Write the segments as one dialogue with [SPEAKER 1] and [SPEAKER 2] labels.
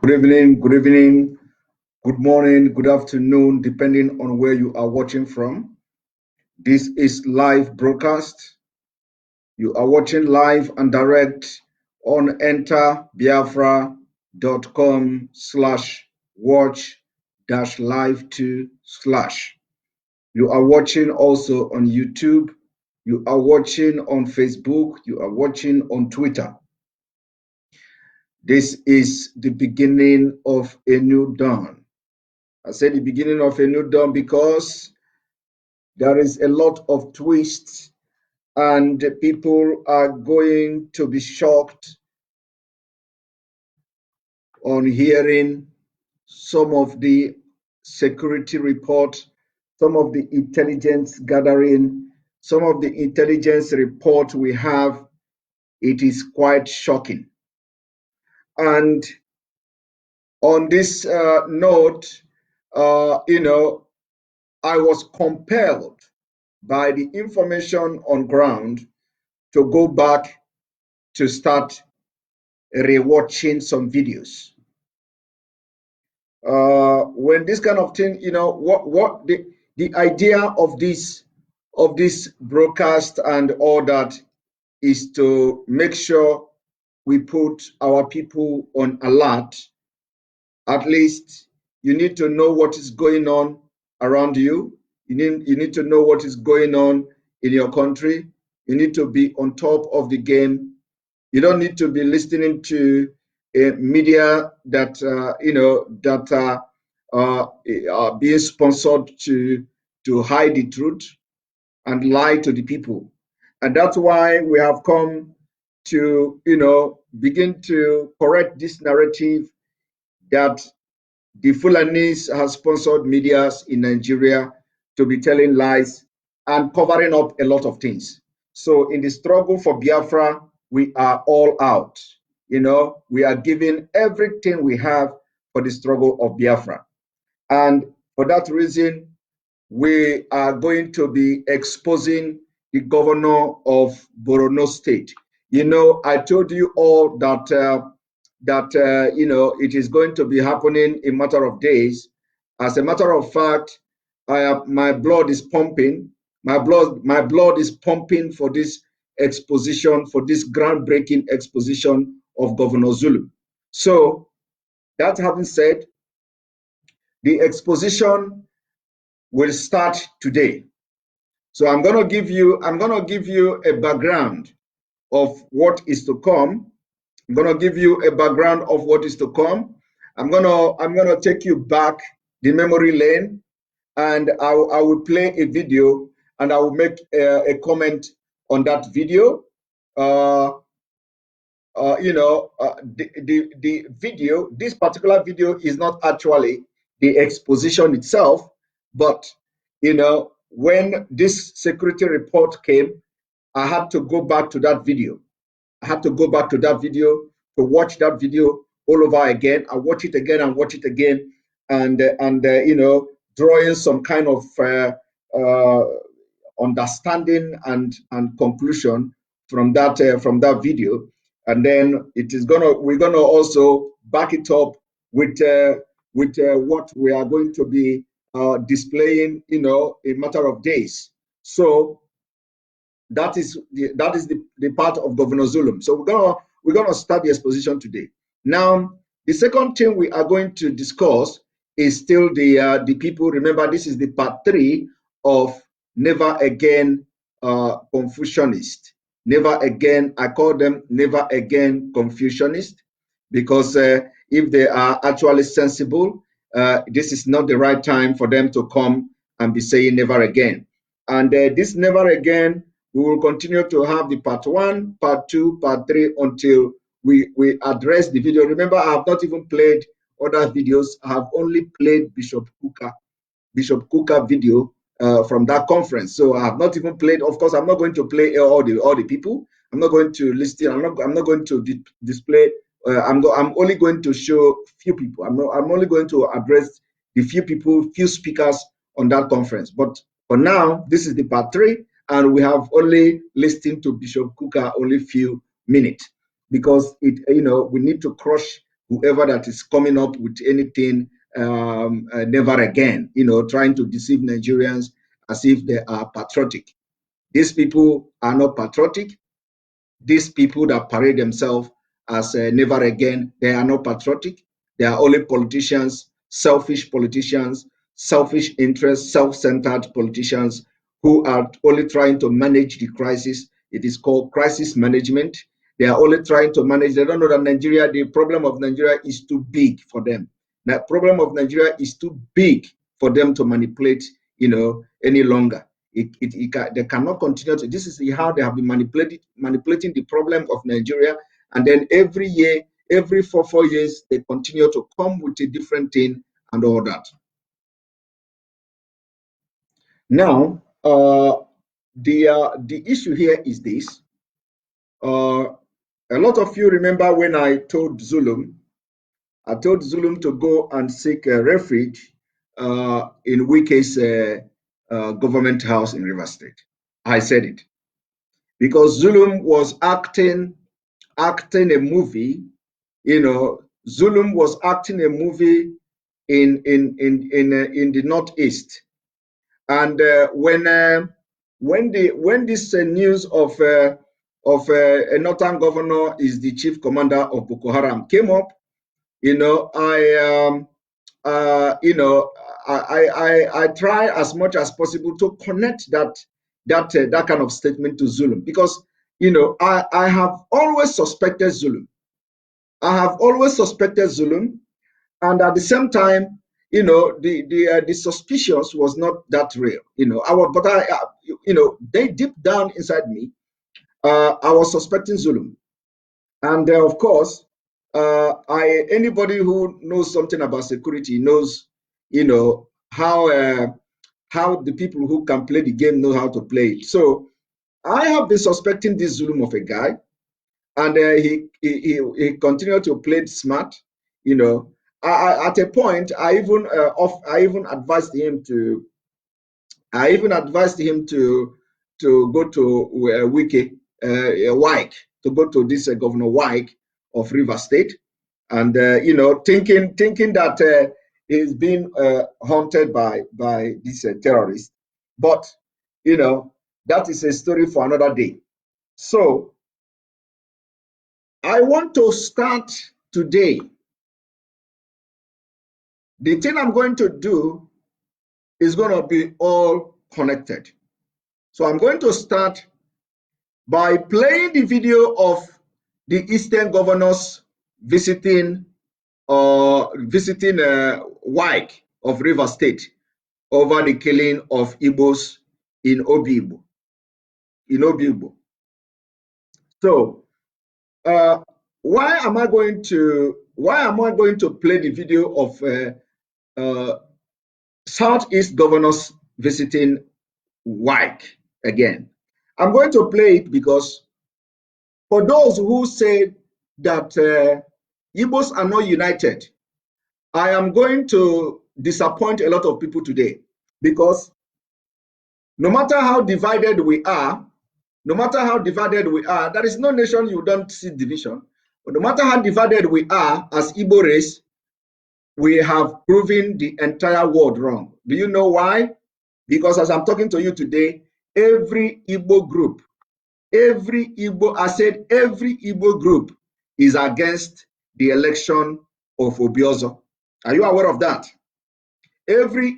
[SPEAKER 1] Good evening, good morning, good afternoon, depending on where you are watching from. This is live broadcast. You are watching live and direct on enterbiafra.com/watch dash live to slash. You are watching also on YouTube. You are watching on Facebook. You are watching on Twitter. This is the beginning of a new dawn. I say the beginning of a new dawn because there is a lot of twists and people are going to be shocked on hearing some of the security report, some of the intelligence gathering, some of the intelligence report we have. It is quite shocking. And on this note, I was compelled by the information on ground to go back to start rewatching some videos. When this kind of thing, what the idea of this broadcast and all that is to make sure we put our people on alert. At least you need to know what is going on around you. You need to know what is going on in your country. You need to be on top of the game. You don't need to be listening to a media that are being sponsored to hide the truth and lie to the people. And that's why we have come to begin to correct this narrative that the Fulanis have sponsored medias in Nigeria to be telling lies and covering up a lot of things. So in the struggle for Biafra, we are all out. We are giving everything we have for the struggle of Biafra. And for that reason, we are going to be exposing the governor of Borno State. I told you all that it is going to be happening in a matter of days. As a matter of fact, my blood is pumping. My blood is pumping for this exposition, for this groundbreaking exposition of Governor Zulu. So, that having said, the exposition will start today. So I'm going to give you a background of what is to come. I'm going to give you a background of what is to come. I'm going to take you back the memory lane, and I will play a video, and I will make a comment on that video. The video, this particular video is not actually the exposition itself, but when this security report came, I had to go back to that video. I had to go back to that video to watch that video all over again. I watch it again and watch it again, and drawing some kind of understanding and conclusion from that video. And then we're gonna also back it up with what we are going to be displaying in a matter of days. So that is the part of Governor Zulum. So we're gonna start the exposition today. Now, the second thing we are going to discuss is still the people. Remember, this is the part 3 of Never Again Confucianist. Never again. I call them Never Again Confucianist because if they are actually sensible, this is not the right time for them to come and be saying never again. And this never again, we will continue to have the part 1, part 2, part 3 until we address the video. Remember, I have not even played other videos. I have only played Bishop Kuka video from that conference. So I have not even played. Of course, I'm not going to play all the people. I'm not going to list it. I'm not going to display. I'm only going to show few people. I'm only going to address the few people, few speakers on that conference. But for now, this is the part 3, and we have only listened to Bishop Kuka only few minutes because we need to crush whoever that is coming up with anything never again, trying to deceive Nigerians as if they are patriotic. These people are not patriotic. These people that parade themselves as never again, they are not patriotic. They are only politicians, selfish interests, self-centered politicians who are only trying to manage the crisis. It is called crisis management. They are only trying to manage. They don't know that Nigeria, the problem of Nigeria is too big for them. The problem of Nigeria is too big for them to manipulate, any longer. They cannot continue to. This is how they have been manipulating the problem of Nigeria, and then every year, every 4 years, they continue to come with a different thing and all that. Now, the issue here is this. A lot of you remember when I told Zulum to go and seek a refuge in Wike's government house in River State. I said it because Zulum was acting a movie. Zulum was acting a movie in the Northeast, and when this news of a northern governor is the chief commander of Boko Haram came up, I try as much as possible to connect that kind of statement to Zulum, because I have always suspected Zulum. And at the same time, the suspicious was not that real. They deep down inside me, I was suspecting Zulum, and of course, anybody who knows something about security knows, how the people who can play the game know how to play it. So I have been suspecting this Zulum of a guy, and he continued to play it smart. At a point, I even advised him to. Go to Wike, to go to this Governor Wike of River State, and thinking that he's being haunted by this terrorist. But that is a story for another day. So I want to start today. The thing I'm going to do is going to be all connected. So I'm going to start by playing the video of the Eastern governors visiting Wike of River State over the killing of Igbos in Obibo. So why am I going to play the video of Southeast governors visiting Wike again? I'm going to play it because for those who say that Igbos are not united, I am going to disappoint a lot of people today, because no matter how divided we are, there is no nation you don't see division. But no matter how divided we are as Igbo race, we have proven the entire world wrong. Do you know why? Because as I'm talking to you today, every Igbo group, every Igbo group is against the election of Obiozor. Are you aware of that? Every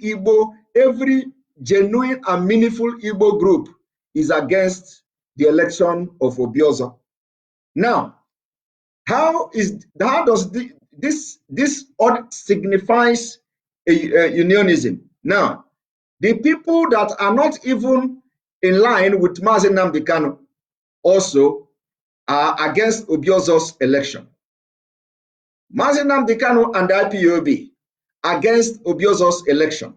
[SPEAKER 1] genuine and meaningful Igbo group is against the election of Obiozor. Now, how does this signifies a unionism? Now, the people that are not even in line with Mazi Simon also are against Obiozor's election. Mazi Simon and the IPOB against Obiozor's election.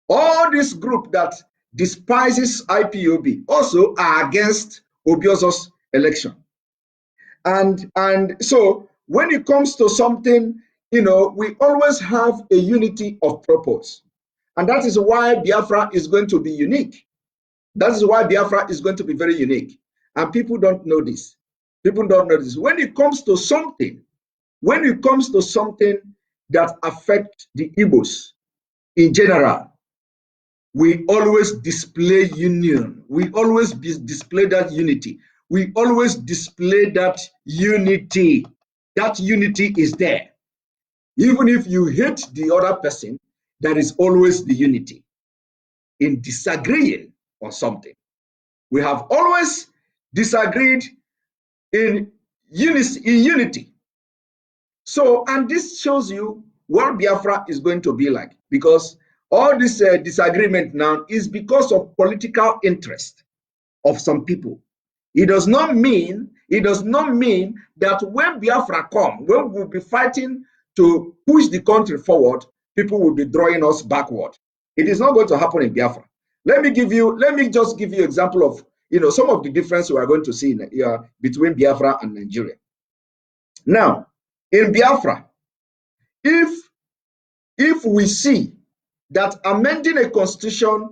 [SPEAKER 1] All this group that despises IPOB also are against Obiozor's election. And so when it comes to something, we always have a unity of purpose. And that is why Biafra is going to be unique. That is why Biafra is going to be very unique. And people don't know this. When it comes to something, when it comes to something that affects the Igbos in general, we always display union. We always display that unity. We always display that unity. That unity is there. Even if you hate the other person, there is always the unity in disagreeing on something. We have always disagreed in unity. So, and this shows you what Biafra is going to be like, because all this disagreement now is because of political interest of some people. It does not mean that when Biafra come, when we'll be fighting to push the country forward, people will be drawing us backward. It is not going to happen in Biafra. Let me just give you example of some of the difference we are going to see between Biafra and Nigeria. Now, in Biafra, if we see that amending a constitution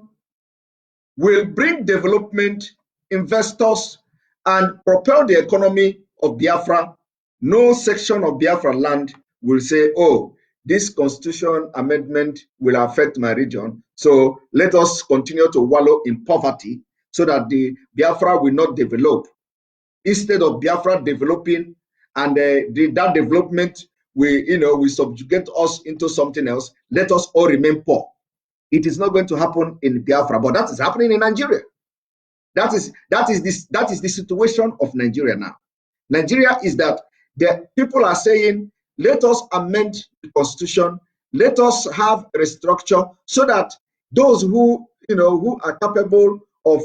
[SPEAKER 1] will bring development, investors, and propel the economy of Biafra, no section of Biafra land will say, oh, this constitution amendment will affect my region, so let us continue to wallow in poverty so that the Biafra will not develop. Instead of Biafra developing and that development will subjugate us into something else, let us all remain poor. It is not going to happen in Biafra, but that is happening in Nigeria. That is the situation of Nigeria now. Nigeria is that the people are saying, let us amend the constitution, let us have a restructure so that those who are capable of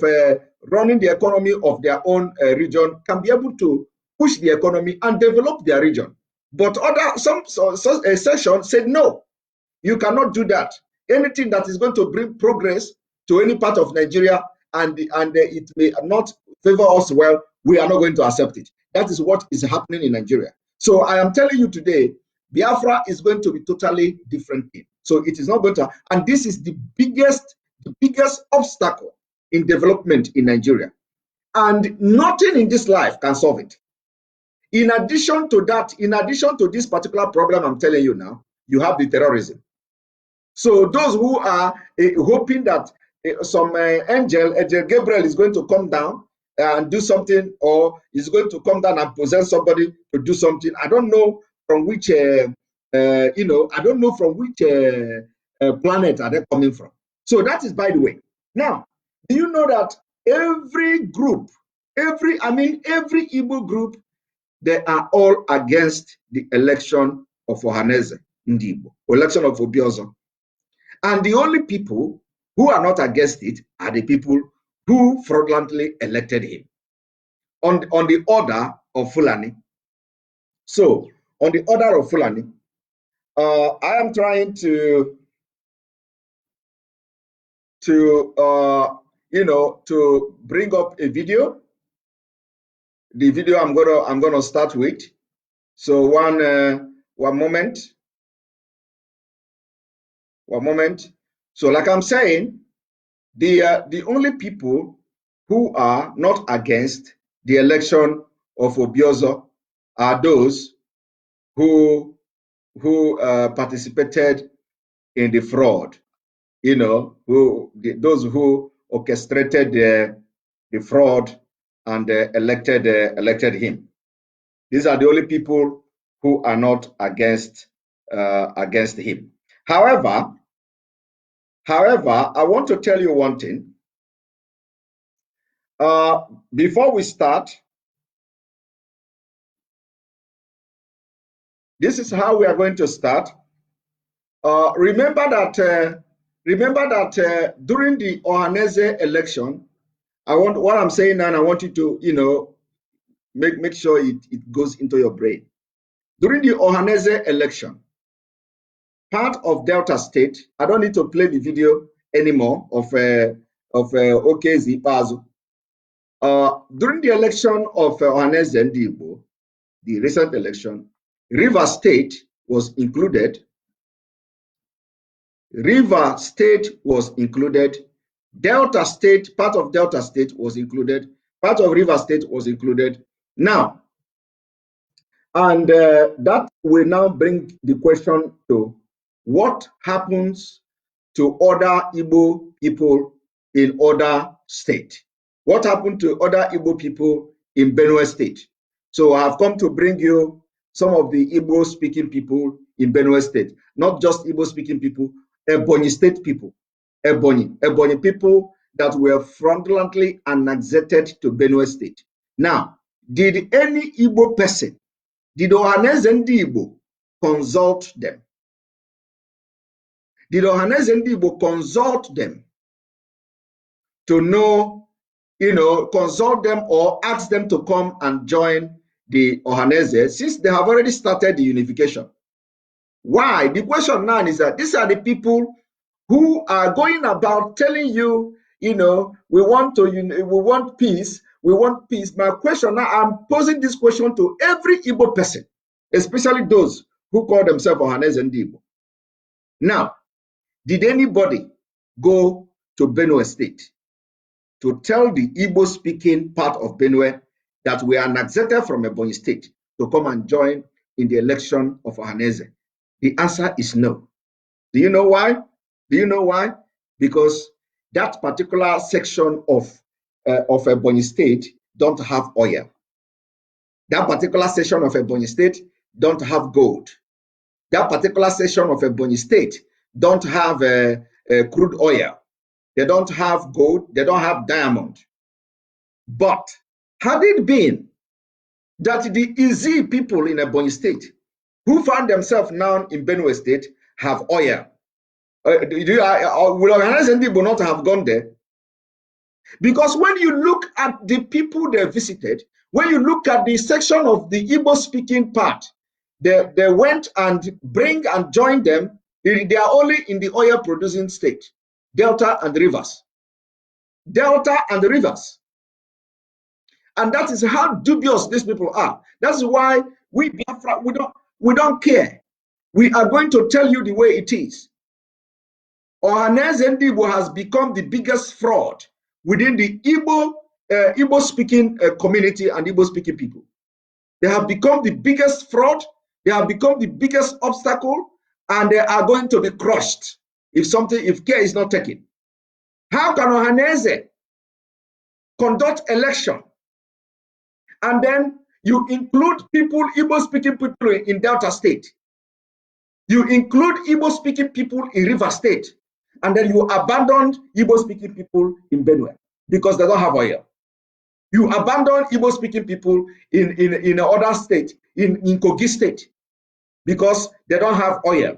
[SPEAKER 1] running the economy of their own region can be able to push the economy and develop their region. But some section said, no, you cannot do that. Anything that is going to bring progress to any part of Nigeria and it may not favor us well, we are not going to accept it. That is what is happening in Nigeria. So I am telling you today, Biafra is going to be totally different thing. So it is not going to, and this is the biggest obstacle in development in Nigeria. And nothing in this life can solve it. In addition to that, in addition to this particular problem I'm telling you now, you have the terrorism. So those who are hoping that some angel Gabriel is going to come down and do something, or is going to come down and possess somebody to do something, I don't know from which I don't know from which planet are they coming from. So that is by the way. Now, do you know that every group, every Igbo group, they are all against the election of Ohaneze Ndibo, election of Obiozo. And the only people who are not against it are the people who fraudulently elected him on the order of Fulani. So, on the order of Fulani, I am trying to bring up a video. The video I'm gonna start with. So one moment. One moment. So like I'm saying, the only people who are not against the election of Obiozo are those who participated in the fraud, those who orchestrated the fraud and elected him. These are the only people who are not against him. However, I want to tell you one thing. Before we start, this is how we are going to start. Remember that during the Ohaneze election, what I'm saying now, I want you to make sure it goes into your brain. During the Ohaneze election, part of Delta State, I don't need to play the video anymore of Okezi Ikpeazu. During the election of Ohaneze Ndibo, the recent election, River State was included. River State was included. Delta State, part of Delta State was included. Part of River State was included. Now, And that will now bring the question to what happens to other Igbo people in other states? What happened to other Igbo people in Benue State? So I have come to bring you some of the Igbo speaking people in Benue State, not just Igbo speaking people, Ebonyi State people, Ebonyi people that were fraudulently annexated to Benue State. Now, did any Igbo person, did Ohaneze Ndi Igbo consult them? Did Ohaneze Ndi Igbo consult them to know, consult them or ask them to come and join the Ohaneze, since they have already started the unification? Why? The question now is that these are the people who are going about telling you, we want peace, we want peace. My question now, I'm posing this question to every Igbo person, especially those who call themselves Ohaneze Ndi Igbo. Now, did anybody go to Benue State to tell the Igbo-speaking part of Benue that we are annexated from Ebonyi State to come and join in the election of Ohaneze? The answer is no. Do you know why? Do you know why? Because that particular section of Ebonyi State don't have oil. That particular section of Ebonyi State don't have gold. That particular section of Ebonyi State don't have crude oil. They don't have gold. They don't have diamond. But had it been that the easy people in Ebonyi State who found themselves now in Benue State have oil, will Ohaneze Ndi Igbo not have gone there? Because when you look at the people they visited, when you look at the section of the Igbo-speaking part, they went and joined them. They are only in the oil-producing state, Delta and Rivers. Delta and Rivers. And that is how dubious these people are. That's why we Biafra, we don't care. We are going to tell you the way it is. Ohaneze Ndi Igbo has become the biggest fraud within the Igbo-speaking community and Igbo-speaking people. They have become the biggest fraud. They have become the biggest obstacle, and they are going to be crushed if care is not taken. How can Ohaneze conduct election and then you include people, Igbo-speaking people in Delta State? You include Igbo-speaking people in River State, and then you abandon Igbo-speaking people in Benue because they don't have oil. You abandon Igbo-speaking people in other state, in Kogi State, because they don't have oil.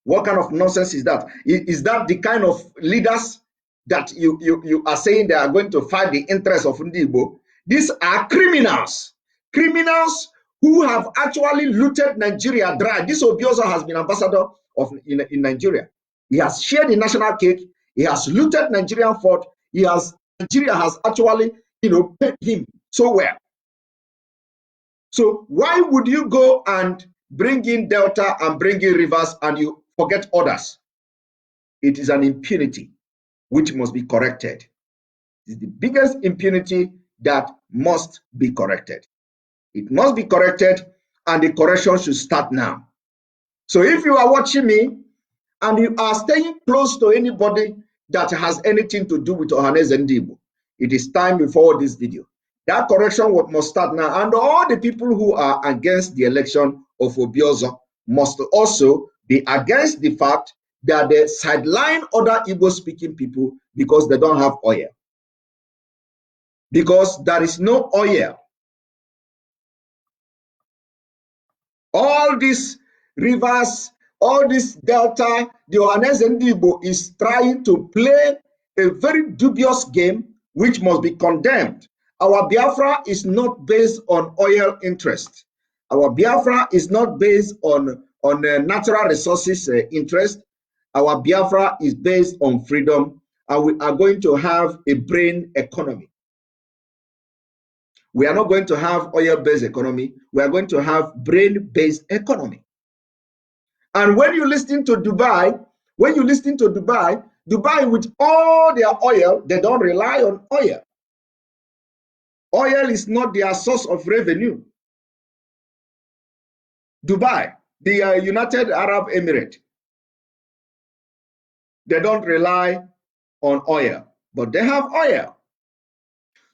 [SPEAKER 1] What kind of nonsense is that? Is that the kind of leaders that you are saying they are going to fight the interests of Ndi Igbo? These are criminals. Criminals who have actually looted Nigeria dry. This Obiozo has been ambassador in Nigeria. He has shared the national cake. He has looted Nigerian fort. Nigeria has actually, paid him so well. So why would you go and bring in Delta and bring in Rivers and you forget others? It is an impunity which must be corrected. It is the biggest impunity that must be corrected. It must be corrected, and the correction should start now. So if you are watching me and you are staying close to anybody that has anything to do with Ohaneze Ndi Igbo, it is time you forward this video. That correction must start now, and all the people who are against the election of Obiozo must also be against the fact that they sideline other Igbo-speaking people because they don't have oil. Because there is no oil. All these rivers, all this Delta, the Ohaneze Ndi Igbo is trying to play a very dubious game which must be condemned. Our Biafra is not based on oil interest. Our Biafra is not based on natural resources interest. Our Biafra is based on freedom, and we are going to have a brain economy. We are not going to have oil-based economy. We are going to have brain-based economy. And when you listen to Dubai, Dubai with all their oil, they don't rely on oil. Oil is not their source of revenue. Dubai, the United Arab Emirates, they don't rely on oil, but they have oil.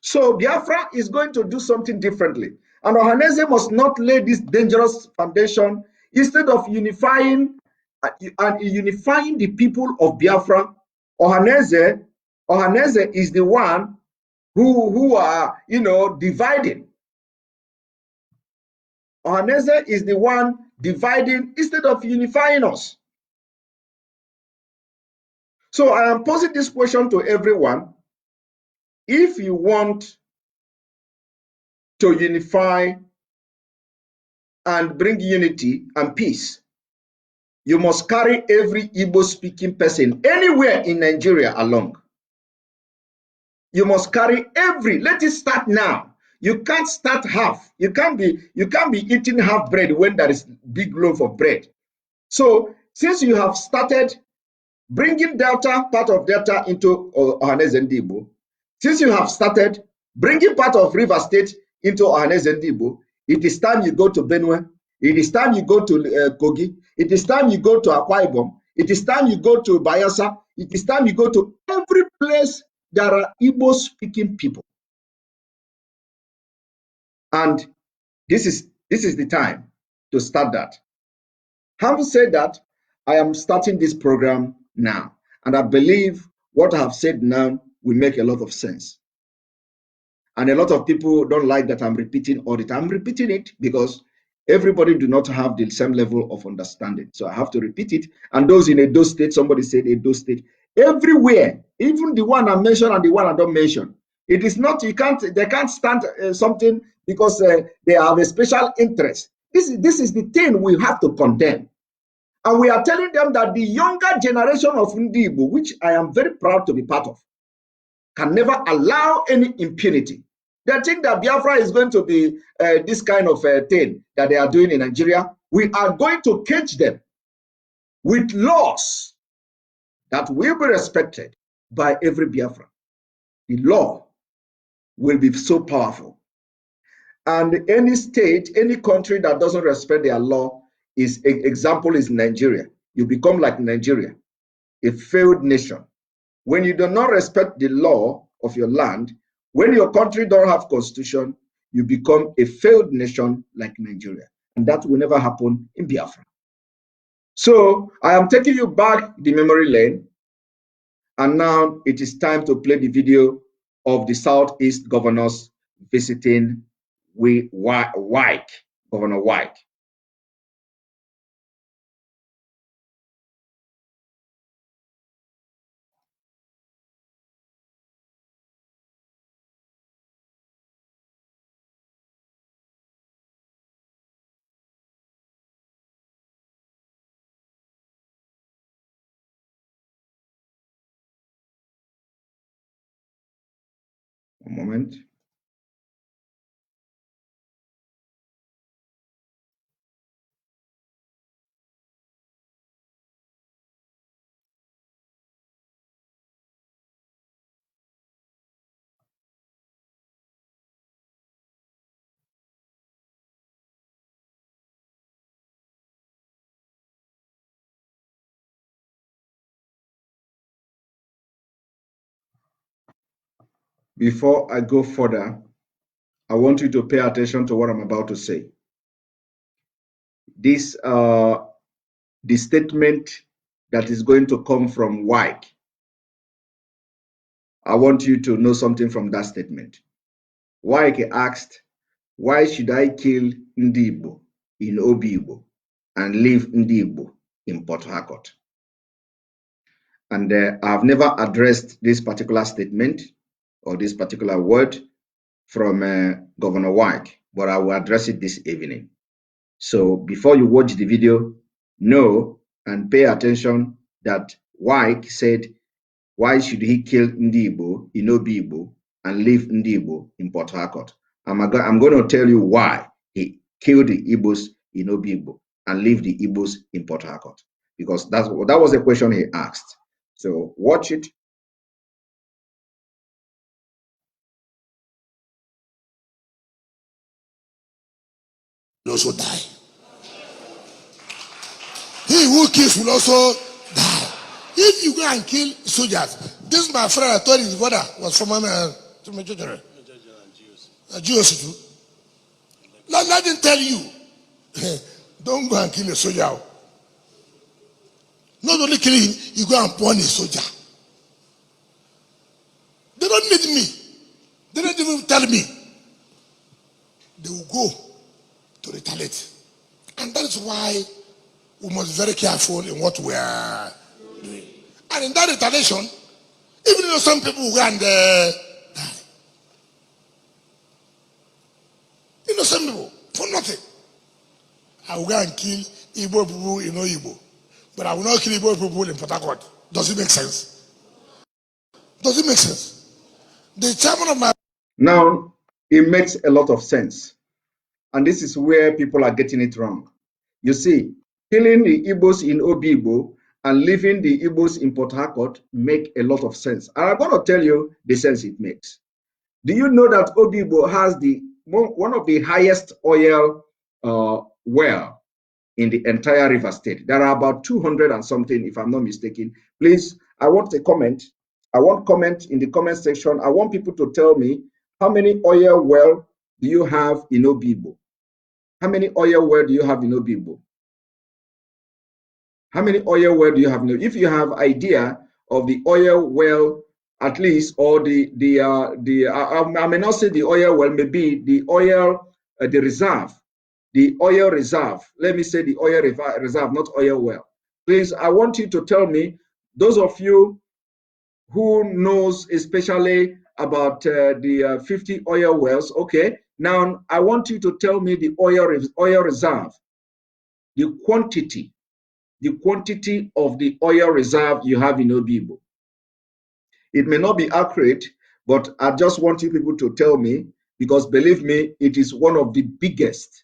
[SPEAKER 1] So Biafra is going to do something differently. And Ohaneze must not lay this dangerous foundation. Instead of unifying the people of Biafra, Ohaneze is the one who are, dividing. Ohaneze is the one dividing instead of unifying us. So I am posing this question to everyone. If you want to unify and bring unity and peace, you must carry every Igbo-speaking person anywhere in Nigeria along. You must carry every. Let it start now. You can't start half. You can't be eating half bread when there is big loaf of bread. So since you have started bringing Delta, part of Delta into Ohaneze Ndigbo, since you have started bringing part of River State into Ohaneze Ndigbo, it is time you go to Benue. It is time you go to Kogi. It is time you go to Akwa Ibom. It is time you go to Bayelsa. It is time you go to every place there are Igbo-speaking people. And this is the time to start that. Having said that, I am starting this program now. And I believe what I have said now will make a lot of sense. And a lot of people don't like that I'm repeating all the time. I'm repeating it because everybody do not have the same level of understanding. So I have to repeat it. And those in Edo State, somebody said Edo State, everywhere, even the one I mentioned and the one I don't mention, it is not, they can't stand something because they have a special interest. This is the thing we have to condemn. And we are telling them that the younger generation of Ndigbo, which I am very proud to be part of, can never allow any impunity. They think that Biafra is going to be this kind of thing that they are doing in Nigeria. We are going to cage them with laws that will be respected by every Biafra. The law will be so powerful. And any state, any country that doesn't respect their law, example is Nigeria. You become like Nigeria, a failed nation. When you do not respect the law of your land, when your country don't have constitution, you become a failed nation like Nigeria. And that will never happen in Biafra. So I am taking you back the memory lane. And now it is time to play the video of the Southeast governors visiting Wike, Governor Wike. One moment. Before I go further, I want you to pay attention to what I'm about to say. This, the statement that is going to come from Wike. I want you to know something from that statement. Wike asked, why should I kill Ndigbo in Obibo and leave Ndigbo in Port Harcourt? And I've never addressed this particular statement or this particular word from Governor Wike, but I will address it this evening. So before you watch the video, know and pay attention that Wike said, why should he kill Ndigbo in Obibo and leave Ndigbo in Port Harcourt? I'm going to tell you why he killed the Igbos in Obibo and leave the Igbos in Port Harcourt, because that was the question he asked. So watch it.
[SPEAKER 2] Those who die. he who kills will also die. If you go and kill soldiers, this my friend, I told his brother was from Jews too. Let him tell you, don't go and kill a soldier. Not only kill him, you go and burn a soldier. They don't need me. They don't even tell me. They will go to retaliate. And that is why we must be very careful in what we are doing. And in that retaliation, even though some people will go and die. Innocent people, for nothing. I will go and kill Igbo people in Igbo. But I will not kill Igbo people in Port Harcourt. Does it make sense? Does it make sense? The chairman of my...
[SPEAKER 1] Now, it makes a lot of sense. And this is where people are getting it wrong. You see, killing the Igbos in Obigbo and leaving the Igbos in Port Harcourt make a lot of sense. And I'm going to tell you the sense it makes. Do you know that Obigbo has one of the highest oil well in the entire River State? There are about 200 and something, if I'm not mistaken. Please, I want a comment. I want comment in the comment section. I want people to tell me how many oil well do you have in Obigbo? How many oil well do you have in Obigbo? How many oil well do you have in Obigbo? If you have idea of the oil well, at least, or I may not say the oil well, maybe the oil, the reserve, the oil reserve. Let me say the oil reserve, not oil well. Please, I want you to tell me, those of you who knows especially about the 50 oil wells. Okay, now I want you to tell me the oil reserve, the quantity of the oil reserve you have in Obigbo. It may not be accurate, but I just want you people to tell me, because believe me, it is one of the biggest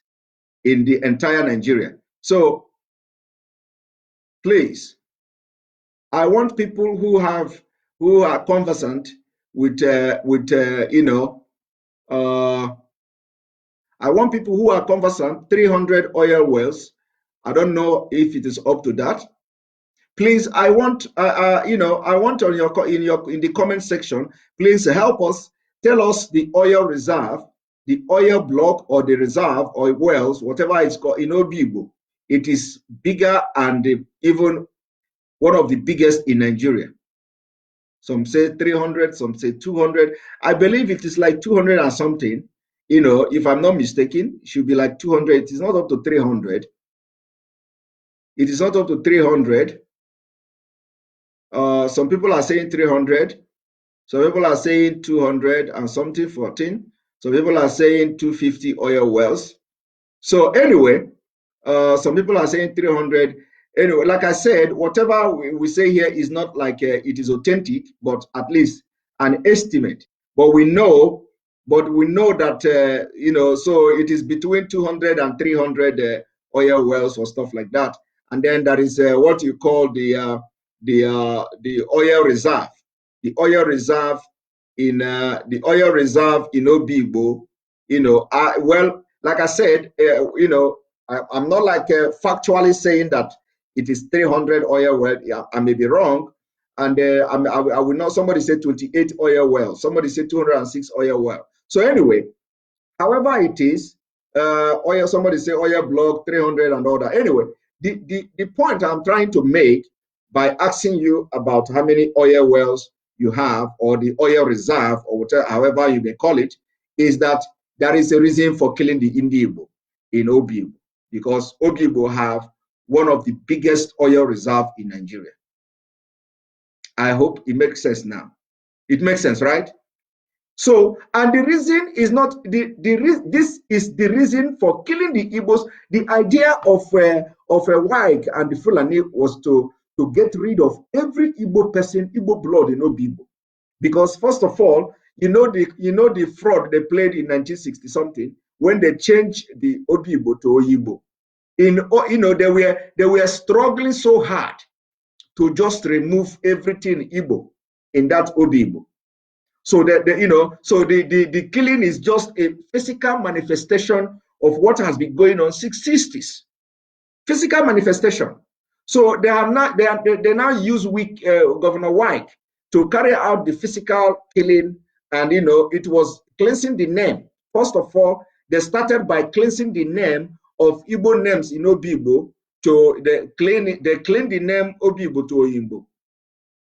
[SPEAKER 1] in the entire Nigeria. So please, I want people who are conversant with you know, I want people who are conversant 300 oil wells. I don't know if it is up to that. Please, I want you know, I want on in the comment section, please help us, tell us the oil reserve, the oil block or the reserve or wells, whatever it's called in Obigbo. It is bigger and even one of the biggest in Nigeria. Some say 300, some say 200. I believe it is like 200 and something. You know, if I'm not mistaken, it should be like 200. It is not up to 300. It is not up to 300. Some people are saying 300. Some people are saying 200 and something, 14. Some people are saying 250 oil wells. So anyway, some people are saying 300. Anyway, like I said, whatever we say here is not like it is authentic, but at least an estimate. But we know that, you know, so it is between 200 and 300 oil wells or stuff like that. And then there is what you call the oil reserve. The oil reserve in Obigbo, you know, well, like I said, you know, I'm not like factually saying that it is 300 oil wells. Yeah, I may be wrong. And I will not, somebody said 28 oil wells. Somebody said 206 oil wells. So anyway, however it is, oil, somebody say oil block 300 and all that. Anyway, the point I'm trying to make by asking you about how many oil wells you have or the oil reserve or whatever, however you may call it, is that there is a reason for killing the Igbo in Obigbo, because Obigbo have one of the biggest oil reserve in Nigeria. I hope it makes sense now. It makes sense, right? So, and the reason is not this is the reason for killing the Igbos. The idea of a White and the Fulani was to get rid of every Igbo person, Igbo blood in Obigbo, because first of all, you know the fraud they played in 1960 something when they changed the Obigbo to Oyibo. You know, they were struggling so hard to just remove everything Igbo in that Obigbo. So you know, so the killing is just a physical manifestation of what has been going on since 60s. Physical manifestation. So they have not they now use weak Governor White to carry out the physical killing, and it was cleansing the name. First of all, they started by cleansing the name of Igbo names in Obibo to they clean the name Obibo to Oyimbo.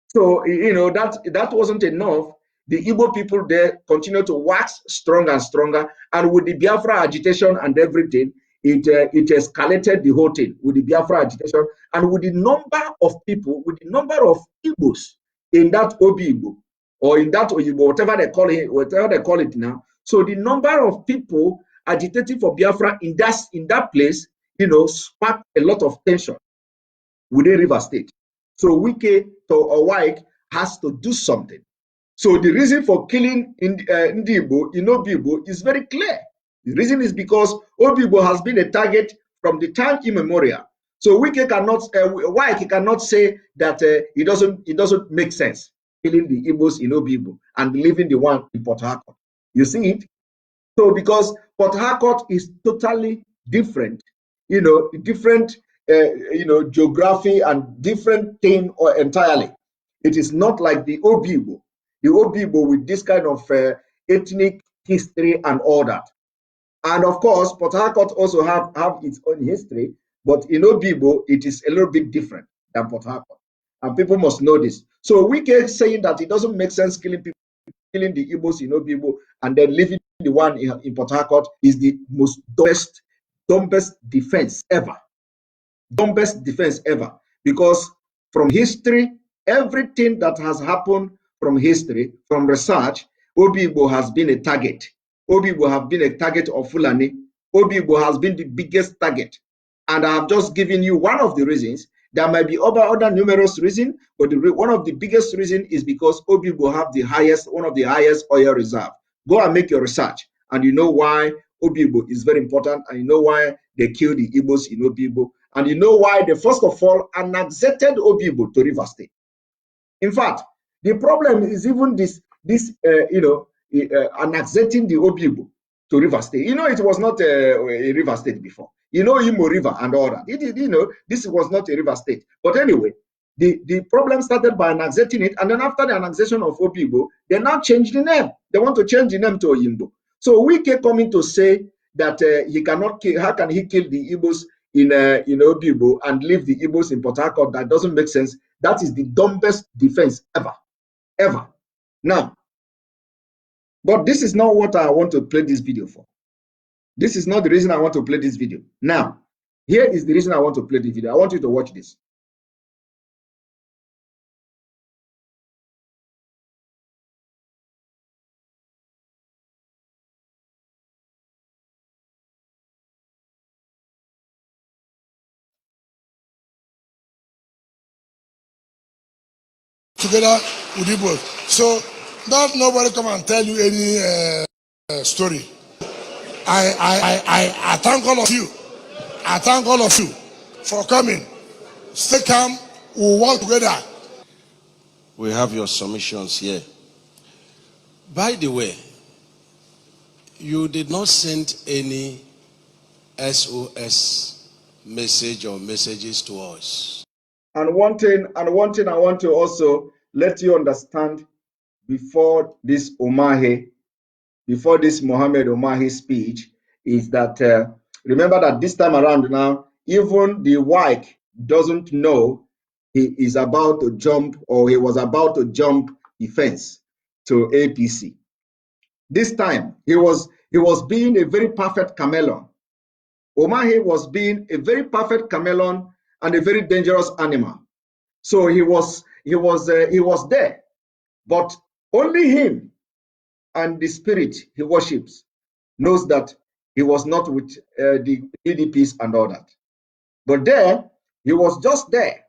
[SPEAKER 1] So that wasn't enough. The Igbo people there continue to wax stronger and stronger, and with the Biafra agitation and everything, it escalated the whole thing with the Biafra agitation, and with the number of people, with the number of Igbos in that Obibo or in that Oyibo, whatever they call it now. So the number of people agitating for Biafra in that place, sparked a lot of tension within River State. So Wike to Owike has to do something. So the reason for killing Ndibo in Obibo is very clear. The reason is because Obibo has been a target from the time immemorial. So Wike cannot say that it doesn't make sense killing the Igbos in Obibo and leaving the one in Port Harcourt. You see it? So because Port Harcourt is totally different, different, geography and different thing or entirely. It is not like the Obibo with this kind of ethnic history and all that. And of course, Port Harcourt also have its own history, but in Obibo, it is a little bit different than Port Harcourt. And people must know this. So we keep saying that it doesn't make sense killing the Igbos in Obibo and then leaving the one in Port Harcourt is the most dumbest defense ever. Dumbest defense ever. Because from history, everything that has happened from history, from research, Obibo has been a target. Obibo have been a target of Fulani. Obibo has been the biggest target. And I have just given you one of the reasons. There might be other numerous reasons, but one of the biggest reasons is because Obibo have one of the highest oil reserve. Go and make your research, and you know why Obibo is very important, and you know why they killed the Igbos in Obibo, and you know why they first of all annexed Obibo to River State. In fact, the problem is even this annexing the Obibo to River State. It was not a River State before. Imo River and all that. This was not a River State. But anyway, the problem started by annexing it, and then after the annexation of Obibo, they now changed the name. They want to change the name to Oyimbo. So we keep coming to say that he cannot kill. How can he kill the Igbos in Obibo and leave the Igbos in Port Harcourt? That doesn't make sense. That is the dumbest defense ever. Now, but this is not what I want to play this video for. This is not the reason I want to play this video. Now, here is the reason I want to play the video. I want you to watch this.
[SPEAKER 2] Together with Igbo. So don't nobody come and tell you any story. I thank all of you. I thank all of you for coming. Stay calm. We'll work together.
[SPEAKER 3] We have your submissions here. By the way, you did not send any SOS message or messages to us.
[SPEAKER 1] And one thing I want to also let you understand before this Mohammed Omahe speech is that remember that this time around now, even the WIC doesn't know he is about to jump, or he was about to jump the fence to APC. This time he was being a very perfect chameleon. Omahe was being a very perfect chameleon and a very dangerous animal. So he was there, but only him and the spirit he worships knows that he was not with the PDPs and all that. But there, he was just there.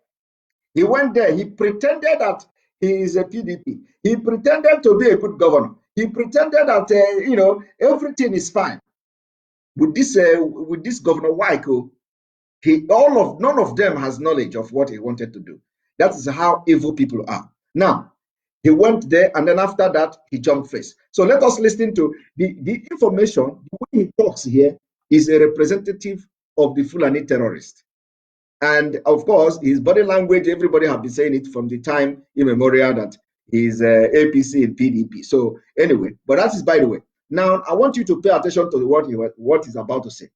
[SPEAKER 1] He went there. He pretended that he is a PDP. He pretended to be a good governor. He pretended that everything is fine. With this Governor Waiko, none of them has knowledge of what he wanted to do. That is how evil people are. Now, he went there, and then after that, he jumped face. So let us listen to the information. The way he talks here is a representative of the Fulani terrorist. And of course, his body language, everybody have been saying it from the time immemorial that he's APC and PDP. So anyway, but that is by the way. Now, I want you to pay attention to what he's about to say.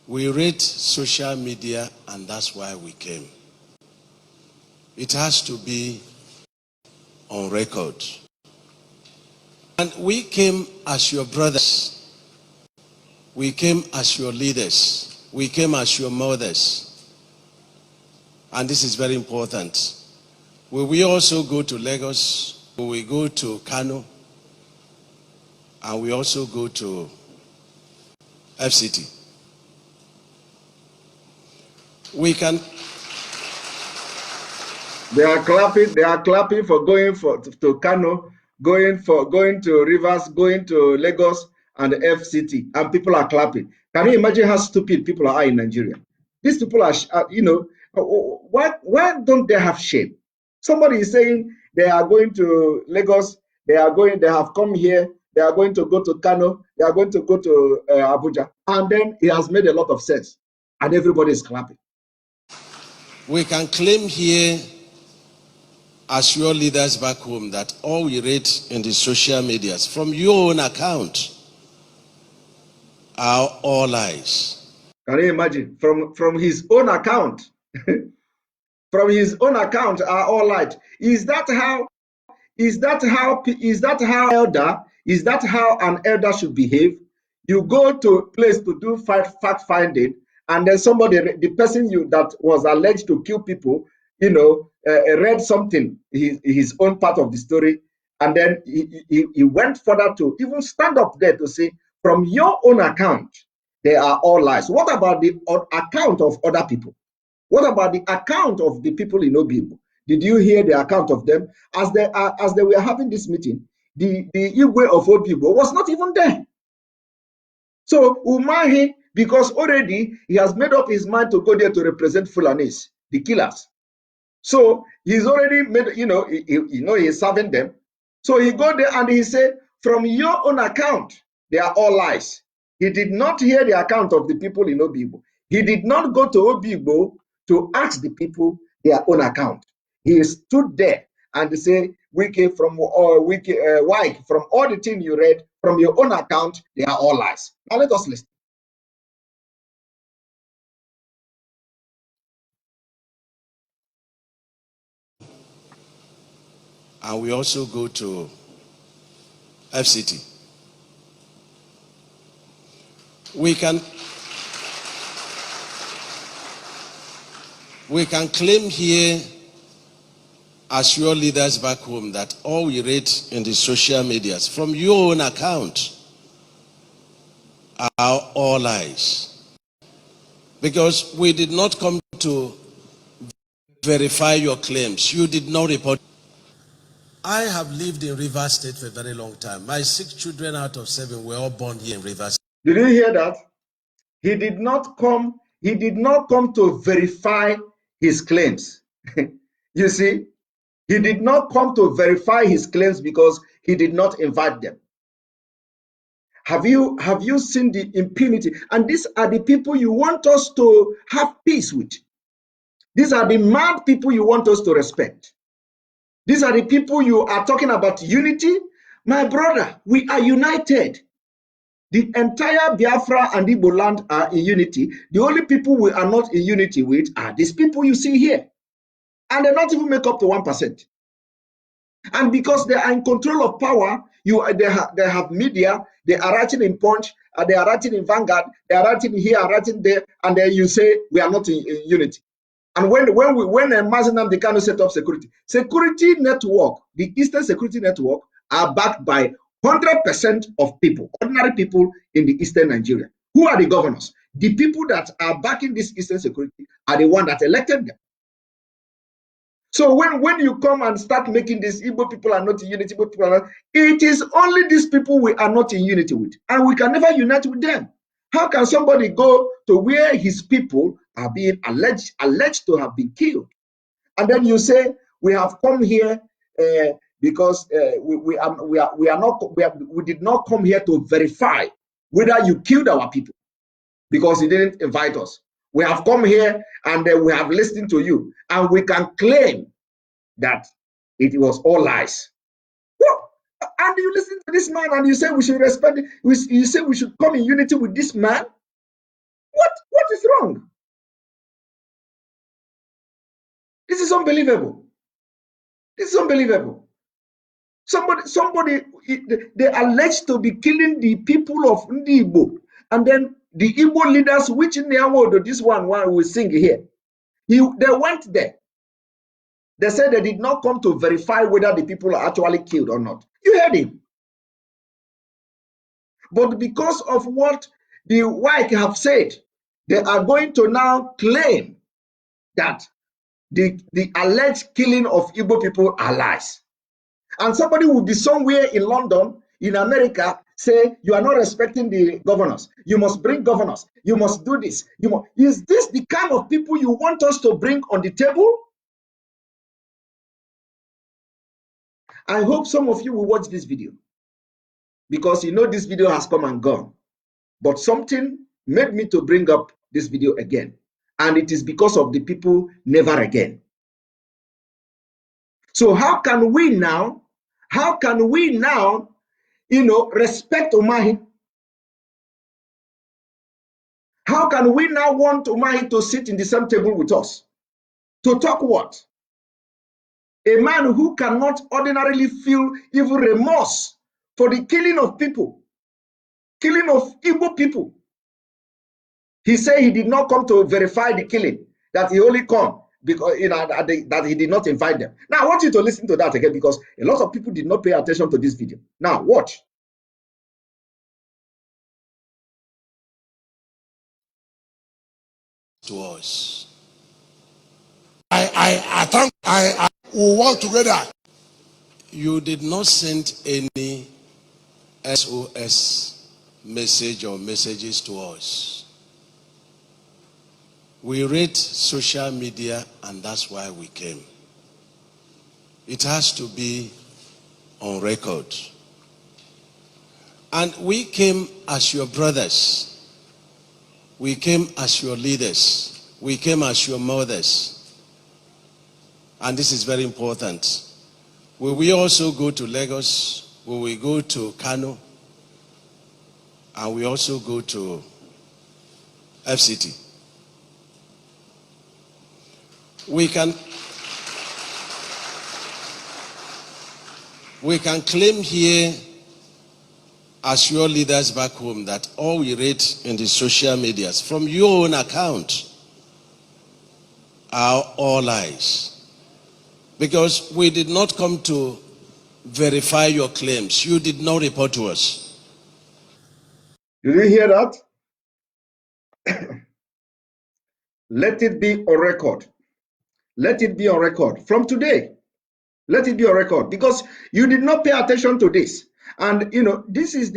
[SPEAKER 3] We read social media, and that's why we came. It has to be on record. And we came as your brothers. We came as your leaders. We came as your mothers. And this is very important. Will we also go to Lagos? Will we go to Kano? And we also go to FCT. We can.
[SPEAKER 1] They are clapping for going to Kano, going to Rivers, going to Lagos and FCT, and people are clapping. Can you imagine how stupid people are in Nigeria? These people are, why don't they have shame? Somebody is saying they are going to Lagos, they have come here, they are going to go to Kano, they are going to go to Abuja, and then it has made a lot of sense, and everybody is clapping.
[SPEAKER 3] We can claim here as your leaders back home that all we read in the social medias from your own account are all lies.
[SPEAKER 1] Can you imagine? From his own account, from his own account are all lies. Is that how an elder should behave? You go to a place to do fact finding, and then somebody, the person that was alleged to kill people, read something, his own part of the story, and then he went further to even stand up there to say, from your own account, they are all lies. What about the account of other people? What about the account of the people in Obibo? Did you hear the account of them? As they were having this meeting, the Igwe of Obibo was not even there. So Umahi, because already he has made up his mind to go there to represent Fulanis, the killers. So he's already made, he's serving them. So he go there and he said, from your own account, they are all lies. He did not hear the account of the people in Obibo. He did not go to Obibo to ask the people their own account. He stood there and say, Wike, from all the things you read, from your own account, they are all lies. Now let us listen.
[SPEAKER 3] And we also go to FCT. We can claim here as your leaders back home that all we read in the social medias from your own account are all lies. Because we did not come to verify your claims. You did not report. I have lived in Rivers State for a very long time. My 6 children out of 7 were all born here in Rivers.
[SPEAKER 1] Did you hear that? He did not come to verify his claims. You see, he did not come to verify his claims because he did not invite them. Have you seen the impunity? And these are the people you want us to have peace with. These are the mad people you want us to respect. These are the people you are talking about unity. My brother, we are united. The entire Biafra and Igbo land are in unity. The only people we are not in unity with are these people you see here. And they not even make up to 1%. And because they are in control of power, they have media, they are writing in Punch, they are writing in Vanguard, they are writing here, writing there, and then you say we are not in unity. And when Mazi Simon set up security network, the Eastern Security Network are backed by 100% of people, ordinary people in the Eastern Nigeria. Who are the governors? The people that are backing this Eastern Security are the one that elected them. So when you come and start making this, Igbo people are not in unity, Igbo people are not, it is only these people we are not in unity with, and we can never unite with them. How can somebody go to where his people are being alleged to have been killed? And then you say, we have come here because we did not come here to verify whether you killed our people, because you didn't invite us. We have come here and we have listened to you, and we can claim that it was all lies. Well, and you listen to this man and you say we should respect it. You say we should come in unity with this man. What is wrong? This is unbelievable. This is unbelievable. Somebody, they alleged to be killing the people of Ndi Igbo, and then the Igbo leaders, which in their word, this one we sing here, they went there. They said they did not come to verify whether the people are actually killed or not. You heard him. But because of what the white have said, they are going to now claim that the alleged killing of Igbo people are lies. And somebody will be somewhere in London, in America, say, you are not respecting the governors. You must bring governors. You must do this. Is this the kind of people you want us to bring on the table? I hope some of you will watch this video, because you know this video has come and gone. But something made me to bring up this video again. And it is because of the people never again. So how can we now, respect Umahi? How can we now want Umahi to sit in the same table with us? To talk what? A man who cannot ordinarily feel even remorse for the killing of people, killing of Igbo people. He said he did not come to verify the killing, that he only come because that he did not invite them. Now I want you to listen to that again, because a lot of people did not pay attention to this video. Now watch.
[SPEAKER 3] To us.
[SPEAKER 2] I will work together.
[SPEAKER 3] You did not send any SOS message or messages to us. We read social media, and that's why we came. It has to be on record. And we came as your brothers. We came as your leaders. We came as your mothers. And this is very important. Will we also go to Lagos? Will we go to Kano? And we also go to FCT. We can claim here as your leaders back home that all we read in the social medias from your own account are all lies. Because we did not come to verify your claims. You did not report to us.
[SPEAKER 1] Did you hear that? Let it be on record. Let it be on record. From today, let it be on record, because you did not pay attention to this. And this is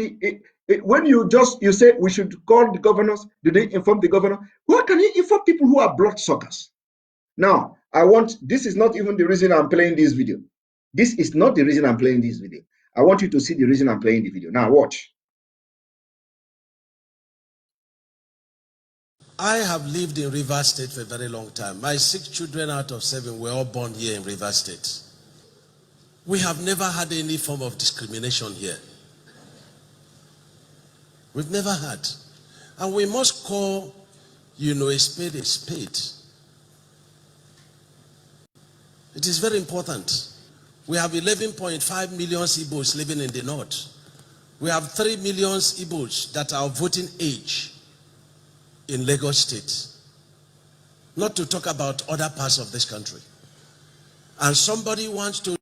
[SPEAKER 1] when you say we should call the governors, do they inform the governor? Why can you inform people who are bloodsuckers? Now, this is not even the reason I'm playing this video. This is not the reason I'm playing this video. I want you to see the reason I'm playing the video. Now, watch.
[SPEAKER 3] I have lived in Rivers State for a very long time. My 6 children out of 7 were all born here in Rivers State. We have never had any form of discrimination here. We've never had. And we must call, a spade a spade. It is very important. We have 11.5 million Igbos living in the north. We have 3 million Igbos that are of voting age in Lagos State. Not to talk about other parts of this country. And somebody wants to...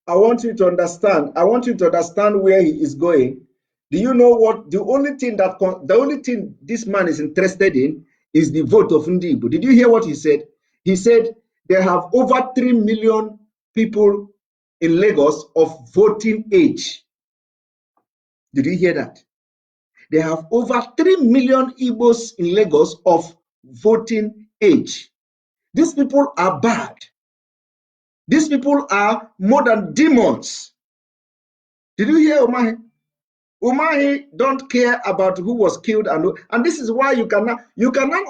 [SPEAKER 1] I want you to understand where he is going. Do you know what? The only thing this man is interested in is the vote of Ndi Igbo. Did you hear what he said? He said they have over 3 million people in Lagos of voting age. Did you hear that? They have over 3 million Igbos in Lagos of voting age. These people are bad. These people are more than demons. Did you hear Umahi? Umahi don't care about who was killed, and this is why you cannot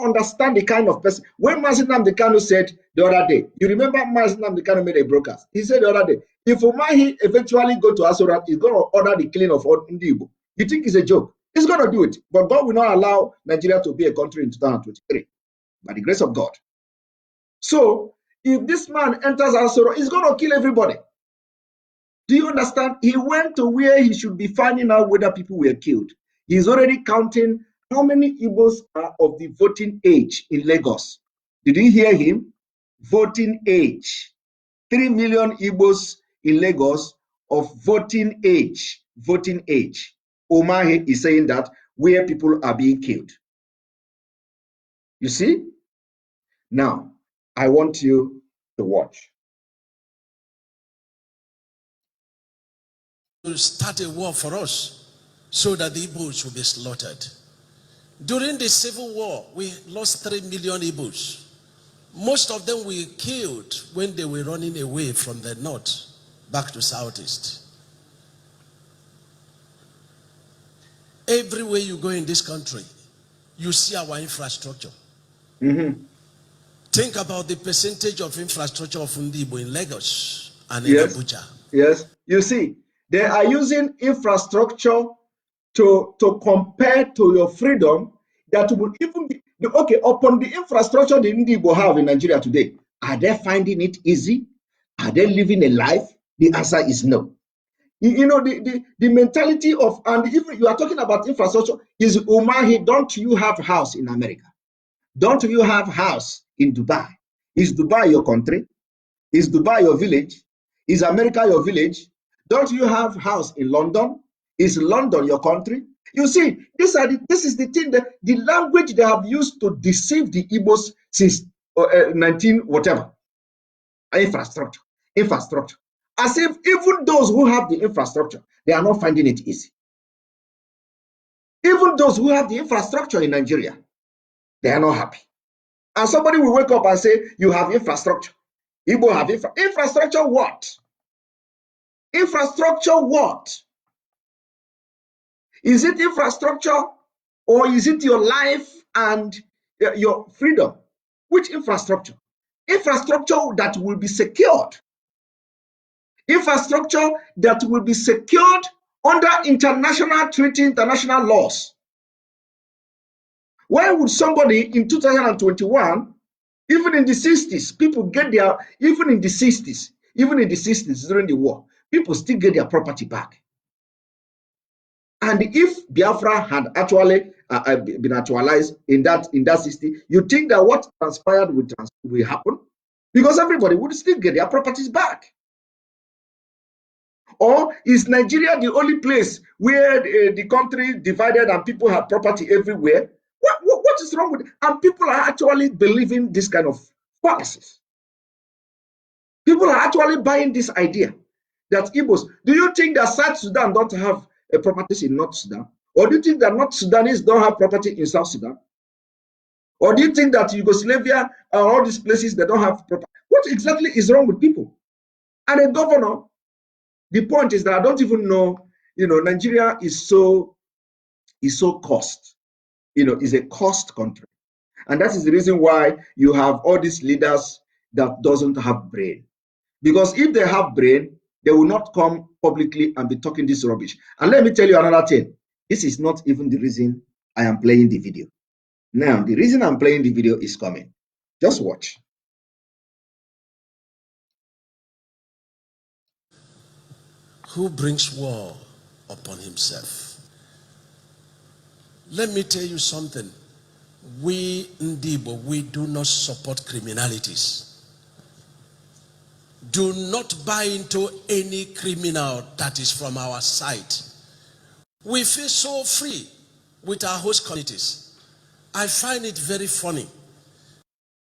[SPEAKER 1] understand the kind of person. When Mazi Simon said the other day, you remember Mazi Simon made a broadcast. He said the other day, if Umahi eventually go to Asura, he's going to order the killing of Ndibo. You think it's a joke? He's going to do it, but God will not allow Nigeria to be a country in 2023, by the grace of God. So if this man enters Asura, he's going to kill everybody. Do you understand? He went to where he should be finding out whether people were killed. He's already counting how many Igbos are of the voting age in Lagos. Did you hear him? Voting age. 3 million Igbos in Lagos of voting age. Voting age. Umahi is saying that where people are being killed. You see? Now, I want you to watch.
[SPEAKER 3] To start a war for us so that the Igbos will be slaughtered. During the Civil War, we lost 3 million Igbos. Most of them were killed when they were running away from the north back to southeast. Everywhere you go in this country, you see our infrastructure. Think about the percentage of infrastructure of Ndibo in Lagos and in Abuja.
[SPEAKER 1] Yes, you see, they are using infrastructure to compare to your freedom that will even be, okay, upon the infrastructure the Ndibo have in Nigeria today, are they finding it easy? Are they living a life? The answer is no. You know, the mentality of, and if you are talking about infrastructure, is Umahi, don't you have a house in America? Don't you have a house in Dubai? Is Dubai your country? Is Dubai your village? Is America your village? Don't you have a house in London? Is London your country? You see, this is the thing, that the language they have used to deceive the Igbos since 19 whatever. Infrastructure. As if even those who have the infrastructure, they are not finding it easy. Even those who have the infrastructure in Nigeria, they are not happy. And somebody will wake up and say, you have infrastructure. Igbo have infrastructure what? Infrastructure what? Is it infrastructure, or is it your life and your freedom? Which infrastructure? Infrastructure that will be secured. Infrastructure that will be secured under international treaty, international laws. Why would somebody in 2021, even in the 60s, people get their, even in the 60s during the war, people still get their property back? And if Biafra had actually been actualized in that 60, you think that what transpired will happen? Because everybody would still get their properties back. Or is Nigeria the only place where the country divided and people have property everywhere? What is wrong with it? And people are actually believing this kind of fallacies. People are actually buying this idea that Igbos, do you think that South Sudan don't have properties in North Sudan? Or do you think that North Sudanese don't have property in South Sudan? Or do you think that Yugoslavia and all these places that don't have property? What exactly is wrong with people? And a governor, the point is that I don't even know, Nigeria is so cost, is a cost country. And that is the reason why you have all these leaders that doesn't have brain. Because if they have brain, they will not come publicly and be talking this rubbish. And let me tell you another thing. This is not even the reason I am playing the video. Now, the reason I'm playing the video is coming. Just watch.
[SPEAKER 3] Who brings war upon himself? Let me tell you something. We, Ndibo, we do not support criminalities. Do not buy into any criminal that is from our side. We feel so free with our host communities. I find it very funny.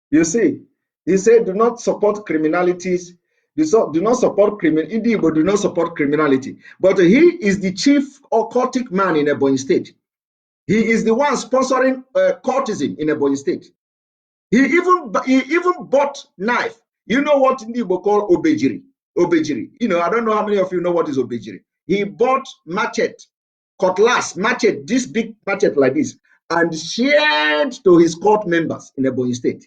[SPEAKER 1] You see, he said, do not support criminalities. Do not support Ndibo do not support criminality. But he is the chief occultic man in Ebonyi State. He is the one sponsoring cultism in Ebonyi State. He even bought knife. You know what in Igbo call obejiri? Obejiri. You know, I don't know how many of you know what is obejiri. He bought machete, cutlass, machete, this big machete like this, and shared to his court members in Ebonyi State.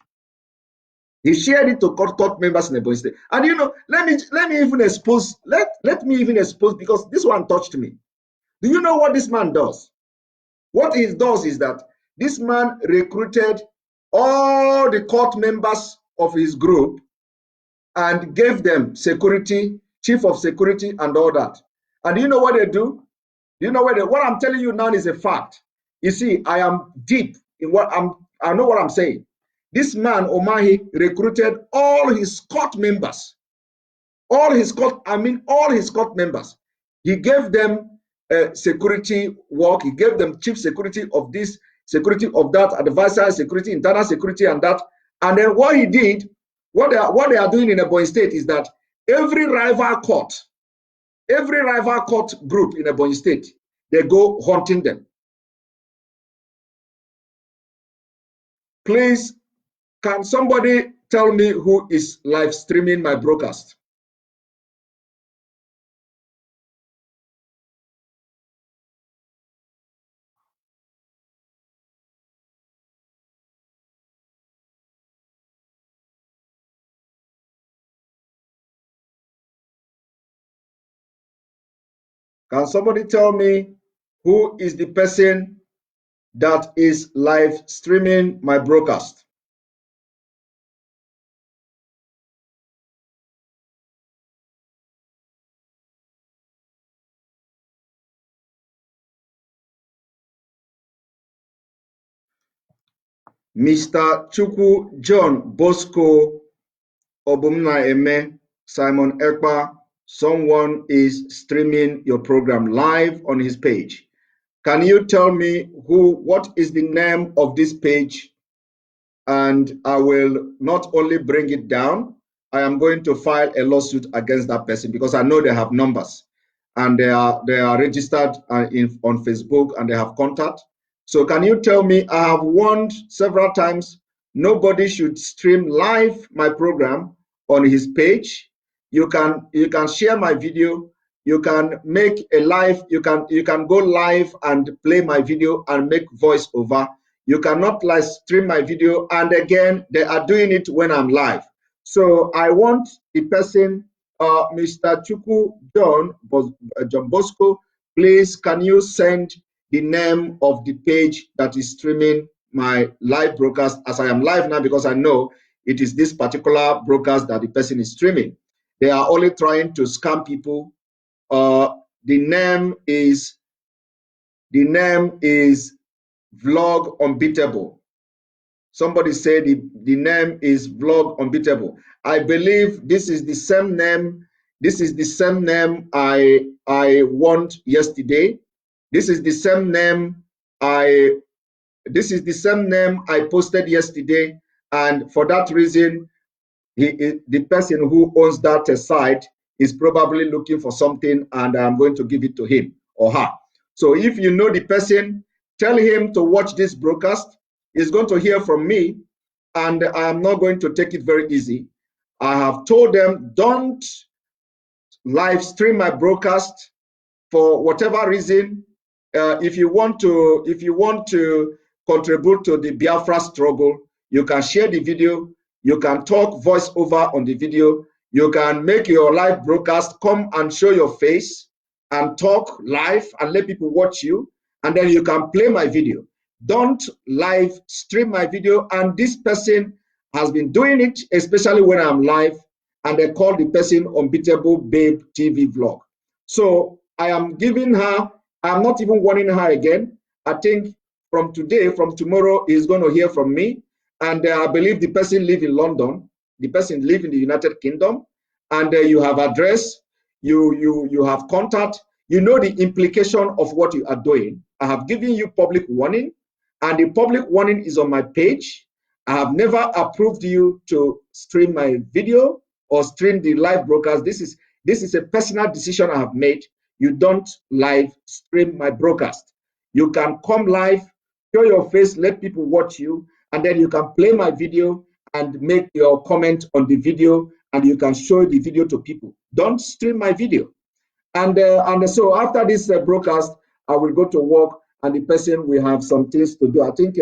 [SPEAKER 1] He shared it to court members in Ebonyi State. And you know, let me even expose, let me even expose, because this one touched me. Do you know what this man does? What he does is that this man recruited all the court members of his group and gave them security, chief of security, and all that. And you know what they do? You know what I'm telling you now is a fact. You see, I am deep in I know what I'm saying. This man, Omahi, recruited all his court members, all his court members. He gave them security work. He gave them chief security of this, security of that, advisor security, internal security, and that. And then what he did, what they are doing in Ebonyi State is that every rival court group in Ebonyi State, they go hunting them. Please, can somebody tell me who is live streaming my broadcast? Can somebody tell me who is the person that is live streaming my broadcast? Mr. Chukwu John Bosco Obumna Eme, Simon Ekpa, someone is streaming your program live on his page. Can you tell me what is the name of this page? And I will not only bring it down, I am going to file a lawsuit against that person because I know they have numbers and they are registered on Facebook and they have contact. So can you tell me, I have warned several times, nobody should stream live my program on his page. You can share my video. You can make a live. You can go live and play my video and make voice over. You cannot live stream my video. And again, they are doing it when I'm live. So I want the person, Mr. Chukwu John Bosco, please, can you send the name of the page that is streaming my live broadcast as I am live now, because I know it is this particular broadcast that the person is streaming. They are only trying to scam people. The name is Vlog Unbeatable. Somebody said the name is Vlog Unbeatable. I believe this is the same name. This is the same name I want yesterday. This is the same name I posted yesterday, and for that reason, the person who owns that site is probably looking for something, and I'm going to give it to him or her. So if you know the person, tell him to watch this broadcast. He's going to hear from me, and I'm not going to take it very easy. I have told them, don't live stream my broadcast for whatever reason. If you want to contribute to the Biafra struggle, you can share the video. You can talk voice over on the video. You can make your live broadcast, come and show your face and talk live and let people watch you. And then you can play my video. Don't live stream my video. And this person has been doing it, especially when I'm live, and they call the person Unbeatable Babe TV Vlog. So I am giving her, I'm not even warning her again. I think from tomorrow, he's going to hear from me. And I believe the person lives in London. The person lives in the United Kingdom. And you have address, you have contact. You know the implication of what you are doing. I have given you public warning, and the public warning is on my page. I have never approved you to stream my video or stream the live broadcast. This is a personal decision I have made. You don't live stream my broadcast. You can come live, show your face, let people watch you, and then you can play my video and make your comment on the video, and you can show the video to people. Don't stream my video. And so after this broadcast, I will go to work, and the person will have some things to do. I think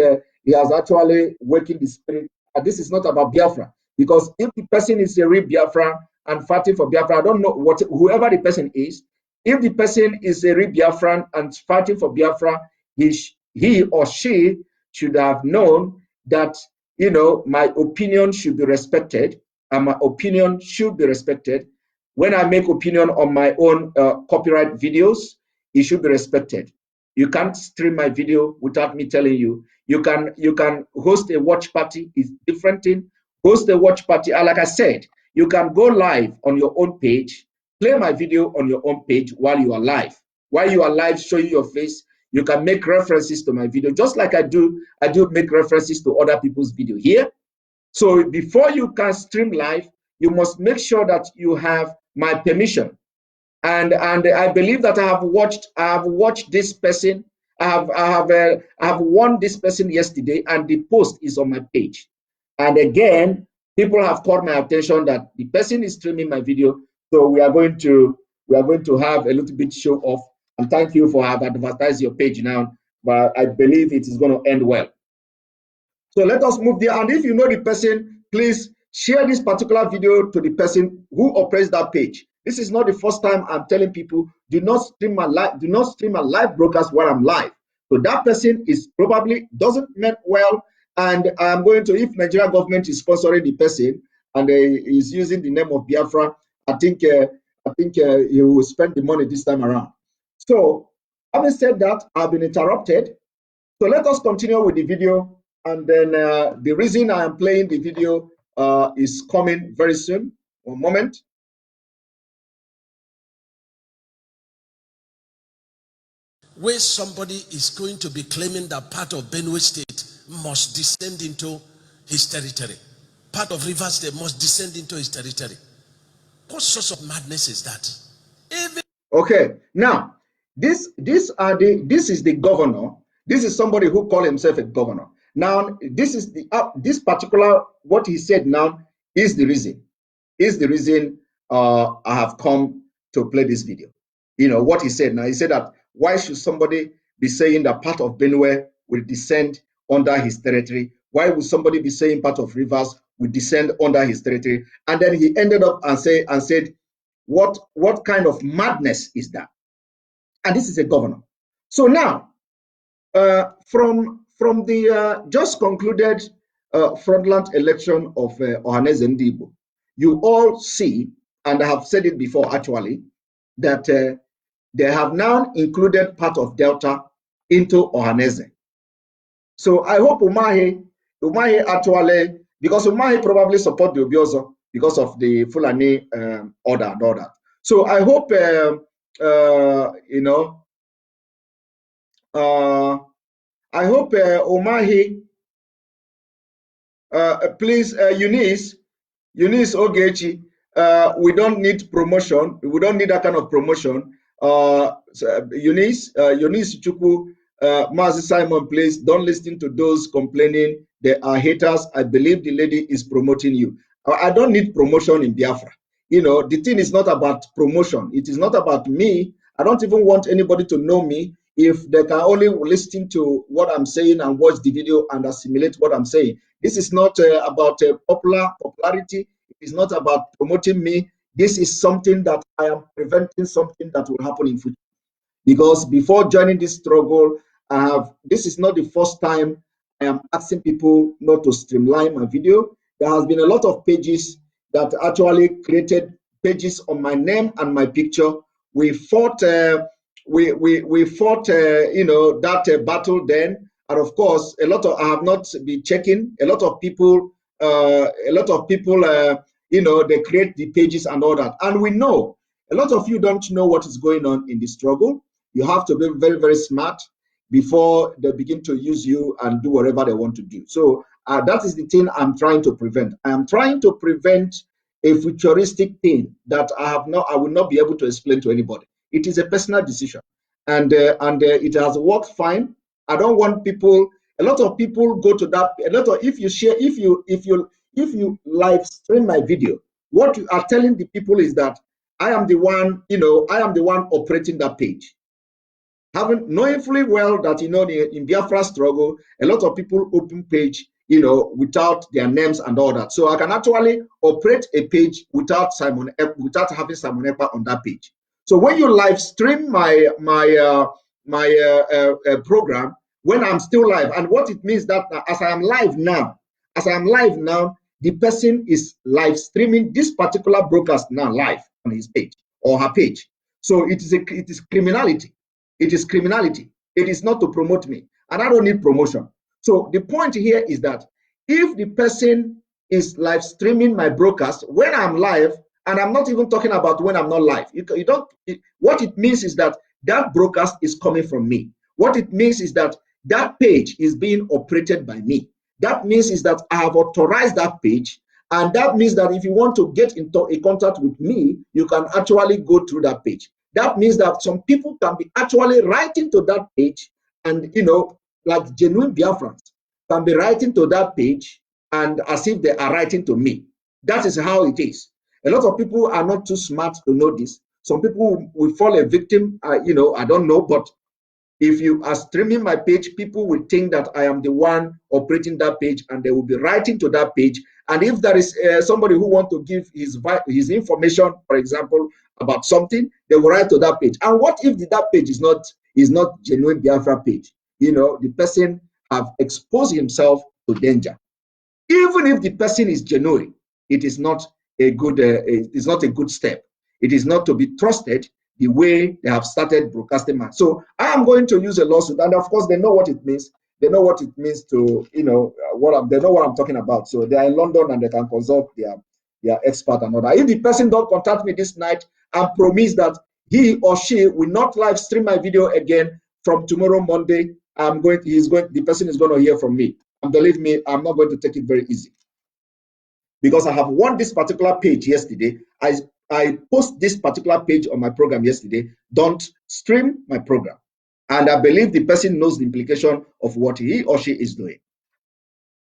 [SPEAKER 1] he has actually wakened the spirit. This is not about Biafra, because if the person is a real Biafra and fighting for Biafra, I don't know what whoever the person is. If the person is a real Biafran and fighting for Biafra, he or she should have known that, you know, my opinion should be respected, and my opinion should be respected. When I make opinion on my own copyright videos, it should be respected. You can't stream my video without me telling you. You can host a watch party. It's different thing. Host a watch party. Like I said, you can go live on your own page, play my video on your own page while you are live. While you are live, show you your face. You can make references to my video, just like I do make references to other people's video here. So before you can stream live, you must make sure that you have my permission. And I believe that I have watched this person. I have warned this person yesterday, and the post is on my page. And again, people have called my attention that the person is streaming my video. So we are going to have a little bit show off. And thank you for have advertised your page now. But I believe it is going to end well. So let us move there. And if you know the person, please share this particular video to the person who operates that page. This is not the first time I'm telling people, do not stream my live broadcast while I'm live. So that person is probably doesn't mean well, and I'm going to, if Nigeria government is sponsoring the person and is using the name of Biafra, I think he will spend the money this time around. So having said that, I've been interrupted. So let us continue with the video, and then the reason I am playing the video is coming very soon. One moment.
[SPEAKER 3] Where somebody is going to be claiming that part of Benue State must descend into his territory. Part of Rivers State must descend into his territory. What sort of madness is that? Even
[SPEAKER 1] okay, now this is the governor. This is somebody who called himself a governor. Now this is the this particular what he said now is the reason. I have come to play this video. You know what he said now. He said that why should somebody be saying that part of Benue will descend under his territory? Why would somebody be saying part of Rivers will descend under his territory? And then he ended up and said, what kind of madness is that? And this is a governor. So now, from the just concluded fraudulent election of Ohanaeze Ndigbo, you all see, and I have said it before actually, that they have now included part of Delta into Ohanaeze. So I hope Umahi actually, because Umahi probably support the Obiozo because of the Fulani order and all that. So I hope, you know, I hope Umahi, please, Eunice Ogechi, we don't need promotion. We don't need that kind of promotion. Eunice Chukwu, Mazi Simon, please don't listen to those complaining. They are haters. I believe the lady is promoting you. I don't need promotion in Biafra. You know, the thing is not about promotion. It is not about me. I don't even want anybody to know me. If they can only listen to what I'm saying and watch the video and assimilate what I'm saying. This is not about popularity. It is not about promoting me. This is something that I am preventing something that will happen in future. Because before joining this struggle, this is not the first time I am asking people not to streamline my video. There has been a lot of pages that actually created pages on my name and my picture. We fought, we fought, you know, that battle then, and of course, I have not been checking. A lot of people, you know, they create the pages and all that, and we know a lot of you don't know what is going on in the struggle. You have to be very, very smart before they begin to use you and do whatever they want to do. So that is the thing I'm trying to prevent. I am trying to prevent a futuristic thing that I will not be able to explain to anybody. It is a personal decision, and it has worked fine. I don't want people. A lot of people go to that. If you if you live stream my video, what you are telling the people is that I am the one, I am the one operating that page. Knowing fully well that, in Biafra struggle, a lot of people open page, without their names and all that. So I can actually operate a page without having Simon Ekpa on that page. So when you live stream my program, when I'm still live, and what it means that as I am live now, the person is live streaming this particular broadcast now live on his page or her page. So it is criminality. It is criminality. It is not to promote me, and I don't need promotion. So the point here is that if the person is live streaming my broadcast when I'm live, and I'm not even talking about when I'm not live, what it means is that that broadcast is coming from me. What it means is that that page is being operated by me. That means is that I have authorized that page, and that means that if you want to get into a contact with me, you can actually go through that page. That means that some people can be actually writing to that page, and like genuine Biafrans can be writing to that page and as if they are writing to me. That is how it is. A lot of people are not too smart to know this. Some people will fall a victim, I don't know, but if you are streaming my page, people will think that I am the one operating that page, and they will be writing to that page. And if there is somebody who wants to give his information, for example, about something, they will write to that page. And what if that page is not genuine Biafra page? The person have exposed himself to danger. Even if the person is genuine, it is not a good step. It is not to be trusted the way they have started broadcasting. So I am going to use a lawsuit, and of course they know what it means. They know what it means to, they know what I'm talking about. So they are in London and they can consult their expert and all that. If the person don't contact me this night and promise that he or she will not live stream my video again from tomorrow Monday, the person is going to hear from me. And believe me, I'm not going to take it very easy, because I have won this particular page yesterday. I post this particular page on my program yesterday. Don't stream my program. And I believe the person knows the implication of what he or she is doing.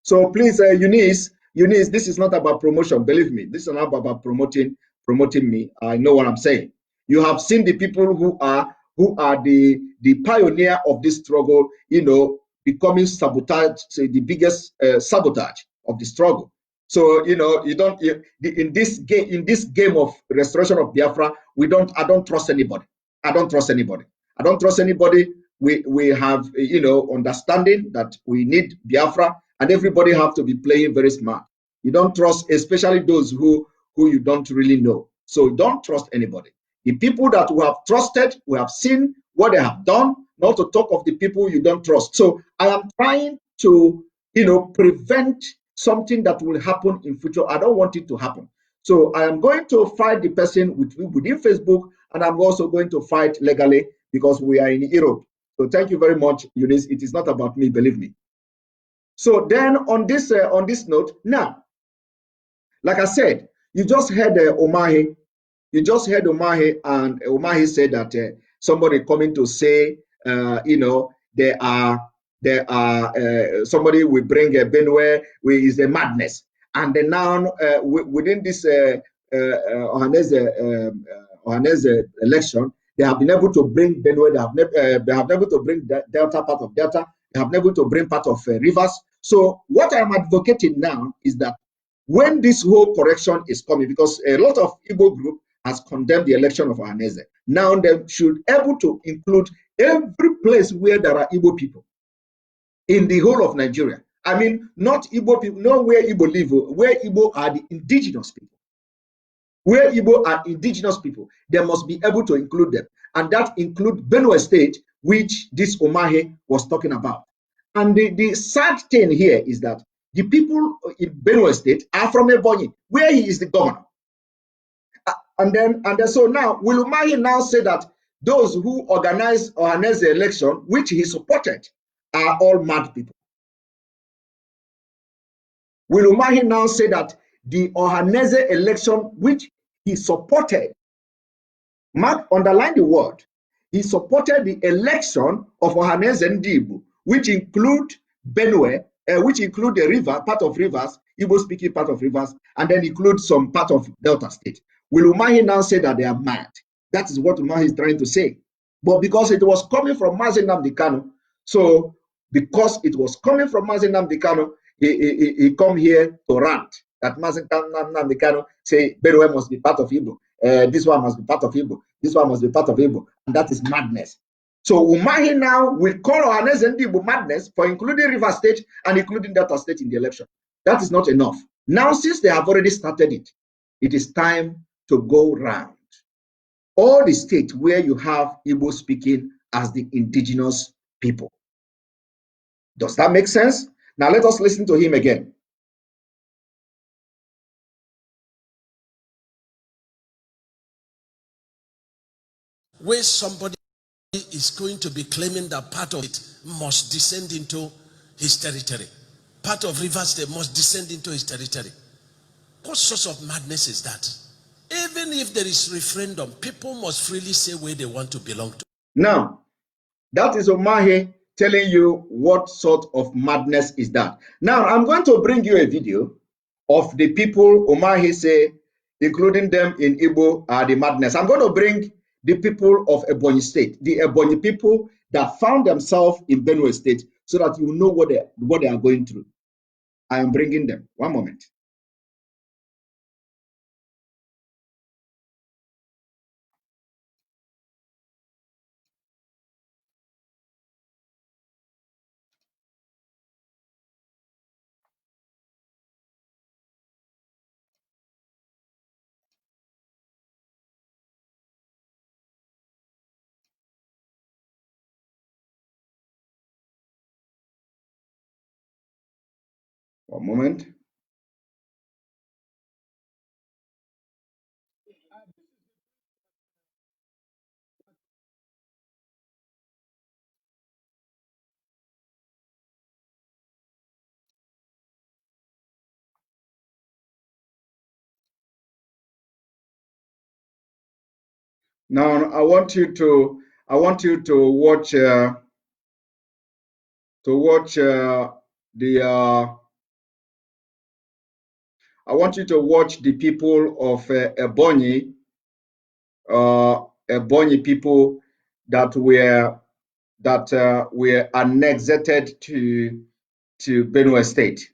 [SPEAKER 1] So please, Eunice, this is not about promotion. Believe me, this is not about promoting me. I know what I'm saying. You have seen the people who are the pioneer of this struggle, becoming sabotage, the biggest sabotage of the struggle. So in this game of restoration of Biafra, I don't trust anybody. I don't trust anybody. I don't trust anybody. We have understanding that we need Biafra, and everybody have to be playing very smart. You don't trust, especially those who you don't really know. So don't trust anybody. The people that we have trusted, we have seen what they have done, not to talk of the people you don't trust. So I am trying to, prevent something that will happen in future. I don't want it to happen. So I am going to fight the person within Facebook, and I'm also going to fight legally, because we are in Europe. So thank you very much, Eunice. It is not about me, believe me. So then on this note, now, like I said, you just heard Omahi. You just heard Omahi, and Omahi said that somebody coming to say, there are somebody will bring a Benue, is a madness. And then now within this Ohanese election, they have been able to bring Benue. They have been able to bring Delta, part of Delta. They have been able to bring part of Rivers. So what I am advocating now is that when this whole correction is coming, because a lot of Igbo group has condemned the election of Ohanese, now they should able to include every place where there are Igbo people in the whole of Nigeria. I mean, not Igbo people, not where Igbo live, where Igbo are the indigenous people. Where Igbo are indigenous people, they must be able to include them. And that includes Benue State, which this Omahe was talking about. And the sad thing here is that the people in Benue State are from Ebonyi, where he is the governor. And then so now, will Umahi now say that those who organized Ohanese election, which he supported, are all mad people? Will Umahi now say that the Ohanese election, which he supported, underline the word, he supported the election of Ohanese Ndibu, which include Benue, which include the river, part of rivers, Igbo-speaking part of Rivers, and then include some part of Delta State. Will Umahi now say that they are mad? That is what Umahi is trying to say. But because it was coming from Mazi Nnamdi Kanu, so because it was coming from Mazi Nnamdi Kanu, he come here to rant that Mazi Nnamdi Kanu say Benue must be part of Igbo. This one must be part of Igbo. This one must be part of Igbo. And that is madness. So Umahi now will call Ohaneze Ndi Igbo madness for including Rivers State and including Delta State in the election. That is not enough. Now, since they have already started it, it is time to go round all the states where you have Igbo speaking as the indigenous people. Does that make sense? Now let us listen to him again.
[SPEAKER 3] Where somebody is going to be claiming that part of it must descend into his territory. Part of Rivers State must descend into his territory. What sort of madness is that? Even if there is referendum, people must freely say where they want to belong to.
[SPEAKER 1] Now, that is Umahi telling you what sort of madness is that. Now, I'm going to bring you a video of the people Umahi say, including them in Igbo, are the madness. I'm going to bring the people of Ebonyi State, the Ebonyi people that found themselves in Benue State, so that you know what they are going through. I am bringing them. One moment. One moment. Now I want you to watch I want you to watch the people of Ebonyi, Ebonyi people that were annexed to Benue State.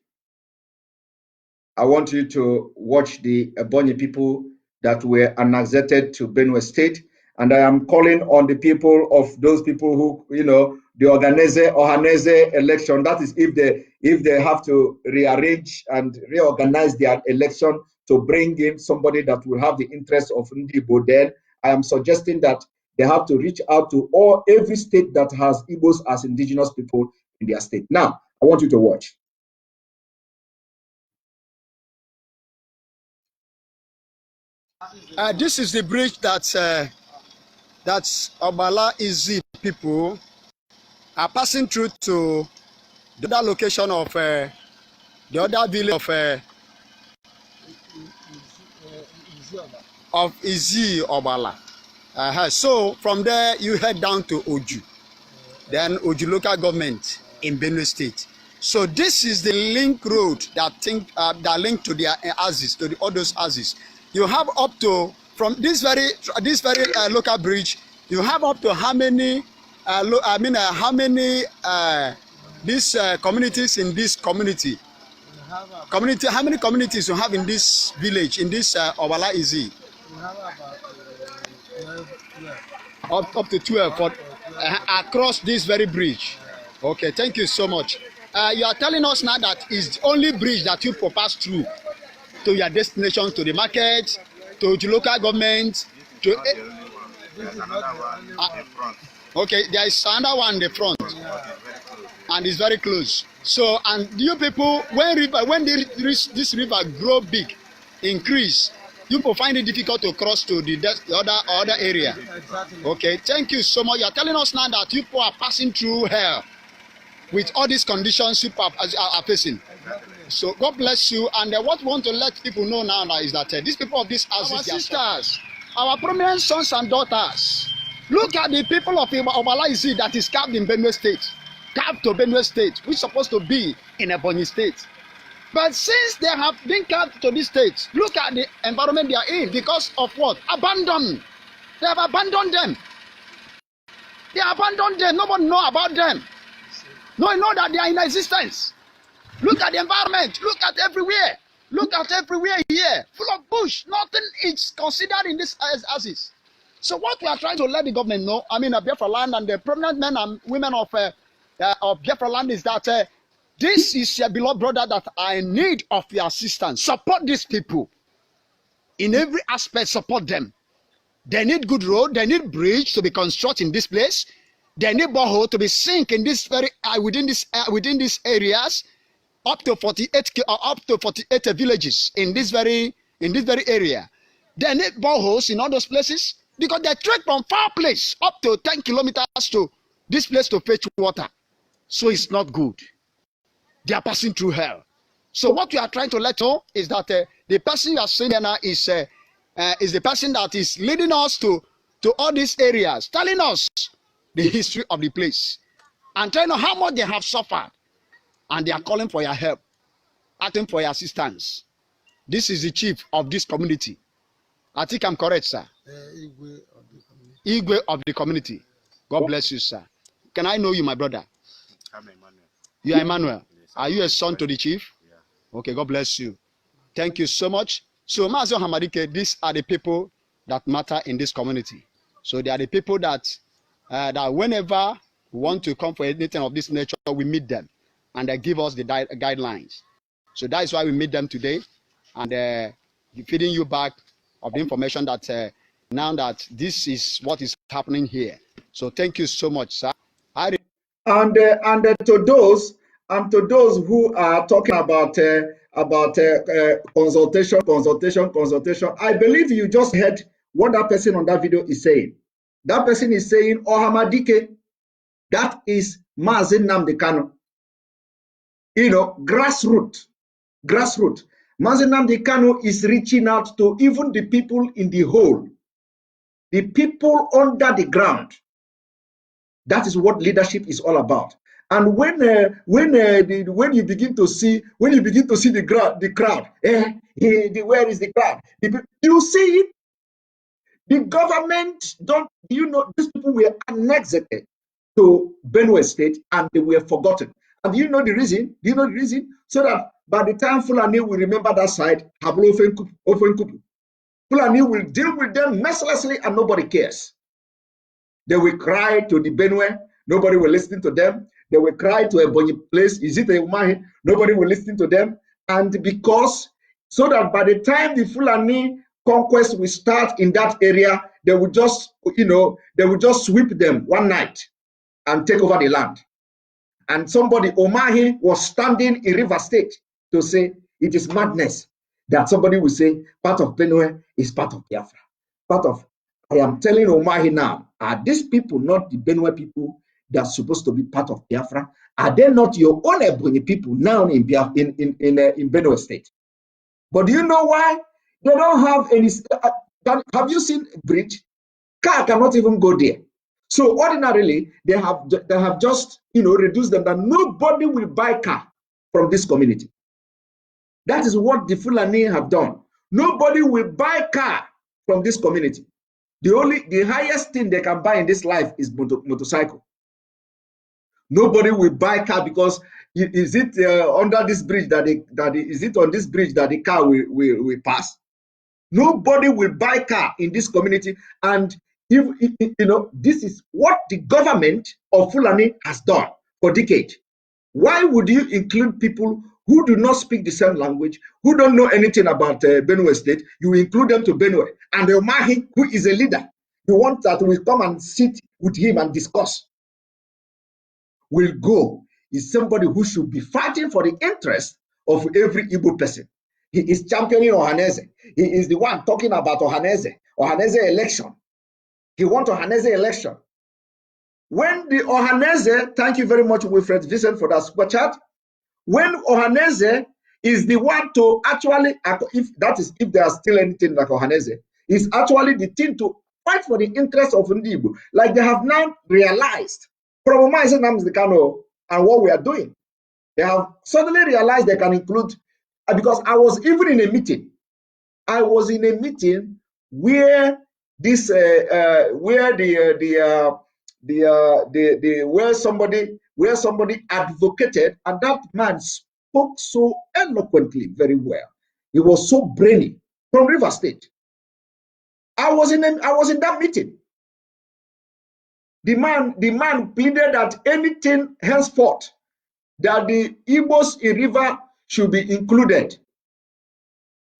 [SPEAKER 1] I want you to watch the Ebonyi people that were annexed to Benue State, and I am calling on the people of those people who, you know, the Ohaneze election. That is if they have to rearrange and reorganize their election to bring in somebody that will have the interest of Ndibo. Then I am suggesting that they have to reach out to every state that has Igbos as indigenous people in their state. Now, I want you to watch.
[SPEAKER 4] This is the bridge that Obala Izzi people are passing through to the other location of the other village of Izzi Obala. So from there you head down to Oju, then Oju local government in Benue State. So this is the link road that link to their houses, to all those houses. You have up to, from this very local bridge, you have up to how many these communities in this community? How many communities you have in this village, in this Obala Izzi?
[SPEAKER 5] We have about 12.
[SPEAKER 4] Up to 12 for, across this very bridge. Okay, thank you so much. You are telling us now that is the only bridge that you pass through to your destination, to the market, to the local government. To okay, there is another one in the front, and it's very close. So, and you people, when this river grow big, increase, you will find it difficult to cross to the other area.
[SPEAKER 5] Exactly.
[SPEAKER 4] Okay, thank you so much. You are telling us now that people are passing through hell with all these conditions people are facing.
[SPEAKER 5] Exactly.
[SPEAKER 4] So God bless you. And what we want to let people know now is that these people of this house, our sisters, our prominent sons and daughters. Look at the people of Obala Izzi that is carved in Benue State, carved to Benue State, which is supposed to be in Ebonyi State. But since they have been cut to this state, look at the environment they are in because of what? Abandon. They have abandoned them. They abandoned them. Nobody know about them. No one know that they are in existence. Look at the environment. Look at everywhere. Look at everywhere here. Full of bush. Nothing is considered in this as. So what we are trying to let the government know, I mean, Biafra land and the prominent men and women of Biafra land is that this is your beloved brother that are in need of your assistance. Support these people. In every aspect, support them. They need good road. They need bridge to be constructed in this place. They need borehole to be sink in this very within these areas. Up to 48 villages in this very area. They need boreholes in all those places because they trek from far place up to 10 kilometers to this place to fetch water. So it's not good. They are passing through hell. So what we are trying to let know is that the person you are seeing here now is the person that is leading us to all these areas, telling us the history of the place and telling us how much they have suffered. And they are calling for your help, asking for your assistance. This is the chief of this community. I think I'm correct, sir. Igwe of the community. God bless you, sir. Can I know you, my brother?
[SPEAKER 3] I'm Emmanuel.
[SPEAKER 4] You are Emmanuel.
[SPEAKER 3] Yes,
[SPEAKER 4] are you a son to the chief?
[SPEAKER 3] Yeah.
[SPEAKER 4] Okay, God bless you. Thank you so much. So, Mazi Hamadike, these are the people that matter in this community. So they are the people that whenever we want to come for anything of this nature, we meet them. And they give us the guidelines. So that is why we meet them today. And feeding you back of the information that now that this is what is happening here. So thank you so much, sir.
[SPEAKER 1] And to those who are talking about consultation, I believe you just heard what that person on that video is saying. That person is saying, Ohamadike, that is Mazi Nnamdi Kanu. You know, grassroots. Mazi Nnamdi Kanu is reaching out to even the people in the hole, the people under the ground. That is what leadership is all about. And when you begin to see the crowd, where is the crowd? You see it. The government these people were annexed to Benue State and they were forgotten. And do you know the reason? So that by the time Fulani will remember that side, Fulani will deal with them mercilessly and nobody cares. They will cry to the Benue, nobody will listen to them. They will cry to a Bonyi place, is it a Umahi? Nobody will listen to them. And so that by the time the Fulani conquest will start in that area, they will just sweep them one night and take over the land. And somebody, Omahi, was standing in River State to say it is madness that somebody will say part of Benue is part of Biafra. I am telling Omahi now, are these people not the Benue people that are supposed to be part of Biafra? Are they not your own Ebonyi people now in Benue State? But do you know why? They don't have any. Have you seen a bridge? Car cannot even go there. So ordinarily, they have just reduced them that nobody will buy car from this community. That is what the Fulani have done. Nobody will buy car from this community. The highest thing they can buy in this life is motorcycle. Nobody will buy car because is it under this bridge is it on this bridge that the car will pass? Nobody will buy car in this community, and this is what the government of Fulani has done for decades. Why would you include people who do not speak the same language, who don't know anything about Benue State? You include them to Benue, and the Omahi, who is a leader, you want that will come and sit with him and discuss. Will go is somebody who should be fighting for the interest of every Igbo person. He is championing Ohaneze. He is the one talking about Ohaneze election. He wants Ohaneze election. When the Ohaneze, thank you very much, Wilfred Vincent, for that super chat. When Ohaneze is the one to actually, if there is still anything like Ohaneze, is actually the thing to fight for the interest of Igbo. Like they have now realized from Mazi Nnamdi Kanu and what we are doing. They have suddenly realized they can include because I was even in a meeting. I was in a meeting where this where somebody advocated, and that man spoke so eloquently, very well. He was so brainy, from River State. I was in that meeting. The man pleaded that anything henceforth that the Igbos in River should be included,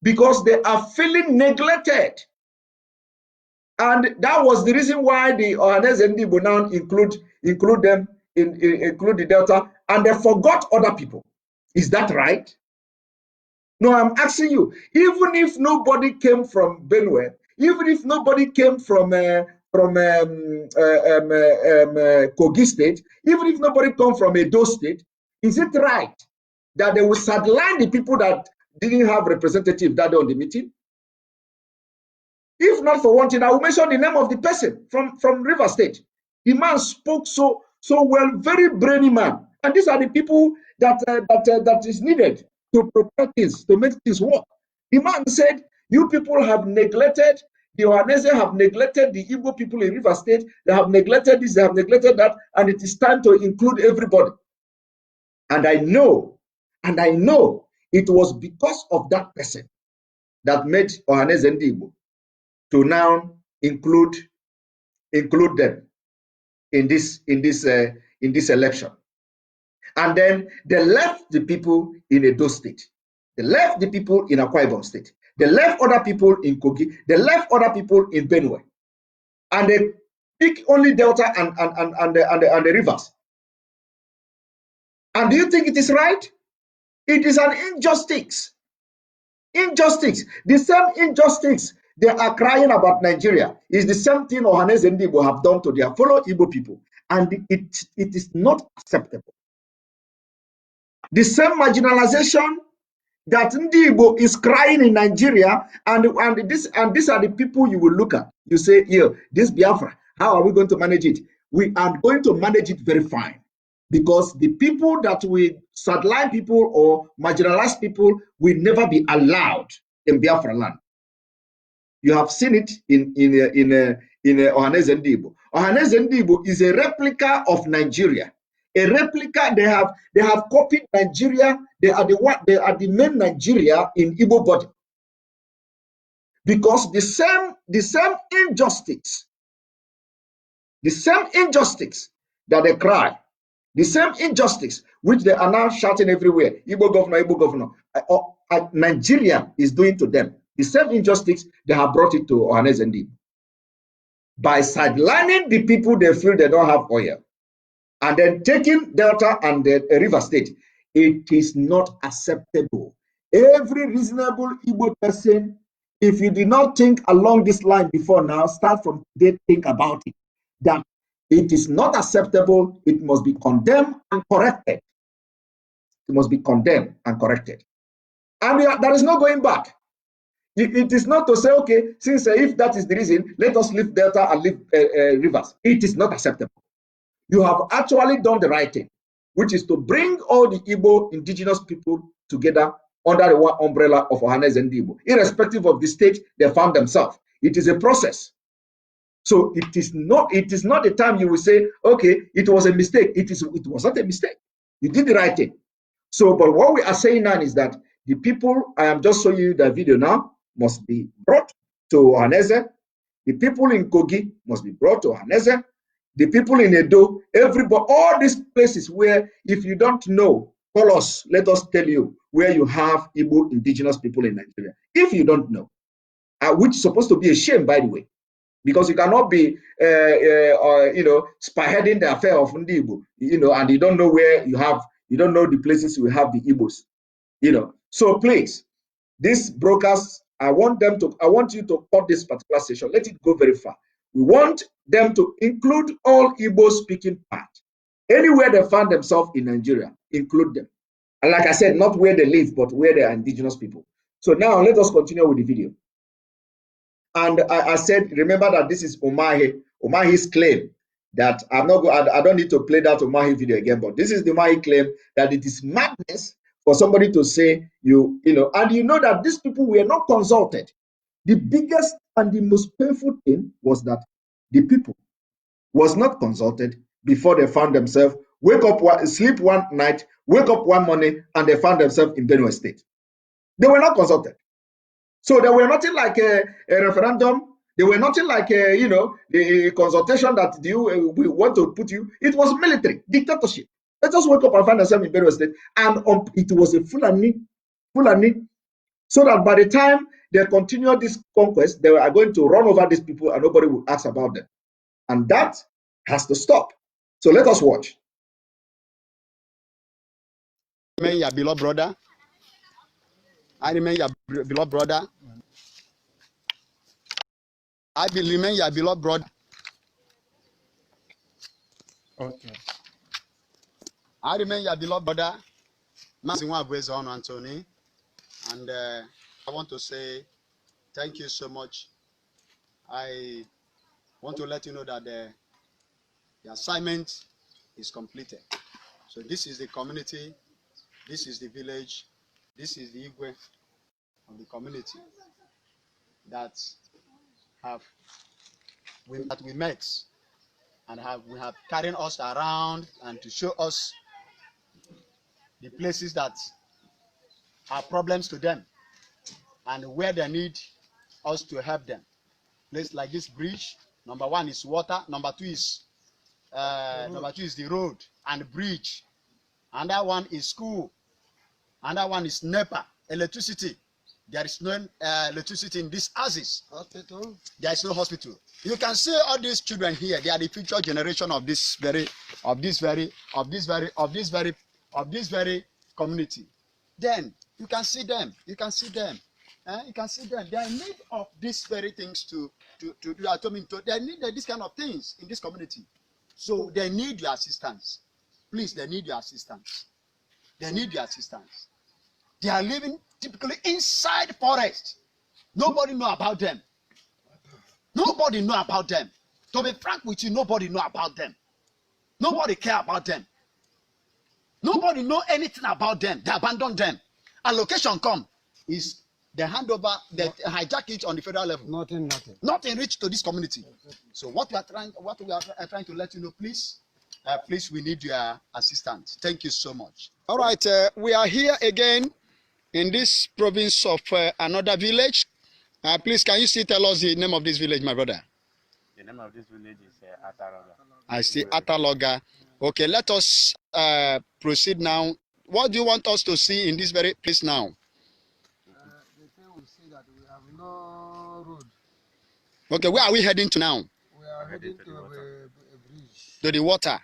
[SPEAKER 1] because they are feeling neglected. And that was the reason why the Ohanes and Igbo now include them include the Delta, and they forgot other people. Is that right? No, I'm asking you. Even if nobody came from Benue, even if nobody came from Kogi State, even if nobody come from Edo State, is it right that they will sideline the people that didn't have representative that day on the meeting? If not for one thing, I will mention the name of the person from River State. The man spoke so well, very brainy man. And these are the people that is needed to prepare things, to make things work. The man said, you people have neglected, the Ohanese have neglected the Igbo people in River State, they have neglected this, they have neglected that, and it is time to include everybody. And I know it was because of that person that made Ohanese and Igbo to now include them in this election. And then they left the people in Edo State. They left the people in Akwa Ibom State. They left other people in Kogi. They left other people in Benue. And they pick only Delta and the rivers. And do you think it is right? It is an injustice. Injustice. The same injustice they are crying about Nigeria is the same thing Ohanes and Igbo have done to their fellow Igbo people. And it is not acceptable. The same marginalization that Ndi Igbo is crying in Nigeria, and these are the people you will look at. You say, yeah, this Biafra, how are we going to manage it? We are going to manage it very fine, because the people that we sideline people or marginalize people will never be allowed in Biafra land. You have seen it in Ohanes and Igbo. Ohanes and Igbo is a replica of Nigeria. A replica. They have copied Nigeria. They are the main Nigeria in Igbo body. Because the same injustice that they cry, the same injustice which they are now shouting everywhere, Igbo governor, Nigeria is doing to them. The same injustice, they have brought it to Ohanes and Igbo. By sidelining the people they feel they don't have oil, and then taking Delta and the River State, it is not acceptable. Every reasonable Igbo person, if you did not think along this line before now, start from today, think about it. That it is not acceptable. It must be condemned and corrected. It must be condemned and corrected. And there is no going back. It is not to say, okay, since if that is the reason, let us leave Delta and leave rivers. It is not acceptable. You have actually done the right thing, which is to bring all the Igbo indigenous people together under the one umbrella of Ohanes and Igbo, irrespective of the state they found themselves. It is a process. So it is not the time you will say, okay, it was a mistake. It was not a mistake. You did the right thing. So, but what we are saying now is that the people, I am just showing you the video now, must be brought to Ohanese. The people in Kogi must be brought to Ohanese. The people in Edo, everybody, all these places where if you don't know, call us, let us tell you where you have Igbo indigenous people in Nigeria. If you don't know, which is supposed to be a shame, by the way, because you cannot be, spearheading the affair of Ndi Igbo, and you don't know where you don't know the places we have the Igbos, So please, these brokers, I want you to cut this particular session. Let it go very far. We want them to include all Igbo speaking part. Anywhere they find themselves in Nigeria, include them. And like I said, not where they live, but where they are indigenous people. So now let us continue with the video. And I said, remember that this is Umahi's claim that I don't need to play that Umahi video again, but this is the Umahi claim that it is madness for somebody to say and you know that these people were not consulted. The biggest and the most painful thing was that the people was not consulted before they found themselves, sleep one night, wake up one morning, and they found themselves in Benue State. They were not consulted. So they were nothing like a referendum. They were nothing like the consultation that we want to put you. It was military dictatorship. They just wake up and find themselves in Benue State, and it was a Fulani, so that by the time they continue this conquest, they are going to run over these people, and nobody will ask about them, and that has to stop. So let us watch.
[SPEAKER 4] Your beloved brother. I remain your beloved brother. I remain your beloved brother.
[SPEAKER 5] Okay.
[SPEAKER 4] I remain your beloved brother, Mazi Simon Anthony, and I want to say thank you so much. I want to let you know that the assignment is completed. So this is the community, this is the village, this is the Igwe of the community that we met and we have carried us around and to show us the places that are problems to them and where they need us to help them. Place like this bridge, number one is water, number two is the road and bridge. Another one is school. Another one is NEPA, electricity. There is no electricity in these houses. Hospital. There is no hospital. You can see all these children here. They are the future generation of this very community. Then you can see them. You can see them. You can see them. They are in need of these very things to do. They need this kind of things in this community. So they need your assistance. Please, they need your assistance. They need your assistance. They are living typically inside forest. Nobody know about them. Nobody know about them. To be frank with you, nobody know about them. Nobody care about them. Nobody know anything about them. They abandon them. Allocation come is they hand over, they hijack it on the federal level. Nothing reach to this community. So what we are trying to let you know, please, please, we need your assistance. Thank you so much. All right, we are here again in this province of another village. Please, can you still tell us the name of this village, my brother?
[SPEAKER 5] The name of this village is Ataloga.
[SPEAKER 4] I see, Ataloga. Okay, let us proceed now. What do you want us to see in this very place now?
[SPEAKER 6] The thing we see that we have no road.
[SPEAKER 4] Okay, where are we heading to now?
[SPEAKER 6] We are heading to a bridge.
[SPEAKER 4] To the water.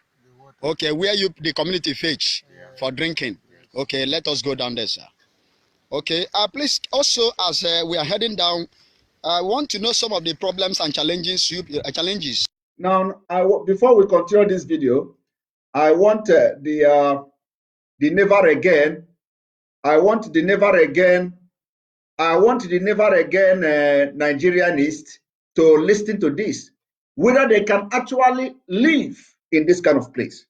[SPEAKER 4] Okay, where the community fetch for drinking. Okay, let us go down there, sir. Okay, please also as we are heading down, I want to know some of the problems and challenges.
[SPEAKER 1] Now, before we continue this video, I want the never again. I want the never again Nigerianists to listen to this, whether they can actually live in this kind of place,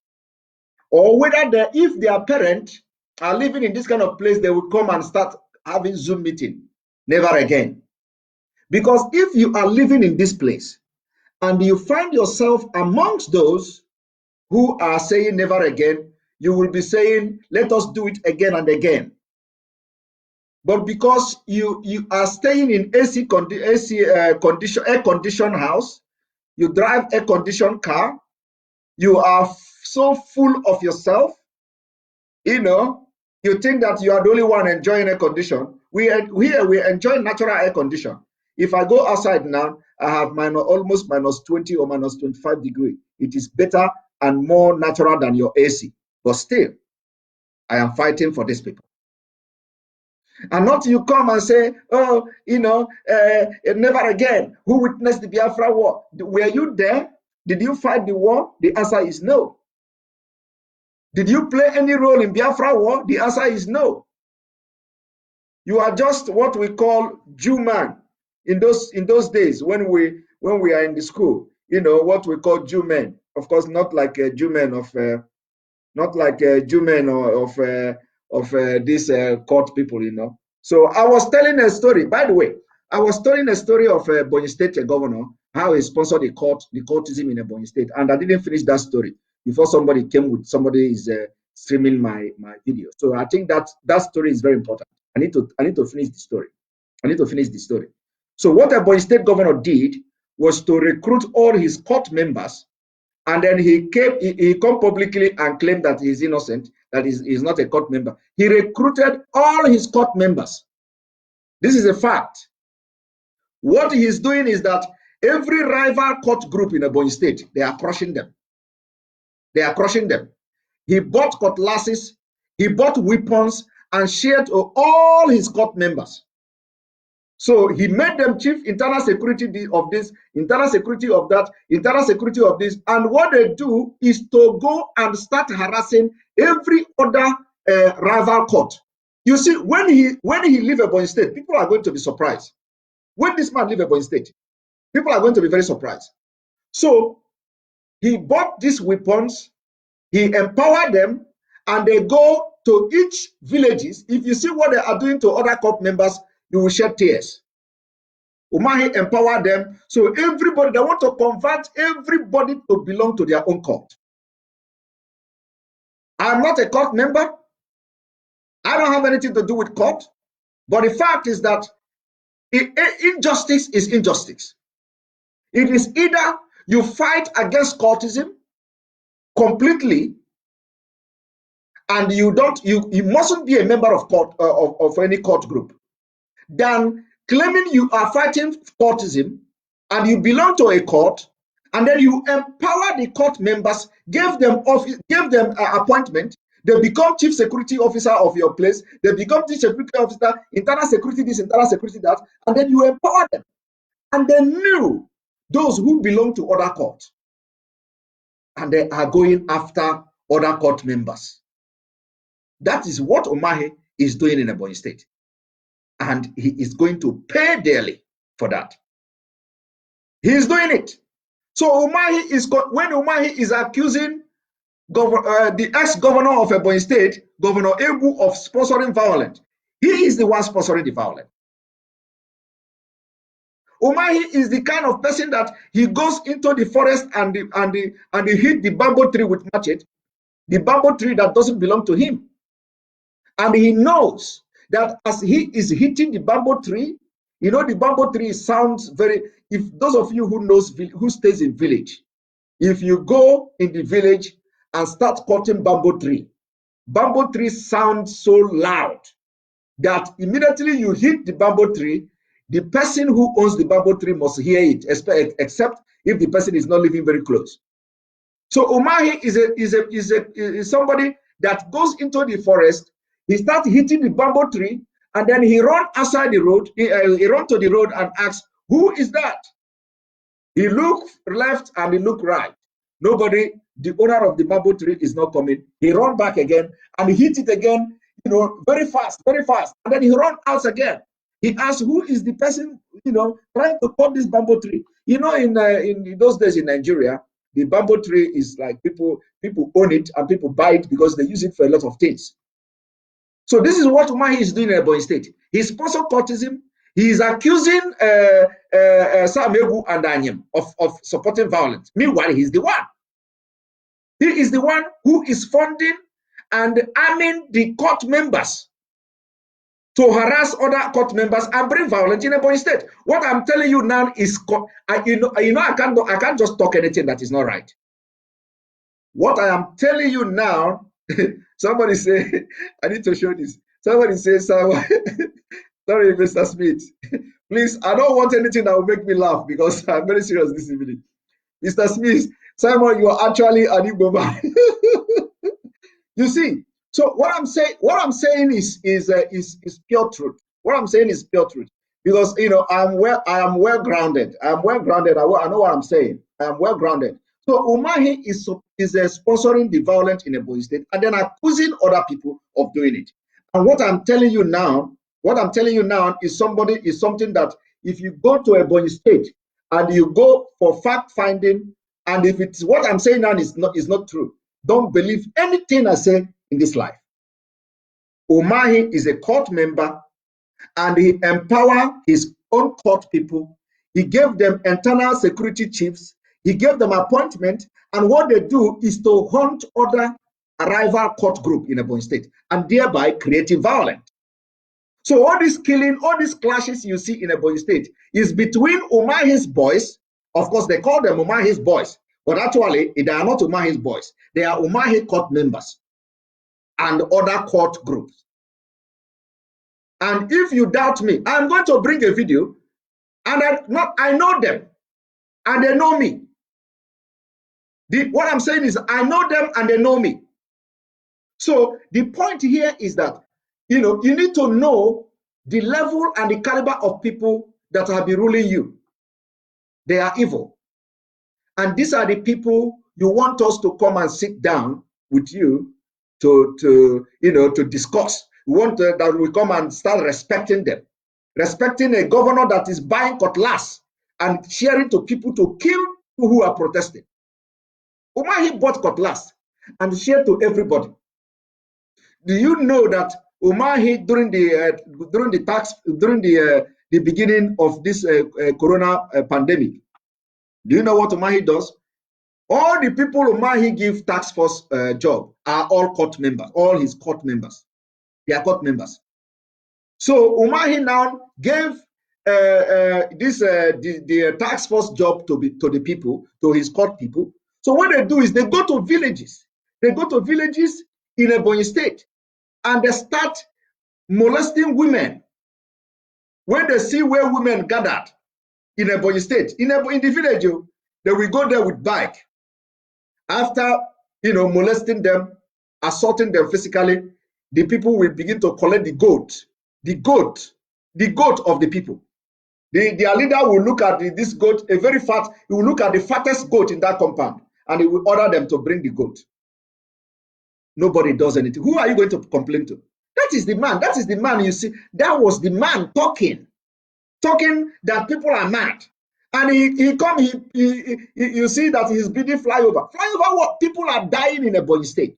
[SPEAKER 1] or whether if their parents are living in this kind of place, they would come and start having Zoom meeting. Never again. Because if you are living in this place and you find yourself amongst those who are saying never again, you will be saying, let us do it again and again. But because you are staying in air-conditioned house, you drive air-conditioned car, you are so full of yourself, you think that you are the only one enjoying air condition. We enjoy natural air condition. If I go outside now, I have almost minus 20 or minus 25 degrees. It is better and more natural than your AC. But still, I am fighting for these people. And not you come and say, oh, never again. Who witnessed the Biafra war? Were you there? Did you fight the war? The answer is no. Did you play any role in Biafra war? The answer is no. You are just what we call Jew man in those days when we are in the school. What we call Jew men. Of course, not like a Jew men of these court people, you know. So I was telling a story. By the way, I was telling a story of a Bonny State governor, how he sponsored the courtism in a Bonny State, and I didn't finish that story before somebody came with somebody is streaming my video. So I think that story is very important. I need to finish the story. I need to finish the story. So what a Bonny State governor did was to recruit all his court members, and then he come publicly and claimed that he's innocent, that he's not a court member. He recruited all his court members. This is a fact. What he's doing is that every rival court group in Ebonyi State, they are crushing them. They are crushing them. He bought cutlasses, he bought weapons, and shared to all his court members. So he made them chief internal security of this, internal security of that, internal security of this. And what they do is to go and start harassing every other rival court. You see, when he leave Ebonyi State, people are going to be surprised. When this man leave Ebonyi State, people are going to be very surprised. So he bought these weapons, he empowered them, and they go to each villages. If you see what they are doing to other court members, you will shed tears. Umahi empowered them. So everybody, they want to convert everybody to belong to their own court. I'm not a court member. I don't have anything to do with court. But the fact is that injustice is injustice. It is either you fight against courtism completely, and you mustn't be a member of court of any court group, than claiming you are fighting courtism and you belong to a court, and then you empower the court members, give them office, give them appointment. They become chief security officer of your place. They become chief security officer, internal security this, internal security that, and then you empower them. And they knew those who belong to other courts, and they are going after other court members. That is what Umahi is doing in Ebonyi State, and he is going to pay dearly for that. He is doing it. So when Umahi is accusing the ex-governor of Ebonyi State, Governor Ebu, of sponsoring violence, he is the one sponsoring the violence. Umahi is the kind of person that he goes into the forest and he hit the bamboo tree with machete, the bamboo tree that doesn't belong to him. And he knows that as he is hitting the bamboo tree, you know, the bamboo tree sounds very, if those of you who stays in village, if you go in the village and start cutting bamboo tree sounds so loud that immediately you hit the bamboo tree, the person who owns the bamboo tree must hear it, except if the person is not living very close. So Umahi is somebody that goes into the forest, he starts hitting the bamboo tree, and then he runs outside the road, he runs to the road and asks, who is that? He looks left and he looks right. Nobody, the owner of the bamboo tree is not coming. He runs back again and he hits it again, you know, very fast. And then he runs out again. He asks, who is the person, you know, trying to cut this bamboo tree? You know, in those days in Nigeria, the bamboo tree is like people own it and people buy it because they use it for a lot of things. So this is what Umahi is doing in Ebonyi State. He sponsors courtism. He is accusing Sam Egu and Anyem of supporting violence. Meanwhile, he's the one. He is the one who is funding and arming the court members to harass other court members and bring violence in Ebonyi State. What I'm telling you now is, I can't just talk anything that is not right. What I am telling you now, somebody say, I need to show this. Somebody say, sorry, Mr. Smith. Please, I don't want anything that will make me laugh because I'm very serious this evening. Mr. Smith, Simon, you are actually an Igbo man. You see, so what I'm saying is pure truth. What I'm saying is pure truth. Because I am well grounded. I know what I'm saying. I am well grounded. So Umahi is sponsoring the violence in Ebonyi State and then accusing other people of doing it. And what I'm telling you now is something that if you go to Ebonyi State and you go for fact finding, and if it's what I'm saying now is not true, don't believe anything I say in this life. Umahi is a court member, and he empowered his own court people. He gave them internal security chiefs. He gave them appointment, and what they do is to hunt other rival court group in Ebonyi State, and thereby creating violence. So all this killing, all these clashes you see in Ebonyi State is between Umahi's boys. Of course, they call them Umahi's boys, but actually they are not Umahi's boys. They are Umahi court members and other court groups. And if you doubt me, I'm going to bring a video, and I know them, and they know me. What I'm saying is, I know them and they know me. So the point here is that, you need to know the level and the caliber of people that have been ruling you. They are evil. And these are the people you want us to come and sit down with you to discuss. We want that we come and start respecting them. Respecting a governor that is buying cutlass and sharing to people to kill people who are protesting. Umahi bought cutlass and shared to everybody. Do you know that Umahi during the beginning of this corona pandemic? Do you know what Umahi does? All the people Umahi give task force job are all court members. All his court members, they are court members. So Umahi now gave the task force job to the people, to his court people. So what they do is they go to villages. They go to villages in Ebonyi State, and they start molesting women. When they see where women gathered in Ebonyi State, in the village, they will go there with bike. After molesting them, assaulting them physically, the people will begin to collect the goat of the people. Their leader will look at this goat, he will look at the fattest goat in that compound, and he will order them to bring the goat. Nobody does anything. Who are you going to complain to? That is the man. That is the man, you see. That was the man talking that people are mad. And you see that he's bidding flyover. Flyover what? People are dying in Ebonyi State.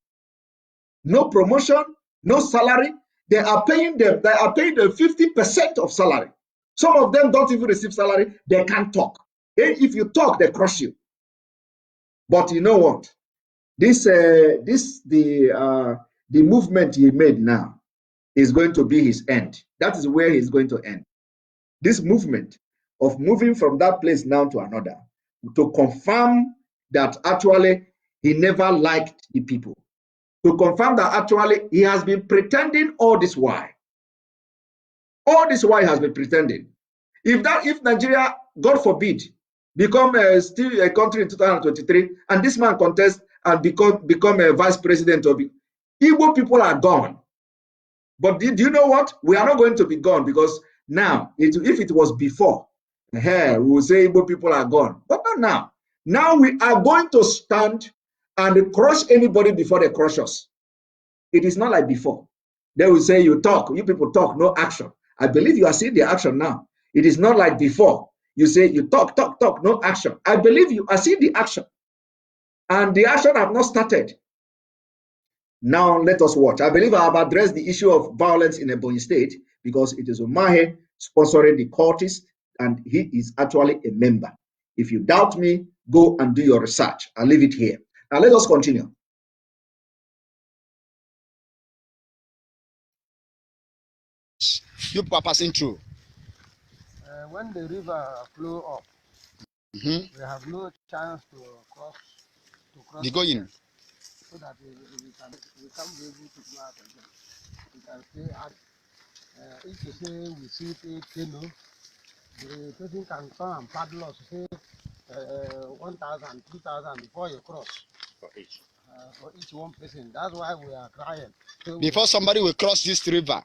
[SPEAKER 1] No promotion, no salary. They are paying them 50% of salary. Some of them don't even receive salary. They can't talk. If you talk, they crush you. But you know what? The movement he made now is going to be his end. That is where he's going to end. This movement of moving from that place now to another, to confirm that actually he never liked the people, to confirm that actually he has been pretending all this while. All this while he has been pretending. If Nigeria, God forbid, become still a country in 2023, and this man contests and become a vice president of it, Igbo people are gone. But do you know what? We are not going to be gone, because now, if it was before, we will say Igbo people are gone. But not now. Now we are going to stand and crush anybody before they crush us. It is not like before. They will say, you people talk, no action. I believe you are seeing the action now. It is not like before. You say, you talk, no action. I believe you are seeing the action. And the action have not started. Now let us watch. I believe I have addressed the issue of violence in Ebonyi State, because it is Umahi sponsoring the cultists, and he is actually a member. If you doubt me, go and do your research. I'll leave it here. Now let us continue.
[SPEAKER 4] You are passing through.
[SPEAKER 6] When the river flow up, we have no chance to cross.
[SPEAKER 4] They go in.
[SPEAKER 6] So that we can't be able to go out again. We can stay out. If you say we see a canoe, the person can come and paddle us, say 1,000, 2,000 before you cross. For each one person. That's why we are crying. So
[SPEAKER 4] before somebody will cross this river.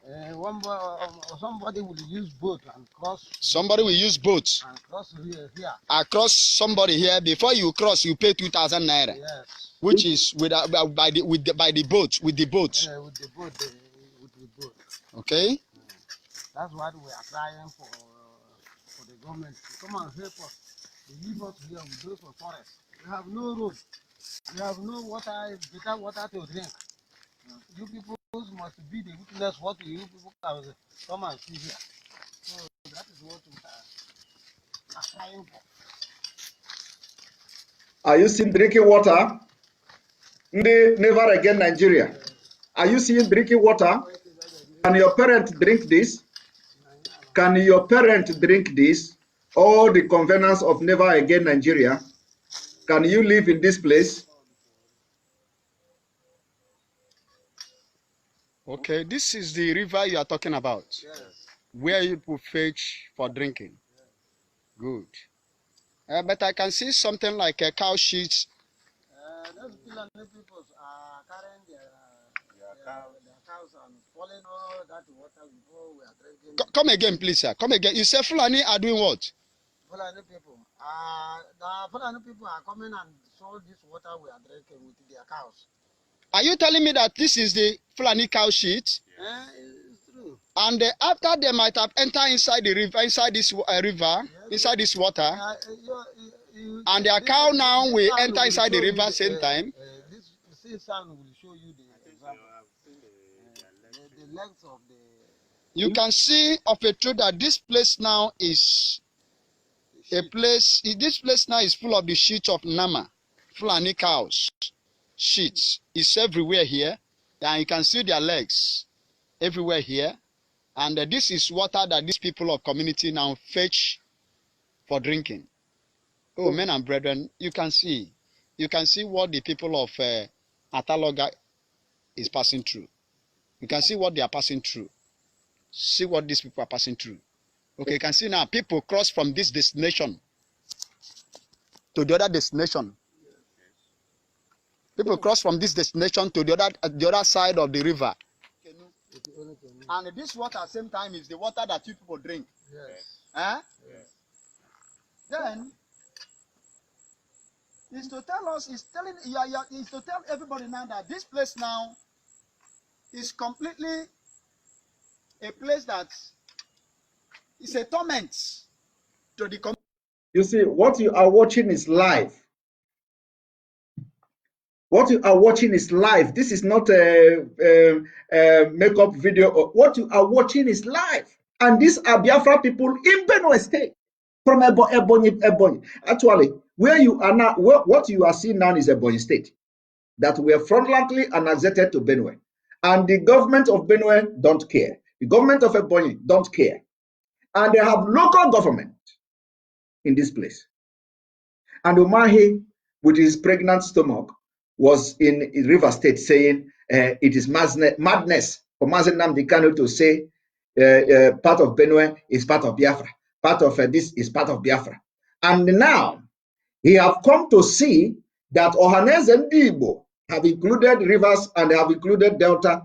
[SPEAKER 6] Somebody will use boat and cross.
[SPEAKER 4] Somebody will use boat.
[SPEAKER 6] And cross here.
[SPEAKER 4] Across somebody here. Before you cross, you pay 2,000 naira.
[SPEAKER 6] Yes.
[SPEAKER 4] Which is by the boat, with the boat.
[SPEAKER 6] Yeah, with the boat.
[SPEAKER 4] Okay.
[SPEAKER 6] That's what we are crying for the government to come and help us. To leave us here, we go for forest. We have no road. We have no water, better water to drink. You people must be the witness what you people can come and see here. So that is what we are applying for.
[SPEAKER 1] Are you seeing drinking water? Never again Nigeria. Are you seeing drinking water? Can your parent drink this? Can your parent drink this? All the convenance of never again Nigeria. Can you live in this place?
[SPEAKER 4] Okay, this is the river you are talking about.
[SPEAKER 6] Yes.
[SPEAKER 4] Where you people fetch for drinking. Good. But I can see something like a cow shit.
[SPEAKER 6] Those Fulani people are carrying their cows and falling all that water before we are drinking.
[SPEAKER 4] Come again, please, sir. Come again. You say Fulani are doing what?
[SPEAKER 6] Fulani people. The Fulani people are coming and show this water we are drinking with their cows.
[SPEAKER 4] Are you telling me that this is the Fulani cow shit?
[SPEAKER 6] It's true.
[SPEAKER 4] And after they might have entered inside the river, inside this river, inside this water, and their cow now will enter inside the river same time.
[SPEAKER 6] This sound will show you the example. The length of the.
[SPEAKER 4] You can see of a truth that this place now is a place. This place now is full of the sheets of Nama, Fulani cows. Sheets is everywhere here, and you can see their legs everywhere here. And this is water that these people of community now fetch for drinking. Oh, men and brethren, you can see what the people of Ataloga is passing through. You can see what they are passing through. See what these people are passing through. Okay, you can see now people cross from this destination to the other destination. People cross from this destination to the other side of the river. And this water at the same time is the water that you people drink.
[SPEAKER 6] Yes.
[SPEAKER 4] Huh?
[SPEAKER 6] Yes.
[SPEAKER 4] Then is to tell us, is to tell everybody now that this place now is completely a place that is a torment to the community.
[SPEAKER 1] You see, what you are watching is live. What you are watching is live. This is not a makeup video. What you are watching is live. And these are Biafra people in Benue State. From Ebonyi. Actually, where you are now, what you are seeing now is Ebonyi State. That were frontlandly annexed to Benue. And the government of Benue don't care. The government of Ebonyi don't care. And they have local government in this place. And Umahi, with his pregnant stomach, was in River State saying it is madness for Mazi Simon to say part of Benue is part of Biafra. Part of this is part of Biafra. And now he have come to see that Ohaneze and Igbo have included rivers and they have included Delta,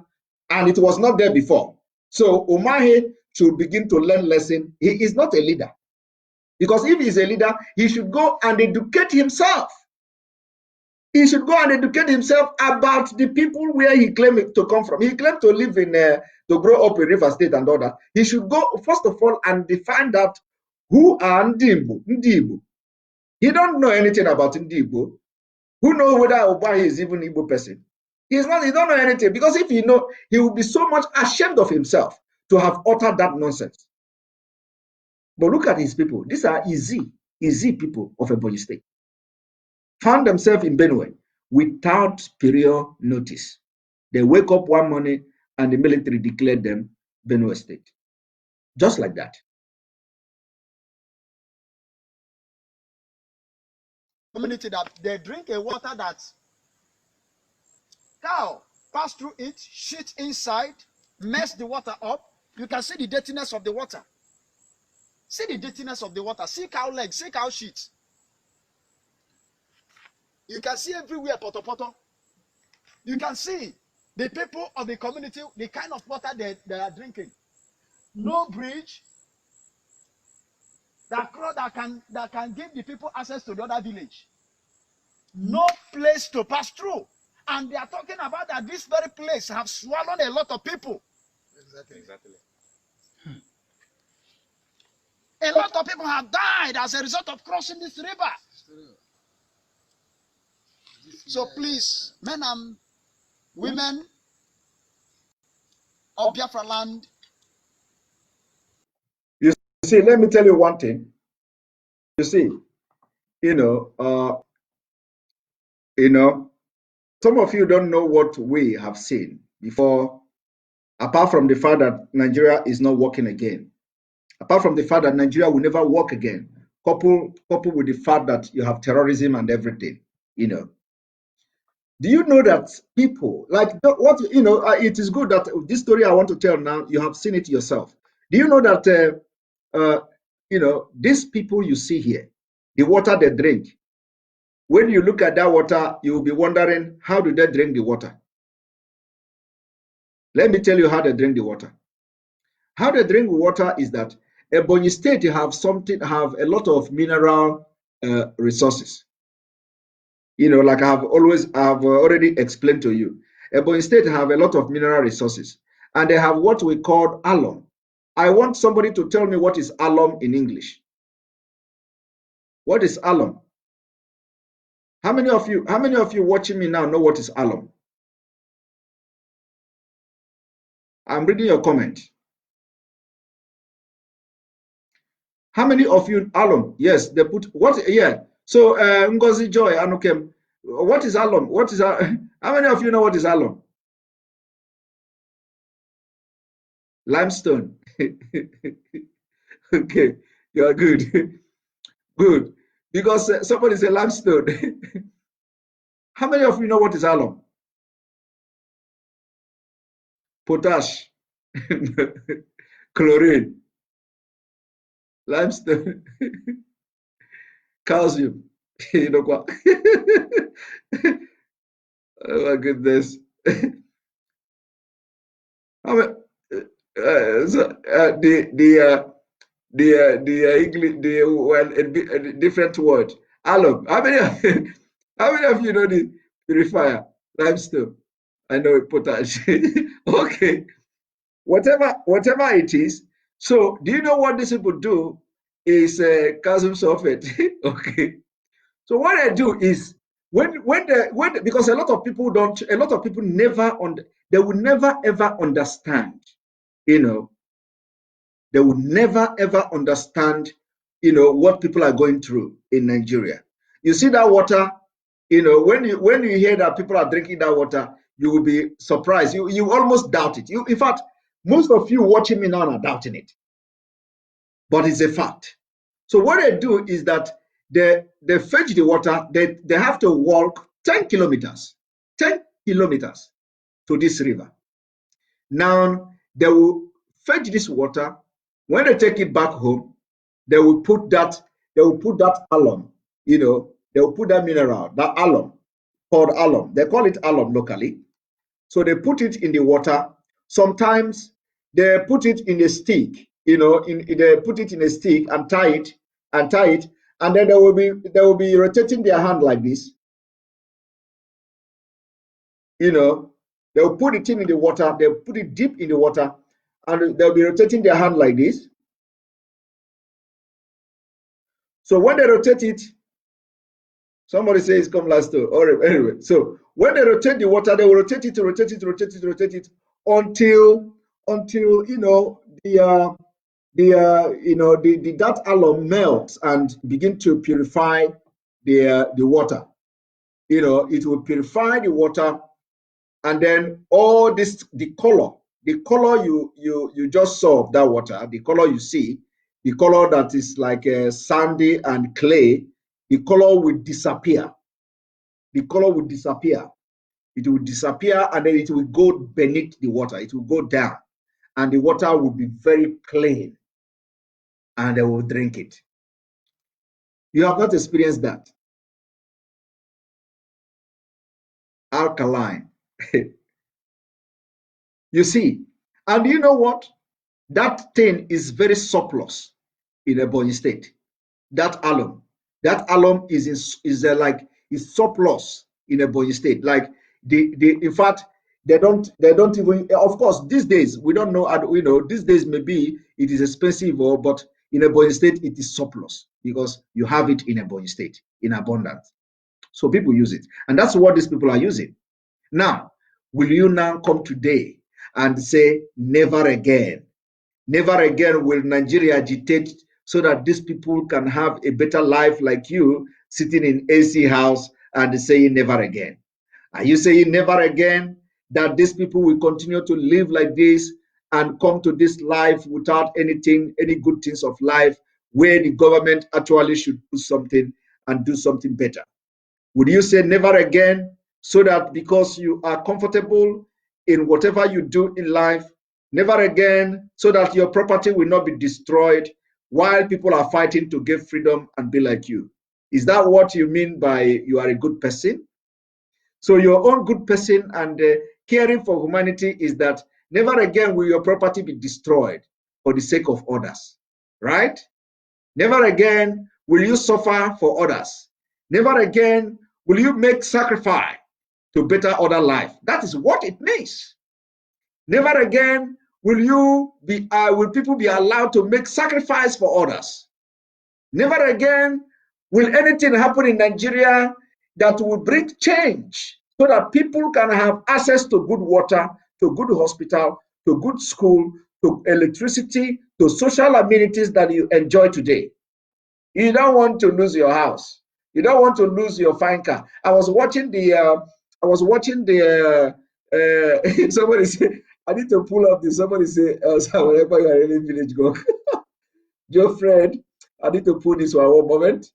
[SPEAKER 1] and it was not there before. So Umahi should begin to learn lesson. He is not a leader. Because if he's a leader, he should go and educate himself. He should go and educate himself about the people where he claimed to come from. He claimed to live in, to grow up in River State and all that. He should go, first of all, and find out who are Ndibo. He don't know anything about Ndibo. Who knows whether Obahi is even an Igbo person? He don't know anything. Because if he know, he will be so much ashamed of himself to have uttered that nonsense. But look at his people. These are easy people of Ebonyi State. Found themselves in Benue without prior notice. They wake up one morning and the military declared them Benue State. Just like that.
[SPEAKER 4] Community that they drink a water that cow pass through it, shit inside, mess the water up. You can see the dirtiness of the water. See the dirtiness of the water. See cow legs, see cow shit. You can see everywhere poto. You can see the people of the community, the kind of water they are drinking. No bridge that can give the people access to the other village. No place to pass through. And they are talking about that this very place have swallowed a lot of people.
[SPEAKER 6] Exactly.
[SPEAKER 4] A lot of people have died as a result of crossing this river. So please, men and women, of Biafra land.
[SPEAKER 1] You see, let me tell you one thing. You see, some of you don't know what we have seen before, apart from the fact that Nigeria is not working again, apart from the fact that Nigeria will never work again, coupled with the fact that you have terrorism and everything, Do you know that people like what it is good that this story I want to tell now, you have seen it yourself. Do you know that these people you see here, the water they drink, when you look at that water, you will be wondering, how do they drink the water? Let me tell you how they drink the water. How they drink water is that Ebonyi State have a lot of mineral resources. Like I've already explained to you. Ebonyi State have a lot of mineral resources, and they have what we call alum. I want somebody to tell me what is alum in English. What is alum? How many of you watching me now know what is alum? I'm reading your comment. How many of you alum? Yes, they put what? Yeah. So Ngozi Joy Anukem, what is alum? How many of you know what is alum? Limestone. Okay, you are good. Good. Because somebody said limestone. How many of you know what is alum? Potash, chlorine, limestone, calcium. You know what? Oh my goodness. The English, a different word. Alum. How many of you know the purifier? Limestone. I know potash. Okay. Whatever it is. So do you know what these people do? Is calcium sulfate. Okay. So what I do is because a lot of people they will never ever understand, they will never ever understand, what people are going through in Nigeria. You see that water, when you hear that people are drinking that water, you will be surprised. You almost doubt it. In fact, most of you watching me now are doubting it, but it's a fact. So what they do is that they fetch the water. They have to walk 10 kilometers to this river. Now they will fetch this water. When they take it back home, they will put that alum, they will put that mineral, that alum, called alum. They call it alum locally. So they put it in the water. Sometimes they put it in a stick, they put it in a stick and tie it, and then they will be rotating their hand like this. They'll put it in the water, they'll put it deep in the water, and they'll be rotating their hand like this. So when they rotate it, somebody says come last to, or anyway. So when they rotate the water, they will rotate it until that alum melts and begin to purify the water. It will purify the water, and then all this, the color you just saw of that water, the color you see, the color that is like sandy and clay, the color will disappear. It will disappear, and then it will go beneath the water. It will go down, and the water will be very clean, and they will drink it. You have not experienced that. Alkaline. You see, and you know what? That thing is very surplus in Ebonyi State. That alum is surplus in Ebonyi State. Like in fact, they don't even, of course, these days we don't know, these days maybe it is expensive, but in Ebonyi State it is surplus because you have it in Ebonyi State in abundance. So people use it, and that's what these people are using. Now, will you now come today and say, never again. Never again will Nigeria agitate so that these people can have a better life like you, sitting in AC house and saying never again. Are you saying never again that these people will continue to live like this and come to this life without anything, any good things of life, where the government actually should do something and do something better? Would you say never again, so that because you are comfortable in whatever you do in life, never again, so that your property will not be destroyed while people are fighting to get freedom and be like you? Is that what you mean by you are a good person? So your own good person and caring for humanity is that never again will your property be destroyed for the sake of others, right? Never again will you suffer for others. Never again will you make sacrifice to better other life. That is what it means. Never again will people be allowed to make sacrifice for others. Never again will anything happen in Nigeria that will bring change so that people can have access to good water, to good hospital, to good school, to electricity, to social amenities that you enjoy today. You don't want to lose your house. You don't want to lose your fine car. I was watching the somebody say, I need to pull up this. Somebody say, whenever you are in village, go. Your friend, I need to pull this one moment.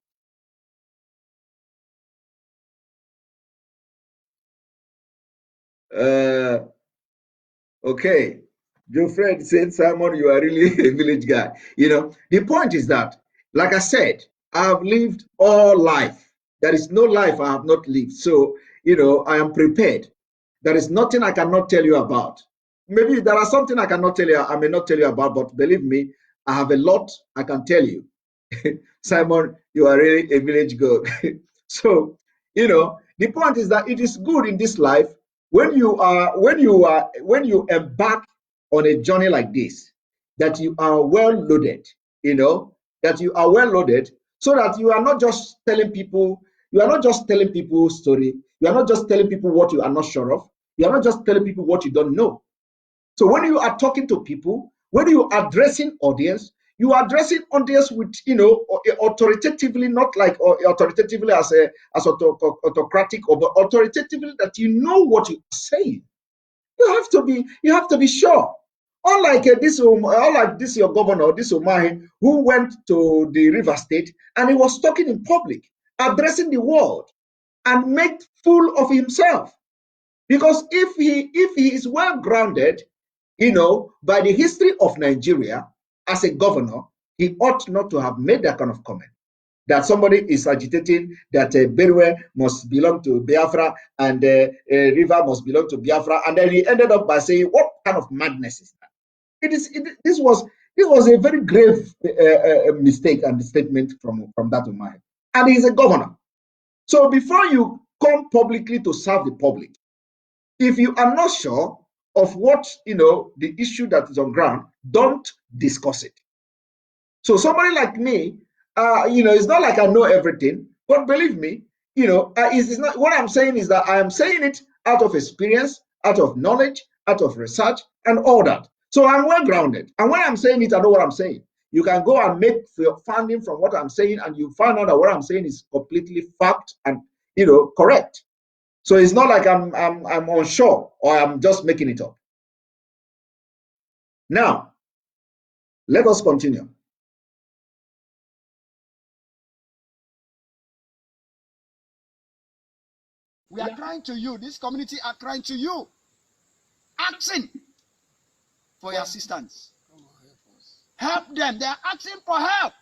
[SPEAKER 1] Okay. Your friend said, Simon, you are really a village guy. You know, the point is that, like I said, I have lived all life. There is no life I have not lived. So, you know, I am prepared. There is nothing I cannot tell you about. Maybe there are something I cannot tell you, I may not tell you about, but believe me, I have a lot I can tell you. Simon, you are really a village girl. So, you know, the point is that it is good in this life when you embark on a journey like this, that you are well loaded, you know, that you are well loaded, so that you are not just telling people, story, you are not just telling people what you are not sure of, you are not just telling people what you don't know. So when you are talking to people, when you are addressing audience, you are addressing audience with, you know, authoritatively, not like authoritatively as autocratic, but authoritatively that you know what you are saying. You have to be sure. Unlike this your governor, this Omahi, who went to the River State and he was talking in public, addressing the world, and made fool of himself. Because if he is well grounded, you know, by the history of Nigeria as a governor, he ought not to have made that kind of comment. That somebody is agitating that Benue must belong to Biafra and River must belong to Biafra, and then he ended up by saying, "What kind of madness is that?" This was a very grave mistake and statement from that of mine. And he's a governor. So before you come publicly to serve the public, if you are not sure of what, you know, the issue that is on ground, don't discuss it. So somebody like me, you know, it's not like I know everything, but believe me, you know, it's not, what I'm saying is that I am saying it out of experience, out of knowledge, out of research, and all that. So I'm well grounded. And when I'm saying it, I know what I'm saying. You can go and make your finding from what I'm saying, and you find out that what I'm saying is completely fact and, you know, correct. So it's not like I'm unsure or I'm just making it up. Now, let us continue.
[SPEAKER 4] We are crying to you. This community are crying to you, asking for your assistance. Help them. They are asking for help.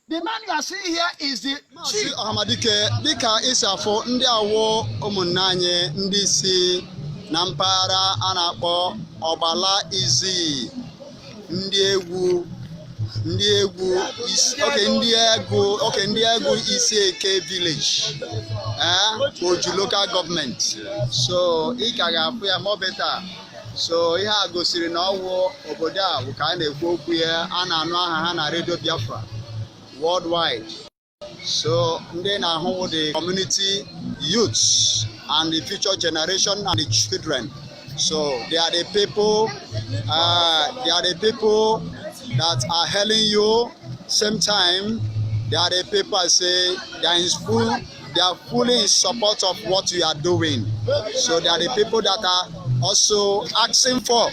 [SPEAKER 4] The man you are seeing here is the chief. Ahmadike, dịka isi afọ ndị awọ ụmụnnanye ndị si na mpaghara a na-akpọ Ọgbala Izi, ndị egwu ndị egwu isi eke village, Oju local government. So ị ka ga-afụ ya more better. So ihe a gosiri na ọwụ obodo a bụ ka a na-ekwu okwu ya, a na-anụ aha ha na Radio Biafra worldwide. So they now the community youths and the future generation and the children So they are the people. They are the people that are helping you. Same time, they are the people I say they are in full. They are fully in support of what you are doing. So they are the people that are also asking for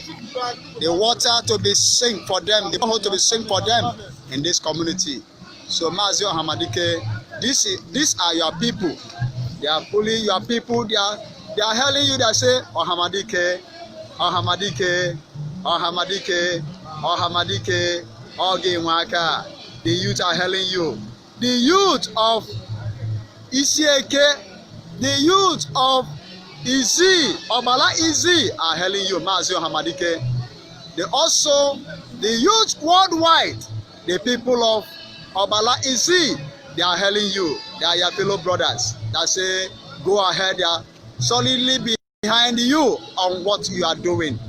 [SPEAKER 4] the water to be sink for them, the water to be sink for them in this community. So Mazi Hamadike, these are your people. They are fully your people. They are telling you that say Ohamadike, Ohamadike, Ohamadike, Ohamadike, Ogenwaka. The youth are telling you. The youth of Isieke, the youth of Izi, Obala Izi are telling you, Mazi Ohamadike. They also, the youth worldwide, the people of Obala Izi, they are telling you, they are your fellow brothers that say, go ahead, they are solidly behind you on what you are doing.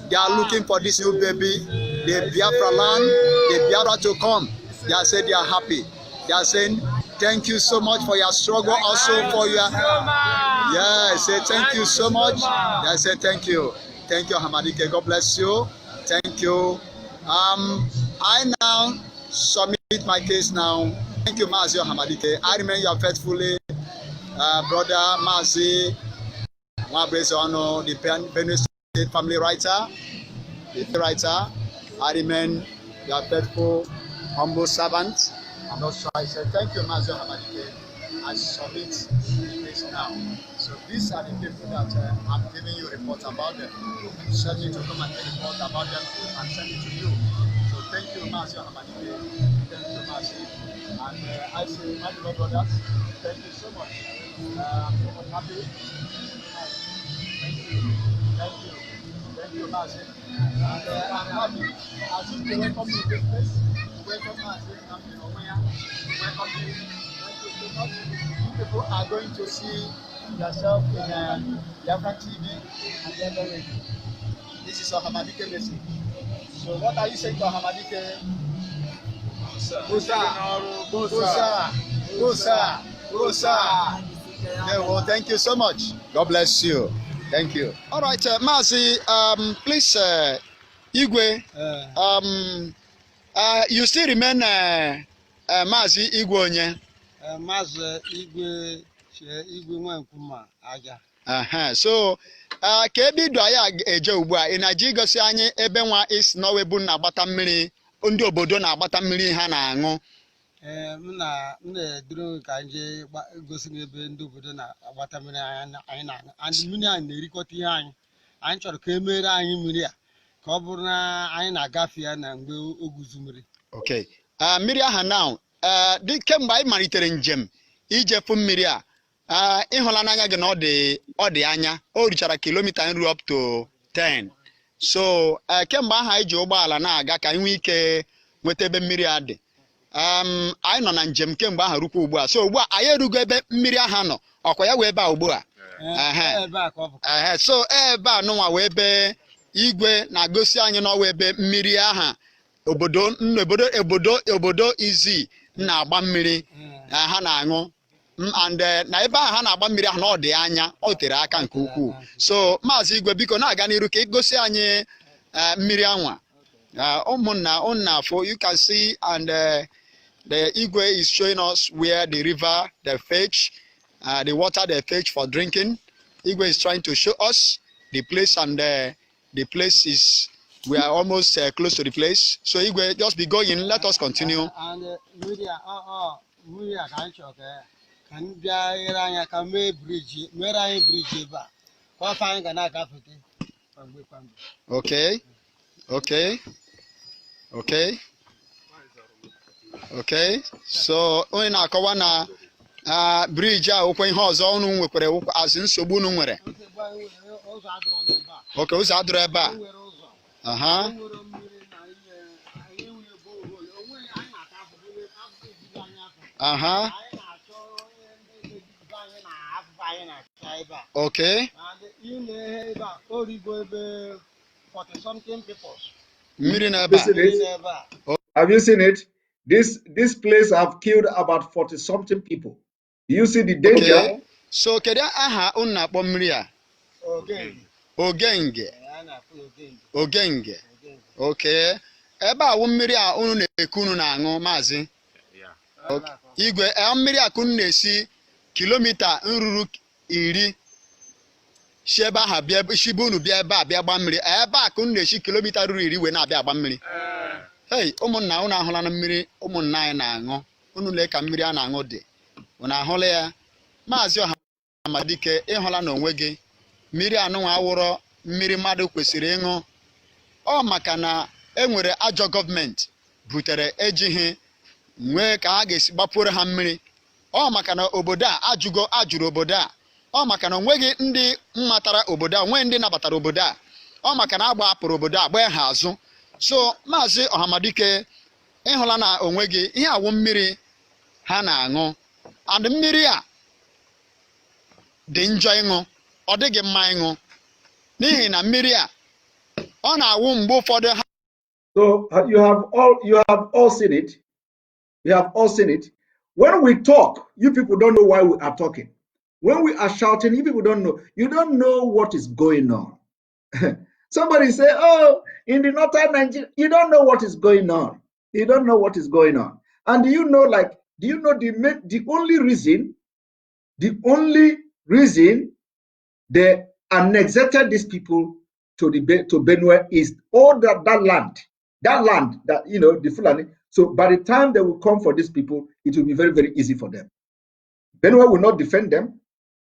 [SPEAKER 4] They are looking for this new baby, the Biafra land, the Biafra to come. They are saying they are happy. They are saying, thank you so much for your struggle, also for your, yeah, say thank you so much. They say thank you. Thank you, Hamadike. God bless you. Thank you. I now submit my case now. Thank you, Mazi Hamadike. I remain your faithfully brother Mazi Wabezono, the Benue State family writer. I remain your faithful, humble servant. And also I say thank you, Mazi Hamadike. I submit this now. So these are the people that I'm giving you a report about them. Send me to come and report about them and send it to you. So thank you, Mazi Hamadike. Thank you, Mazi. And I say, my dear brothers, thank you so much. I'm so much happy. Thank you. Thank you. Thank you, Mazi. And I'm happy. As if they welcome me in this place. Welcome, Mazi. Welcome you. Thank you so much. You people are going to see yourself in Biafra TV and Biafra Radio. This is Ohamadike message. So what are you saying to Ohamadike? Bosa. Yeah, well, thank you so much. God bless you. Thank you. All right, Mazi, please, Igwe, you still remain Mazi Igwe Onye?
[SPEAKER 6] Mazi Igwe Nwankuma Aja.
[SPEAKER 4] So, ka ebe idu anyị eje ugbu a, ị na-eji igosi anyị ebe nwa isi n'ọwebu na-agbata mmiri, ndị obodo na-agbata mmiri ha na-aṅụ.
[SPEAKER 6] M na-eduru ka nje gosi ebe ndị obodo na-agbata mmiri anyị na-aṅụ. And mmiri anyị na-erikọta ihe anyị. Anyị chọrọ ka emere anyị mmiri a ka ọ bụrụ na anyị na-agafe ya na mgbe oguzu mmiri.
[SPEAKER 4] Okay. Mmiri aha now, kemgbe anyị malitere njem ijefu mmiri a, ịhụla n'anya gị na ọ dị anya, o richara kilomita nru up to 10. So kemgbe aha anyị ji ụgbọala na-aga ka anyị nwee ike nweta ebe mmiri a dị. Anyị nọ na njem kemgbe aha rukwa ugbu a. So ugbu a anyị erugo ebe mmiri aha nọ, ọkwa ya wee ebe a ugbu a. So ebe a nụnwa wee ebe Igwe na-agosi anyị n'ọwa ebe mmiri aha obodo Izi na-agba mmiri ha na-aṅụ. And na ebe ahụ ha na-agba mmiri ahụ na ọ dị anya, ọ tere aka nke ukwuu. So Maazị Igwe, biko na-aga n'iru ka igosi anyị mmiri anwa. Ụmụnna for you can see, and the Igwe is showing us where the river, the fetch, the water they fetch for drinking. Igwe is trying to show us the place, and the place is, we are almost close to the place. So Igwe, just be going, let us continue.
[SPEAKER 6] And mmiri a ka anyị chọrọ ka anyị bịa nyere anyị aka mere anyị briji ebe a ka ọfa anyị ga na-agafete kwamgbe.
[SPEAKER 4] Okay. So onye na-akọwa na briji a okwe ihe ọzọ unu nwekwara azụ nsogbu unu nwere. Okay, ụzọ adịrọ ebe a. Okay.
[SPEAKER 1] Have you seen it? This place have killed about 40 something people. Do you see the danger?
[SPEAKER 4] Okay. So kedu aha unu na-akpọ mmiri a? Ogenge. Okay. Ebe a mmiri a unu na-eku unu na-aṅụ Maazị. Igwe mmiri a unu na-esi kilomita nruru 10 si ebe ahụ bịa shibe unu bịa ebe a bịa gba mmiri. Ebe a unu na-esi kilomita ruru 10 wee na-abịa agba mmiri. Hey, ụmụnna unu ahụla na mmiri ụmụnna anyị na-aṅụ. Unu lee ka mmiri a na-aṅụ dị. Unu ahụla ya. Maazị Ọhamadike, ịhụla n'onwe gị mmiri anụnwa awụrọ mmiri mmadụ kwesịrị ịṅụ. Ọ maka na enwere ajọ gọọmenti butere ejighị nwee ka ha ga-esi gbapụrụ ha mmiri. Ọ maka na obodo a ajụrụ obodo a. Ọ maka na onweghị ndị mmatara obodo a, nwee ndị nabatara obodo a. Ọ maka na agbapụrụ obodo a gbaa ha azụ. So Maazị Ọhamadike, ịhụla na onwe gị ihe awụ mmiri ha na-aṅụ. And mmiri a dị njọ ịṅụ, ọ dịghị mma ịṅụ. N'ihi na mmiri a ọ na-awụ mgbe ụfọdụ ha.
[SPEAKER 1] So you have all seen it. You have all seen it. When we talk, you people don't know why we are talking. When we are shouting, you people don't know. You don't know what is going on. Somebody say, oh, in the northern Nigeria, you don't know what is going on. You don't know what is going on. And do you know the only reason they annexated these people to Benue is all that land that, you know, the Fulani. So by the time they will come for these people, it will be very, very easy for them. Benue will not defend them,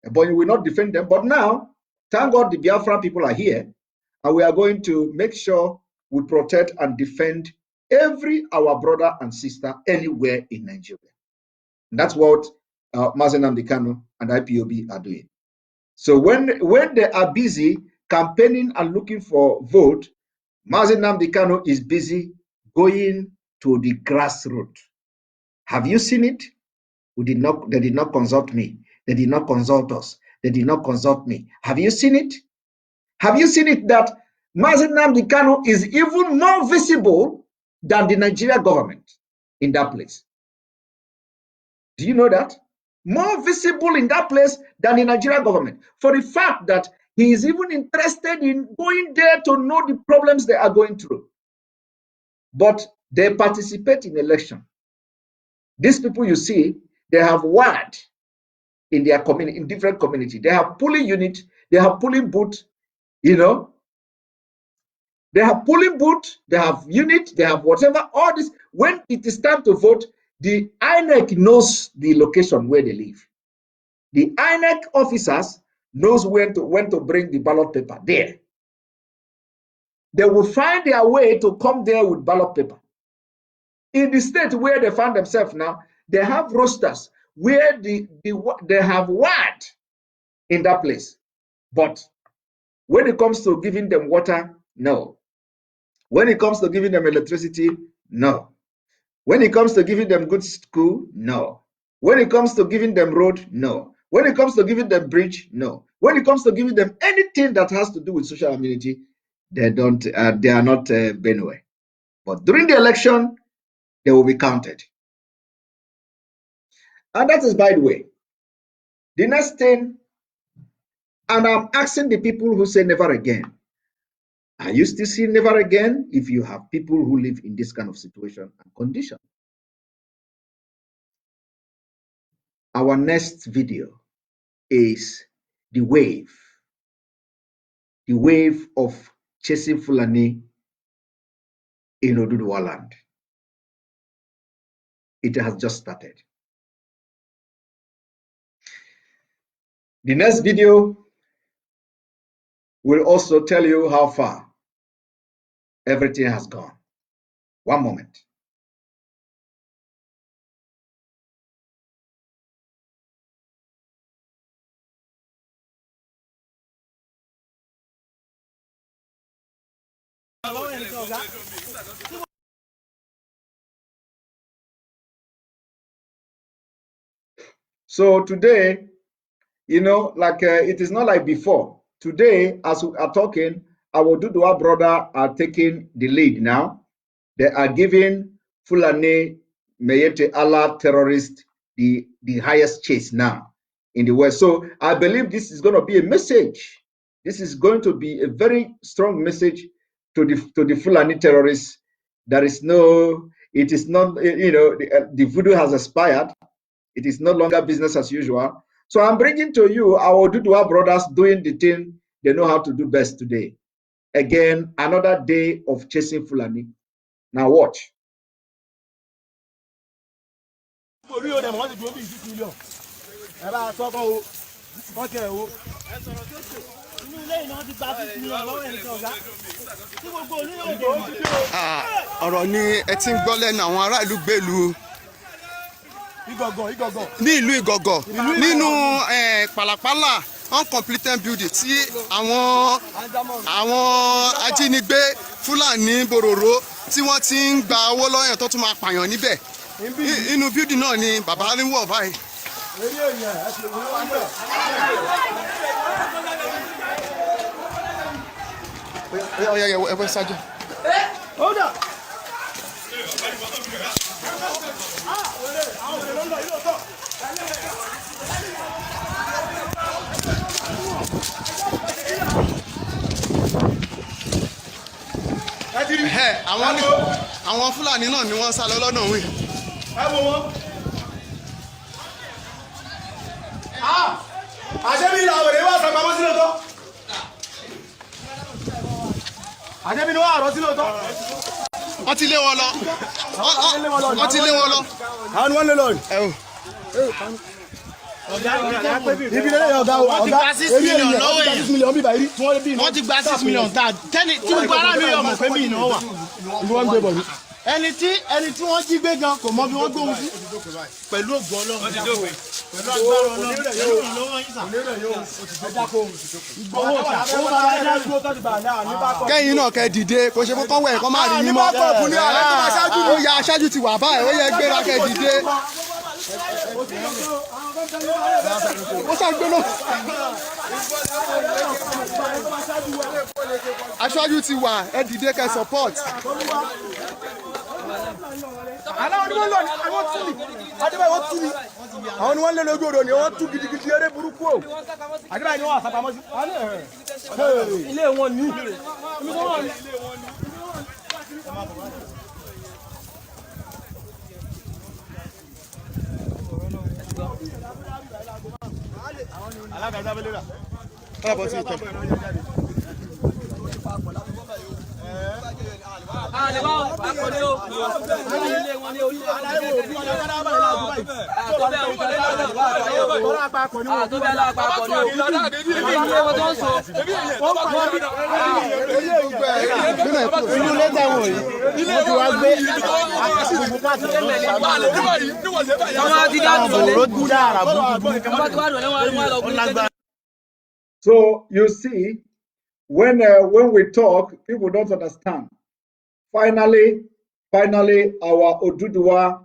[SPEAKER 1] Ebonyi will not defend them. But now, thank God the Biafra people are here, and we are going to make sure we protect and defend our brother and sister anywhere in Nigeria. And that's what Mazi Nnamdi Kanu and IPOB are doing. So when they are busy campaigning and looking for vote, Mazi Nnamdi Kanu is busy going to the grassroots. Have you seen it? They did not consult me. They did not consult us. They did not consult me. Have you seen it? Have you seen it that Mazi Nnamdi Kanu is even more visible than the Nigeria government in that place? Do you know that? More visible in that place than the Nigeria government, for the fact that he is even interested in going there to know the problems they are going through. But they participate in election. These people you see, they have word in their community, in different community. They have polling unit, they have polling booth, you know. They have polling booth, they have unit, they have whatever, all this. When it is time to vote, the INEC knows the location where they live. The INEC officers knows when to bring the ballot paper there. They will find their way to come there with ballot paper. In the state where they find themselves now, they have rosters where they have word in that place. But when it comes to giving them water, no. When it comes to giving them electricity, no. When it comes to giving them good school, no. When it comes to giving them road, no. When it comes to giving them bridge, no. When it comes to giving them anything that has to do with social amenity, they are not Benue. But during the election, they will be counted. And that is, by the way, the next thing, and I'm asking the people who say never again, are you still seeing never again if you have people who live in this kind of situation and condition? Our next video is the wave of chasing Fulani in Oduduwa land. It has just started. The next video will also tell you how far everything has gone. One moment. So today, you know, like it is not like before. Today, as we are talking, our Dudua brother are taking the lead now. They are giving Fulani Meyete Allah terrorists the highest chase now in the West. So I believe this is going to be a message This is going to be a very strong message to the Fulani terrorists. There is no, it is not, the voodoo has expired. It is no longer business as usual. So I'm bringing to you our Dudua brothers doing the thing they know how to do best today. Again, another day of chasing Fulani. Now watch.
[SPEAKER 4] ọ̀rọ̀ ni ẹ ti ń gbọ́ lẹ́nu àwọn ará ìlú gbèlú ní ìlú Ìgọ̀gọ̀ nínú pàlàpàlà uncompleted building tí àwọn ajínigbé Fúlàní bòròró tí wọ́n ti ń gba owó lọ́yàn tó tún máa pààyàn níbẹ̀ inú building náà ni bàbá ń wọ̀ báyìí. ẹ ṣáájú. àwọn Fúlàní náà ni wọ́n sá lọ lọ́nà wí.
[SPEAKER 7] ẹ wo wọn. àṣẹbí ìlà òwèrè wà sàpamọ́ sílẹ̀ tọ́. àṣẹbí ni wọ́n àrọ́ sílẹ̀ tọ́.
[SPEAKER 4] wọ́n ti lé wọn lọ. wọ́n ti lé wọn lọ.
[SPEAKER 7] àwọn ni wọ́n lé lọ. ibi lẹ́yìn ọ̀gá
[SPEAKER 8] wọ́n ti gba 6 million lọ́wọ́ èèyàn wọ́n ti gba 6 million tá tẹ́ni tí gbogbo ara mi yọ̀ mọ̀ pé mi ìnáwó wà.
[SPEAKER 7] wọ́n ń gbé bọ̀ ní.
[SPEAKER 8] ẹni tí wọ́n jí gbé gan kò mọ bí wọ́n gbóhùn sí. pẹ̀lú ògùn Ọlọ́run pẹ̀lú agbára Ọlọ́run yóò ràn lọ́wọ́ yín sà.
[SPEAKER 4] kẹ́yìn náà kẹ́ dìde kò ṣe fún kọ́wẹ́ ẹ̀kọ́ máa rí yín mọ́. ó yá aṣáájú ti wà báyìí ó yẹ gbéra kẹ́ dìde. ó ṣàgbéná. aṣáájú ti wà ẹ dìde kẹ́ support.
[SPEAKER 7] àwọn ni wọ́n lọ ní àwọn tú mi adébáyé wọ́n tú mi àwọn ni wọ́n lé lójú odò ni wọ́n tú gidigidi eré burúkú o adébáyé ni wọ́n àsàpamọ́ sí. ilé wọn ní. alága sábẹ́lẹ́ rà.
[SPEAKER 4] káàbọ̀ sí ìtàn.
[SPEAKER 1] So you see, when we talk, people don't understand. Finally, our Oduduwa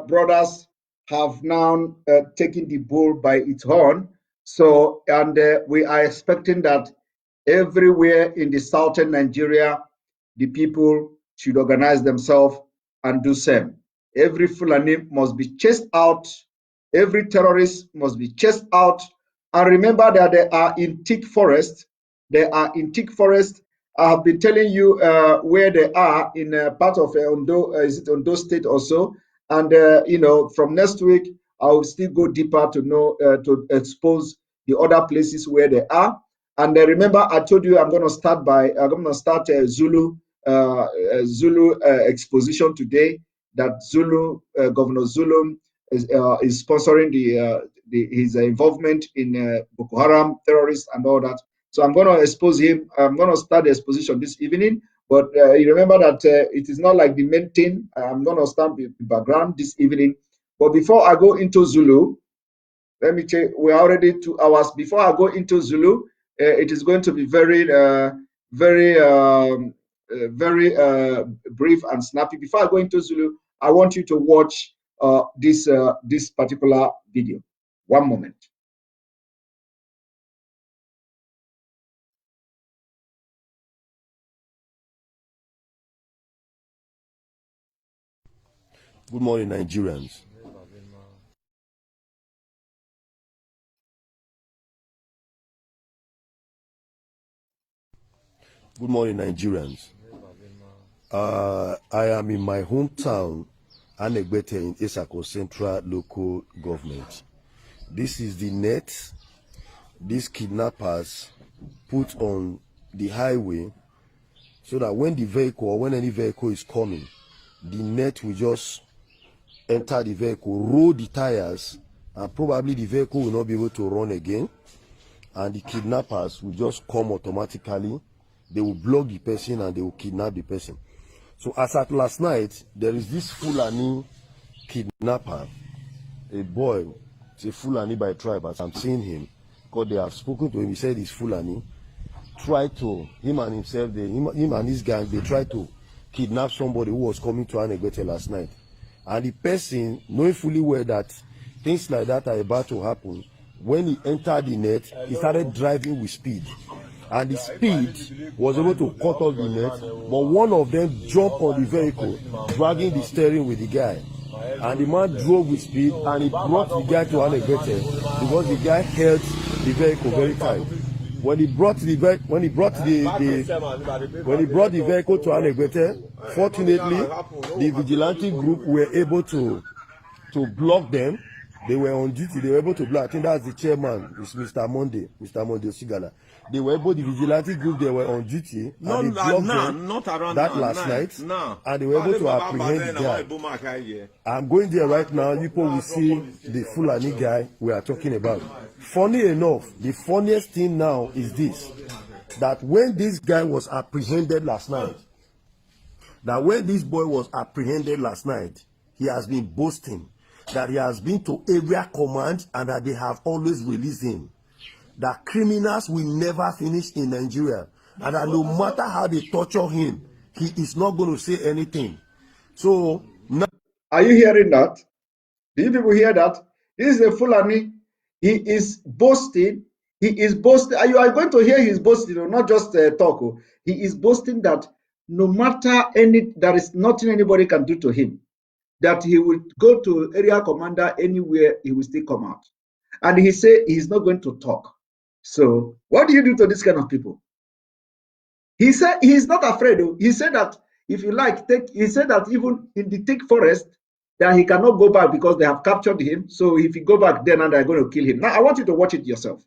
[SPEAKER 1] brothers have now taken the bull by its horn. So, and we are expecting that everywhere in the southern Nigeria, the people should organize themselves and do same. Every Fulani must be chased out. Every terrorist must be chased out. And remember that they are in thick forest. They are in thick forest. I have been telling you where they are in part of Ondo, is it Ondo State also? And from next week, I will still go deeper to know to expose the other places where they are. And remember, I told you I'm going to start Zulu exposition today. That Governor Zulu is sponsoring his involvement in Boko Haram terrorists and all that. So I'm going to expose him. I'm going to start the exposition this evening. But you remember that it is not like the main thing. I'm going to start the background this evening. But before I go into Zulu, let me check. We're already 2 hours. Before I go into Zulu, it is going to be very brief and snappy. Before I go into Zulu, I want you to watch this particular video. One moment.
[SPEAKER 9] Good morning, Nigerians. Good morning, Nigerians. I am in my hometown, Anegbete, in Isako Central Local Government. This is the net these kidnappers put on the highway so that when the vehicle or when any vehicle is coming, the net will just enter the vehicle, roll the tires, and probably the vehicle will not be able to run again. And the kidnappers will just come automatically. They will block the person and they will kidnap the person. So as at last night, there is this Fulani kidnapper, a boy, it's a Fulani by tribe, as I'm seeing him, because they have spoken to him. He said he's Fulani. Him and himself, him and his gang, they tried to kidnap somebody who was coming to Anegbete last night. And the person, knowing fully well that things like that are about to happen, when he entered the net, he started driving with speed. And the speed was able to cut off the net, but one of them jumped on the vehicle, dragging the steering with the guy. And the man drove with speed, and he brought the guy to Anegbete because the guy held the vehicle very tight. When he brought the vehicle to Anegbete, fortunately, the vigilante group were able to block them. They were on duty. They were able to block. I think that's the chairman, it's Mr. Monday Sigala. They were able, the vigilante group, they were on duty. And they blocked them
[SPEAKER 10] not around
[SPEAKER 9] that last night. And they were able to apprehend the guy. I'm going there right now. People will see the Fulani guy we are talking about. Funny enough, the funniest thing now is this, that when this guy was apprehended last night, he has been boasting that he has been to area command and that they have always released him. That criminals will never finish in Nigeria, and that no matter how they torture him, he is not going to say anything. So now,
[SPEAKER 1] are you hearing that? Do you people hear that? This is a Fulani. He is boasting. He is boasting. You are going to hear his boasting, not just talk. He is boasting that no matter there is nothing anybody can do to him, that he will go to area commander anywhere, he will still come out. And he said he's not going to talk. So what do you do to this kind of people? He said he's not afraid. He said that if you like, he said that even in the thick forest, that he cannot go back because they have captured him. So if he go back then and they're going to kill him. Now I want you to watch it yourself.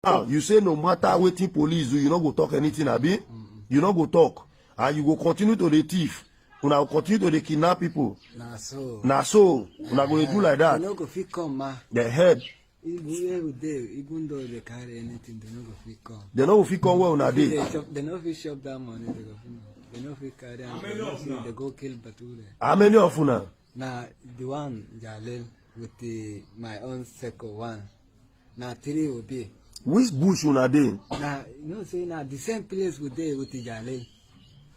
[SPEAKER 9] Now you say no matter what police do, you not go talk anything, Abi. You not go talk. And you go continue to the thief. You now continue to the kidnap people. Nah so. You not going to do like that.
[SPEAKER 11] They no go fit come, ma.
[SPEAKER 9] The head.
[SPEAKER 11] Even though they carry anything, they no go fit come.
[SPEAKER 9] They no go fit come where una dey.
[SPEAKER 11] They no fit shop that money. They no fit carry. They go kill Bature.
[SPEAKER 9] How many of una?
[SPEAKER 11] Now the one Jalil with my own second one. Now 3 will be.
[SPEAKER 9] Which bush una dey?
[SPEAKER 11] Now say now the same place with the Jalil.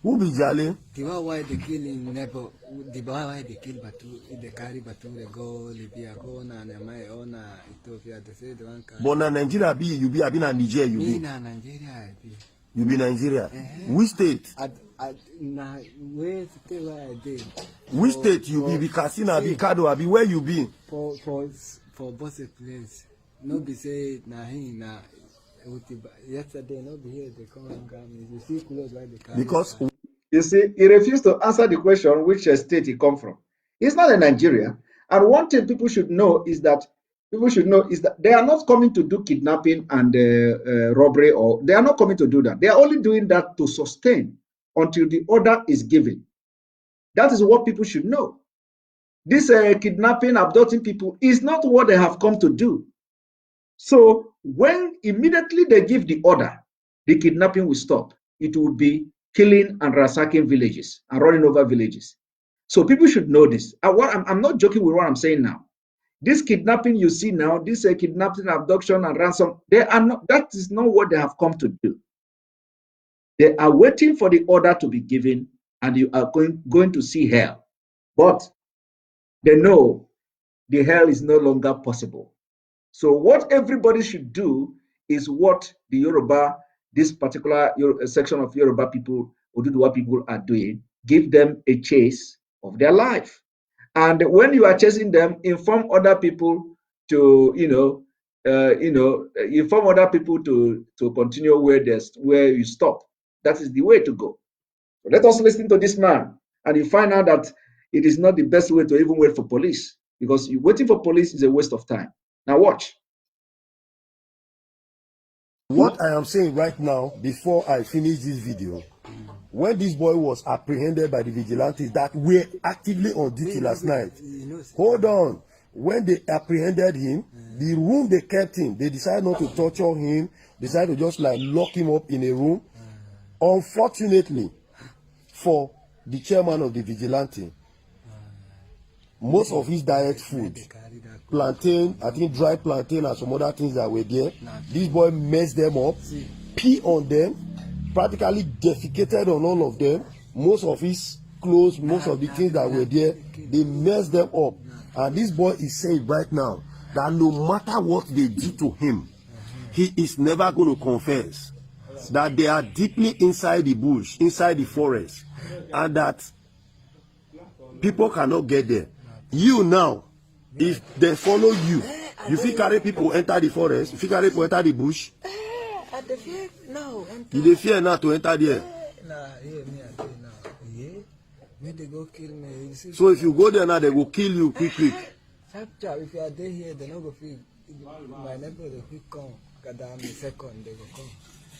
[SPEAKER 9] Who be Jale?
[SPEAKER 11] The one why they kill in Nebo, the one why they kill Batu, they carry Batu, they go Libya, go on my own Ethiopia, they say the one carry.
[SPEAKER 9] But na Nigeria be, you be, I be na Nigeria, you be.
[SPEAKER 11] Na Nigeria, I be.
[SPEAKER 9] You be Nigeria? Which state?
[SPEAKER 11] Na where state where I did.
[SPEAKER 9] Which state you be? Be Katsina, be Kado, I be where you be?
[SPEAKER 11] For both place. No be say na him na. Yesterday, no be here, they come and grab me. You see close like they carry.
[SPEAKER 9] Because
[SPEAKER 1] you see, he refused to answer the question which state he come from. He's not in Nigeria. And one thing people should know is that they are not coming to do kidnapping and robbery, or they are not coming to do that. They are only doing that to sustain until the order is given. That is what people should know. This kidnapping, abducting people is not what they have come to do. So when immediately they give the order, the kidnapping will stop. It will be killing and ransacking villages and running over villages. So people should know this. I'm not joking with what I'm saying now. This kidnapping you see now, this kidnapping, abduction, and ransom, that is not what they have come to do. They are waiting for the order to be given, and you are going to see hell. But they know the hell is no longer possible. So what everybody should do is what the Yoruba, this particular section of Yoruba people, Oduduwa people are doing. Give them a chase of their life. And when you are chasing them, inform other people to, inform other people to continue where you stop. That is the way to go. So let us listen to this man, and you find out that it is not the best way to even wait for police, because waiting for police is a waste of time. Now watch.
[SPEAKER 9] What I am saying right now, before I finish this video, when this boy was apprehended by the vigilantes that were actively on duty last night, hold on, when they apprehended him, the room they kept him, they decided not to torture him, decided to just like lock him up in a room. Unfortunately for the chairman of the vigilante, most of his diet food, plantain, I think dry plantain and some other things that were there, this boy messed them up, pee on them, practically defecated on all of them. Most of his clothes, most of the things that were there, they messed them up. And this boy is saying right now that no matter what they do to him, he is never going to confess. That they are deeply inside the bush, inside the forest, and that people cannot get there. You now, if they follow you, you feel carry people enter the forest, you feel carry people enter the bush. You dey fear now to enter there. So if you go there now, they will kill you quick.
[SPEAKER 11] If you are there here, they don't go feel. My neighbor will come. Kadam the second, they will come.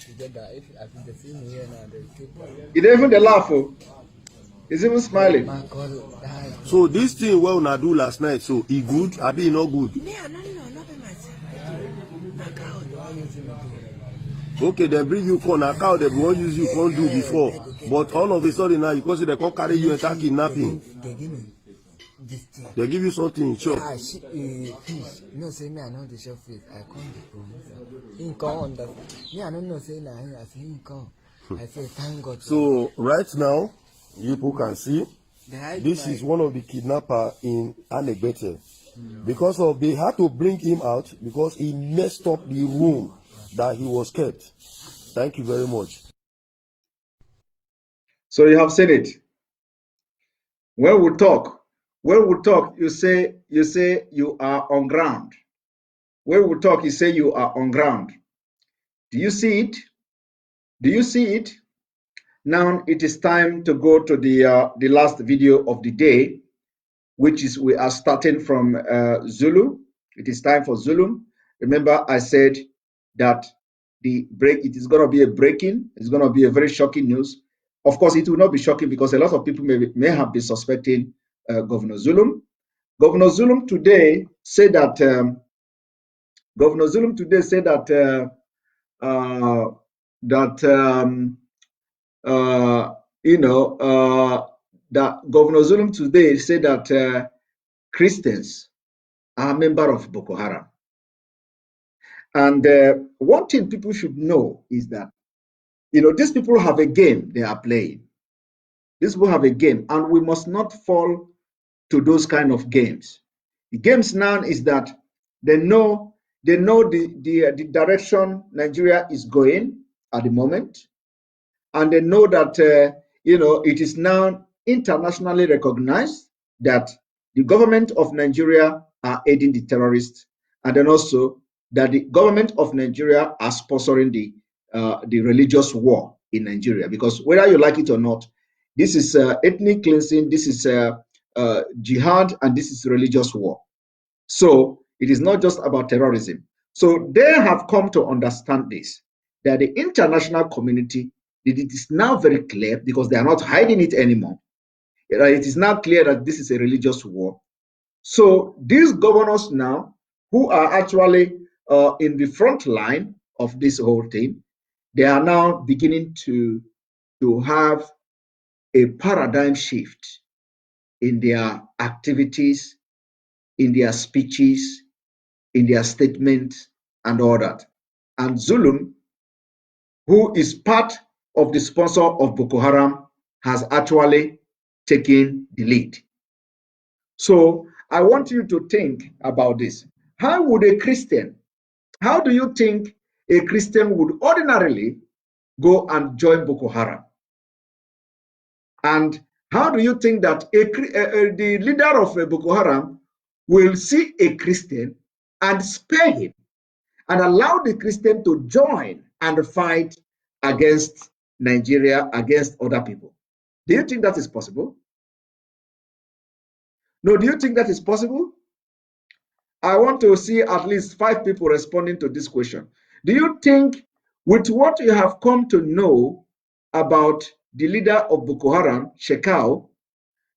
[SPEAKER 11] Together, if they see me here now, they will keep.
[SPEAKER 1] It even the laugh. He's even smiling.
[SPEAKER 9] So this thing what una do last night, so he good, I be not good. Okay, they bring you corn, a cow they won't use you can't do before. But all of a sudden now, because they can't carry you and start kidnapping. They give you something, sure.
[SPEAKER 11] Fish. No, say me, I know the shop fish. I can't be promoted. He can't understand. Me, I don't know, say, nah, I say, he can't. I say, thank God.
[SPEAKER 9] So, right now, you people can see, this is one of the kidnappers in Anegbete. Because of, they had to bring him out because he messed up the room that he was kept. Thank you very much.
[SPEAKER 1] So you have said it. When we talk, you say you are on ground. When we talk, you say you are on ground. Do you see it? Do you see it? Now it is time to go to the last video of the day, which is we are starting from Zulu. It is time for Zulu. Remember, I said that it is going to be a breaking. It's going to be a very shocking news. Of course, it will not be shocking because a lot of people may have been suspecting Governor Zulum. Governor Zulum today said that that Governor Zulum today said that Christians are a member of Boko Haram. And one thing people should know is that, these people have a game they are playing. These people have a game, and we must not fall to those kind of games. The games now is that they know the direction Nigeria is going at the moment, and they know that it is now internationally recognized that the government of Nigeria are aiding the terrorists, and then also that the government of Nigeria are sponsoring the religious war in Nigeria. Because whether you like it or not, this is ethnic cleansing, this is jihad, and this is religious war. So it is not just about terrorism. So they have come to understand this, that the international community, it is now very clear because they are not hiding it anymore. It is now clear that this is a religious war. So these governors now, who are actually in the front line of this whole thing, they are now beginning to have a paradigm shift in their activities, in their speeches, in their statements, and all that. And Zulum, who is part of the sponsor of Boko Haram, has actually taken the lead. So I want you to think about this. How do you think a Christian would ordinarily go and join Boko Haram? And how do you think that the leader of Boko Haram will see a Christian and spare him? and allow the Christian to join and fight against Nigeria, against other people. Do you think that is possible? No, do you think that is possible? I want to see at least 5 people responding to this question. Do you think, with what you have come to know about the leader of Boko Haram, Shekau,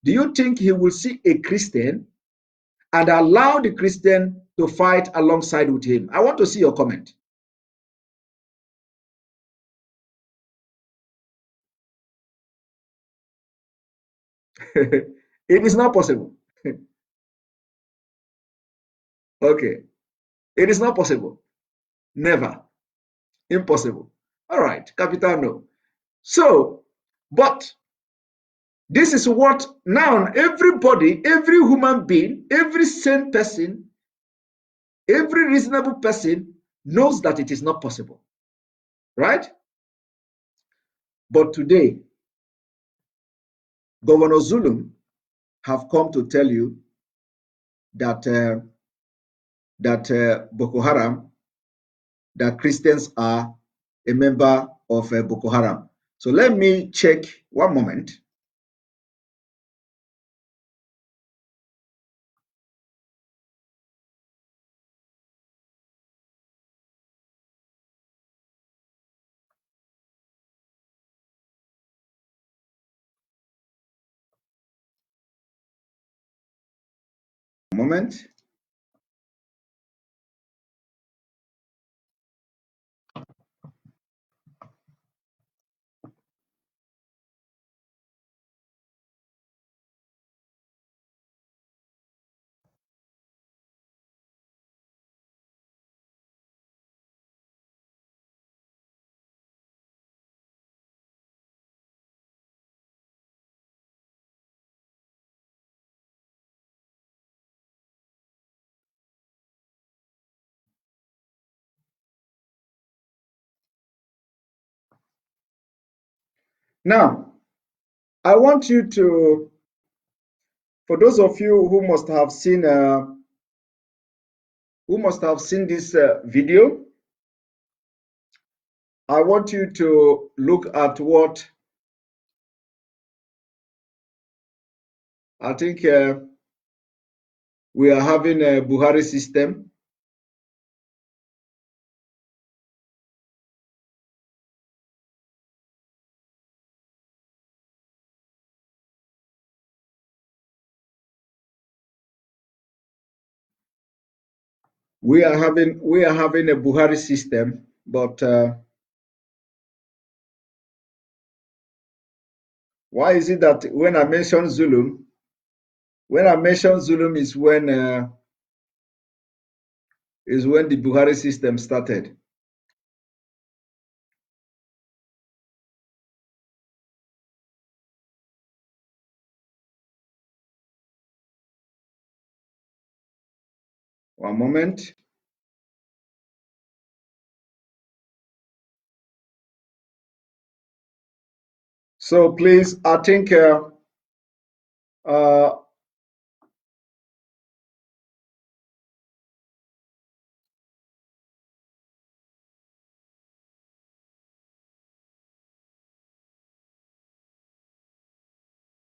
[SPEAKER 1] do you think he will see a Christian and allow the Christian to fight alongside with him? I want to see your comment. It is not possible. Okay. It is not possible. Never. Impossible. All right. Capital no. So, but this is what now everybody, every human being, every sane person, every reasonable person knows that it is not possible. Right? But today, Governor Zulum have come to tell you that Boko Haram, that Christians are a member of Boko Haram. So let me check one moment. Moment. Now, I want you to, for those of you who must have seen this video, I want you to look at what I think we are having a Buhari system. We are having a Buhari system, but why is it that when I mention Zulum is when the Buhari system started? One moment. So please, I think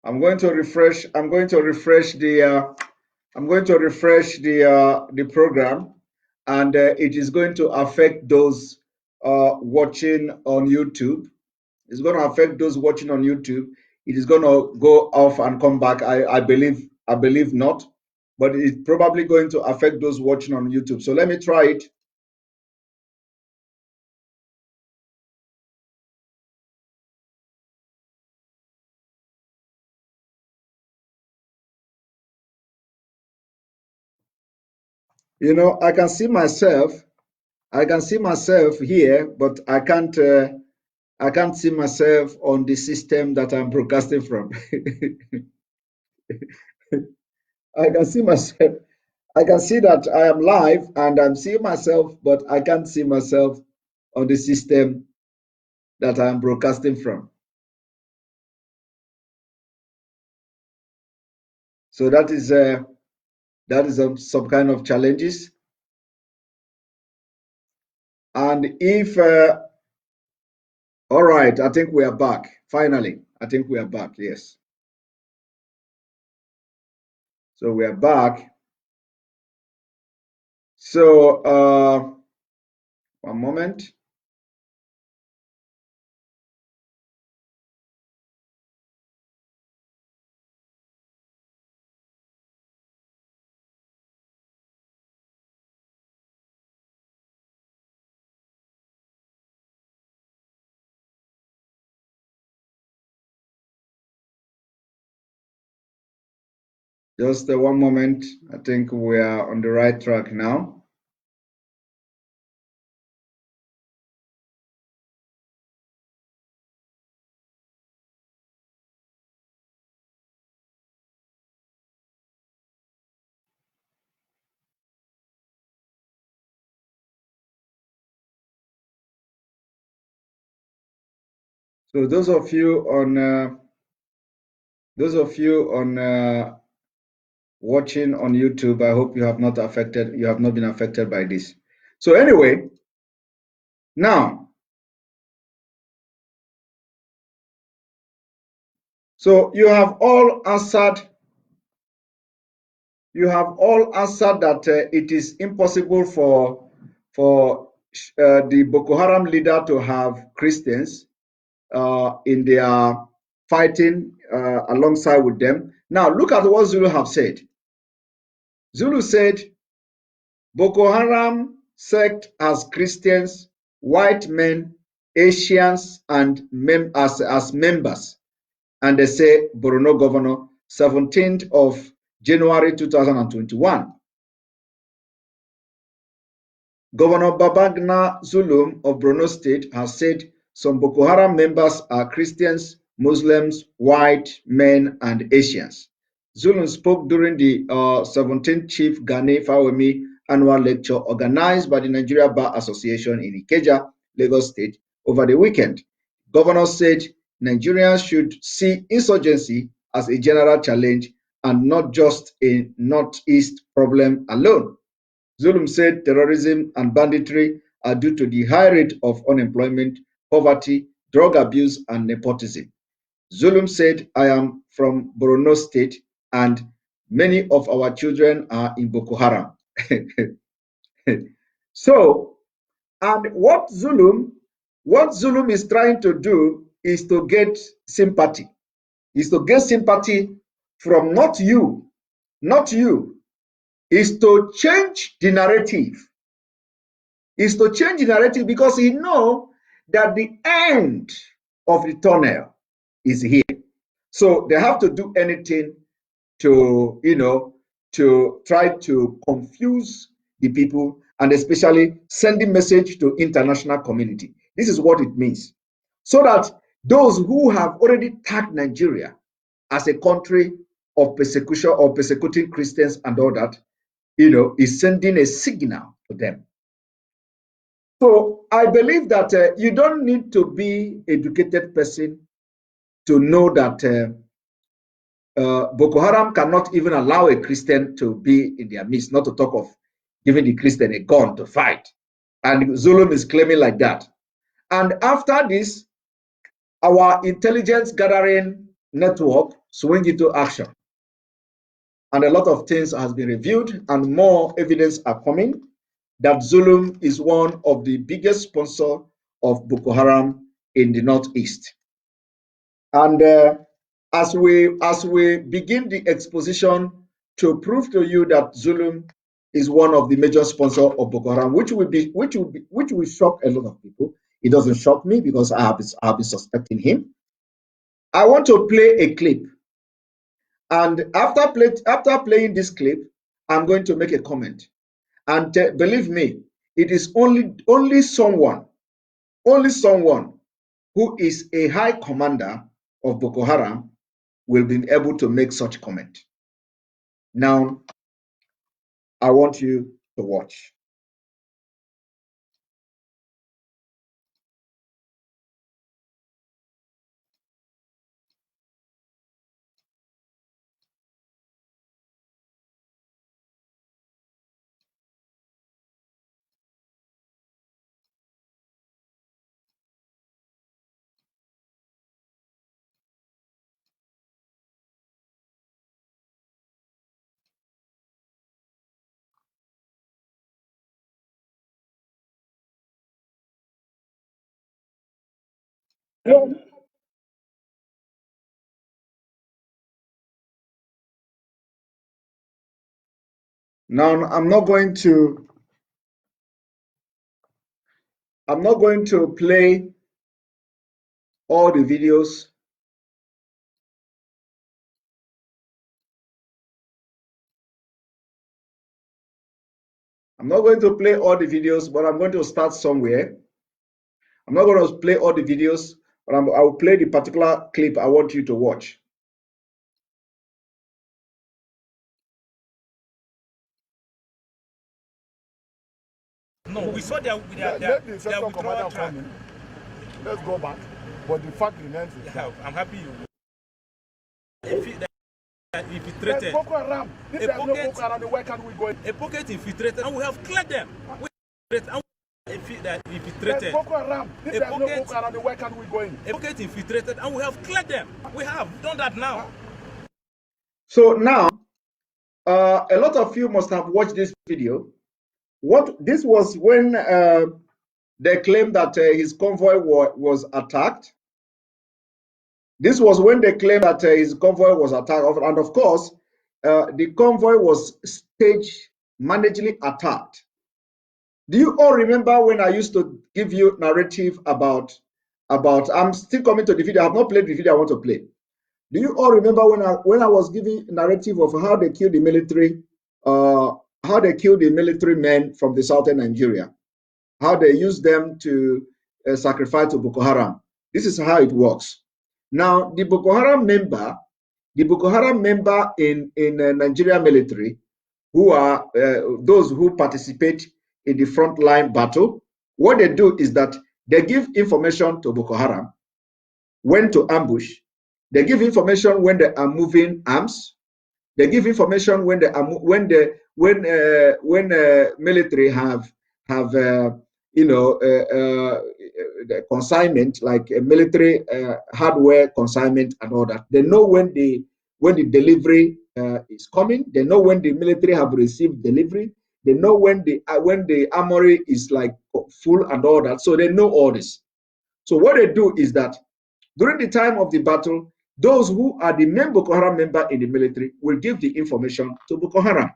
[SPEAKER 1] I'm going to refresh the program, and it is going to affect those watching on YouTube. It's going to affect those watching on YouTube. It is going to go off and come back. I believe not, but it's probably going to affect those watching on YouTube. So let me try it. You know, I can see myself here, but I can't see myself on the system that I'm broadcasting from. I can see myself. I can see that I am live and I'm seeing myself, but I can't see myself on the system that I'm broadcasting from. So that is some kind of challenges. And if, all right, I think we are back. Finally, I think we are back. Yes. So we are back. So, one moment. Just one moment. I think we are on the right track now. So those of you on watching on YouTube, I hope you have not been affected by this. So anyway, now, so you have all answered that it is impossible for the Boko Haram leader to have Christians in their fighting alongside with them. Now look at what Zulu have said. Zulu said Boko Haram sect as Christians, white men, Asians, and as members. And they say Borno Governor, 17th of January 2021. Governor Babagana Zulum of Borno State has said some Boko Haram members are Christians, Muslims, white men, and Asians. Zulum spoke during the 17th Chief Gani Fawemi annual lecture organized by the Nigeria Bar Association in Ikeja, Lagos State, over the weekend. Governor said Nigerians should see insurgency as a general challenge and not just a Northeast problem alone. Zulum said terrorism and banditry are due to the high rate of unemployment, poverty, drug abuse, and nepotism. Zulum said, I am from Borno State and many of our children are in Boko Haram. So, and what Zulum is trying to do is to get sympathy, from not you, is to change the narrative, because he knows that the end of the tunnel is here. So they have to do anything to, to try to confuse the people, and especially sending message to international community. This is what it means. So that those who have already tagged Nigeria as a country of persecution or persecuting Christians and all that, is sending a signal to them. So I believe that you don't need to be educated person to know that Boko Haram cannot even allow a Christian to be in their midst, not to talk of giving the Christian a gun to fight. And Zulum is claiming like that. And after this, our intelligence gathering network swing into action. And a lot of things has been reviewed and more evidence are coming that Zulum is one of the biggest sponsors of Boko Haram in the Northeast. And as we begin the exposition to prove to you that Zulum is one of the major sponsors of Boko Haram, which will shock a lot of people. It doesn't shock me because I have been suspecting him. I want to play a clip, and after playing this clip, I'm going to make a comment. And believe me, it is only someone who is a high commander of Boko Haram will be able to make such comment. Now, I want you to watch. Now I'm not going to play all the videos. I'm not going to play all the videos, but I'm going to start somewhere. I'm not going to play all the videos, but I will play the particular clip I want you to watch.
[SPEAKER 10] No, we saw their withdrawal track.
[SPEAKER 2] Let's go back. But the fact remains.
[SPEAKER 10] Yeah, I'm happy you. Infiltrated.
[SPEAKER 2] Boko Haram. If there's no Boko Haram, where can we go?
[SPEAKER 10] A pocket infiltrated, and we have cleared them. Infiltrated.
[SPEAKER 2] Boko Haram. If there's no Boko Haram, where can we go in?
[SPEAKER 10] A pocket infiltrated, and we have cleared them. We have done that now.
[SPEAKER 1] So now, a lot of you must have watched this video. This was when they claimed that his convoy was attacked. This was when they claimed that his convoy was attacked, and of course, the convoy was managedly attacked. Do you all remember when I used to give you narrative about? I'm still coming to the video. I have not played the video I want to play. Do you all remember when I was giving narrative of how they killed the military, men from the southern Nigeria, how they used them to sacrifice to Boko Haram? This is how it works. Now, the Boko Haram member in Nigeria military, who are those who participate in the frontline battle, what they do is that they give information to Boko Haram when to ambush. They give information when they are moving arms. They give information when military have the consignment, like a military hardware consignment and all that. They know when the delivery is coming. They know when the military have received delivery. They know when the armory is like full and all that. So they know all this. So what they do is that during the time of the battle, those who are the main Boko Haram member in the military will give the information to Boko Haram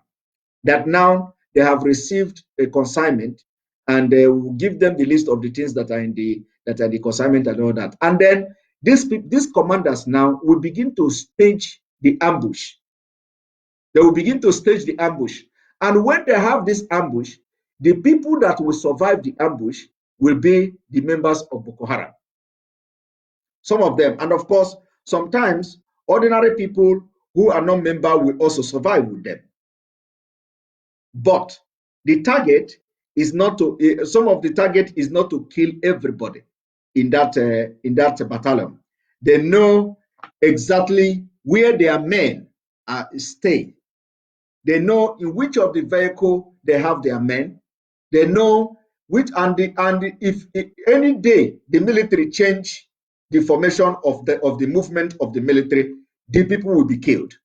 [SPEAKER 1] that now they have received a consignment, and they will give them the list of the things that are in the consignment and all that. And then these commanders now will begin to stage the ambush. They will begin to stage the ambush. And when they have this ambush, the people that will survive the ambush will be the members of Boko Haram. Some of them. And of course, sometimes ordinary people who are not members will also survive with them. But the target is not to, some of the target is not to kill everybody in that battalion. They know exactly where their men stay. They know in which of the vehicle they have their men. They know which, and if any day the military change the formation of the movement of the military, the people will be killed.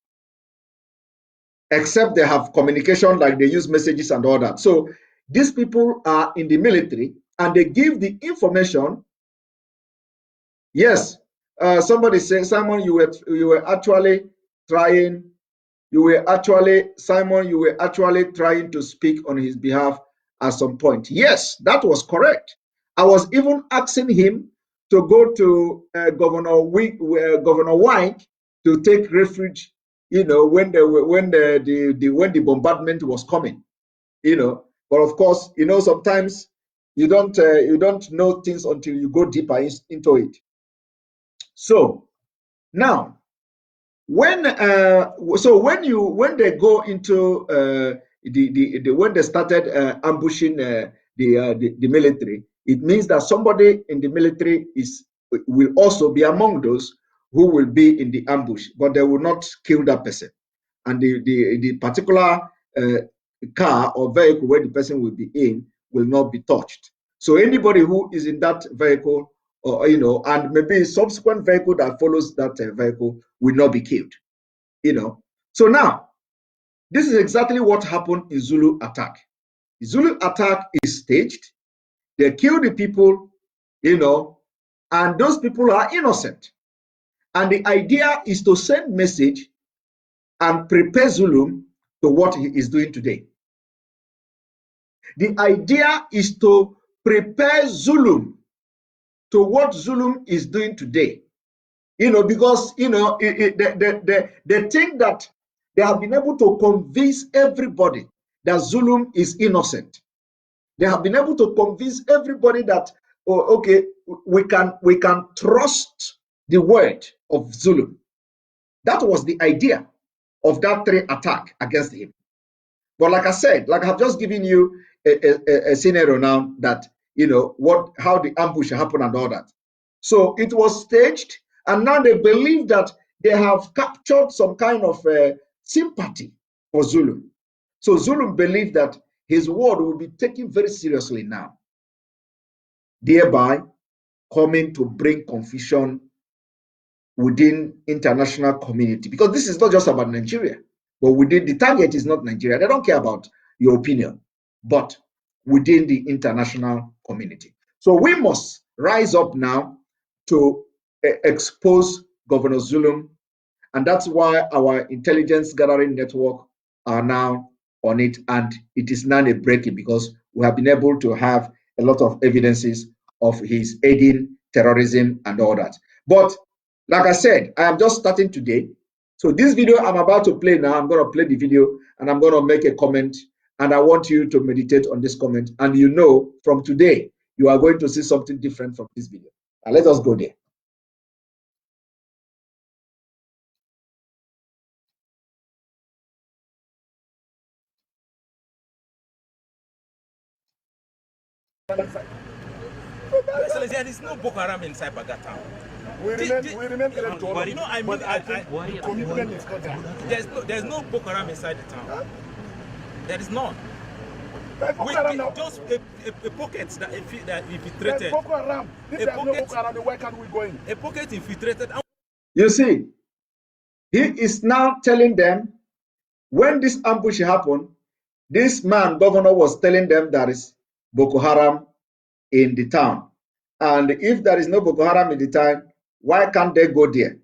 [SPEAKER 1] Except they have communication, like they use messages and all that. So these people are in the military and they give the information. Yes, somebody said, Simon, you were actually trying. Simon, you were actually trying to speak on his behalf at some point. Yes, that was correct. I was even asking him to go to Governor White to take refuge, when the bombardment was coming, But of course, sometimes you don't know things until you go deeper into it. So now, when they go into when they started ambushing the military, it means that somebody in the military will also be among those who will be in the ambush, but they will not kill that person. And the particular car or vehicle where the person will be in will not be touched. So anybody who is in that vehicle, or and maybe a subsequent vehicle that follows that vehicle will not be killed. So now this is exactly what happened in Zulu attack. The Zulu attack is staged. They kill the people, and those people are innocent. And the idea is to send message and prepare Zulum to what he is doing today. The idea is to prepare Zulum to what Zulum is doing today. Because, they think that they have been able to convince everybody that Zulum is innocent. They have been able to convince everybody that, oh, okay, we can trust the word of Zulum. That was the idea of that 3 attack against him. But like I said, like I've just given you a scenario now that, how the ambush happened and all that. So it was staged, and now they believe that they have captured some kind of sympathy for Zulum. So Zulum believed that his word will be taken very seriously now, thereby coming to bring confusion within international community. Because this is not just about Nigeria, but within the target is not Nigeria. They don't care about your opinion, but within the international community. So we must rise up now to expose Governor Zulum, and that's why our intelligence gathering network are now on it, and it is now a breaking because we have been able to have a lot of evidences of his aiding terrorism and all that. But like I said, I am just starting today. So this video I'm about to play now, I'm going to play the video and I'm going to make a comment, and I want you to meditate on this comment, and from today you are going to see something different from this video. And let us go there.
[SPEAKER 10] There is no Boko Haram inside Baga town.
[SPEAKER 7] We remain electoral.
[SPEAKER 10] But the commitment is not there. There's no Boko Haram inside the town. Huh? There is none. Just a pocket that infiltrated.
[SPEAKER 7] There's Boko Haram. If there's no Boko Haram, where can we go in?
[SPEAKER 10] A pocket infiltrated.
[SPEAKER 1] You see, he is now telling them, when this ambush happened, this man, governor, was telling them there is Boko Haram in the town. And if there is no Boko Haram in the town, why can't they go there?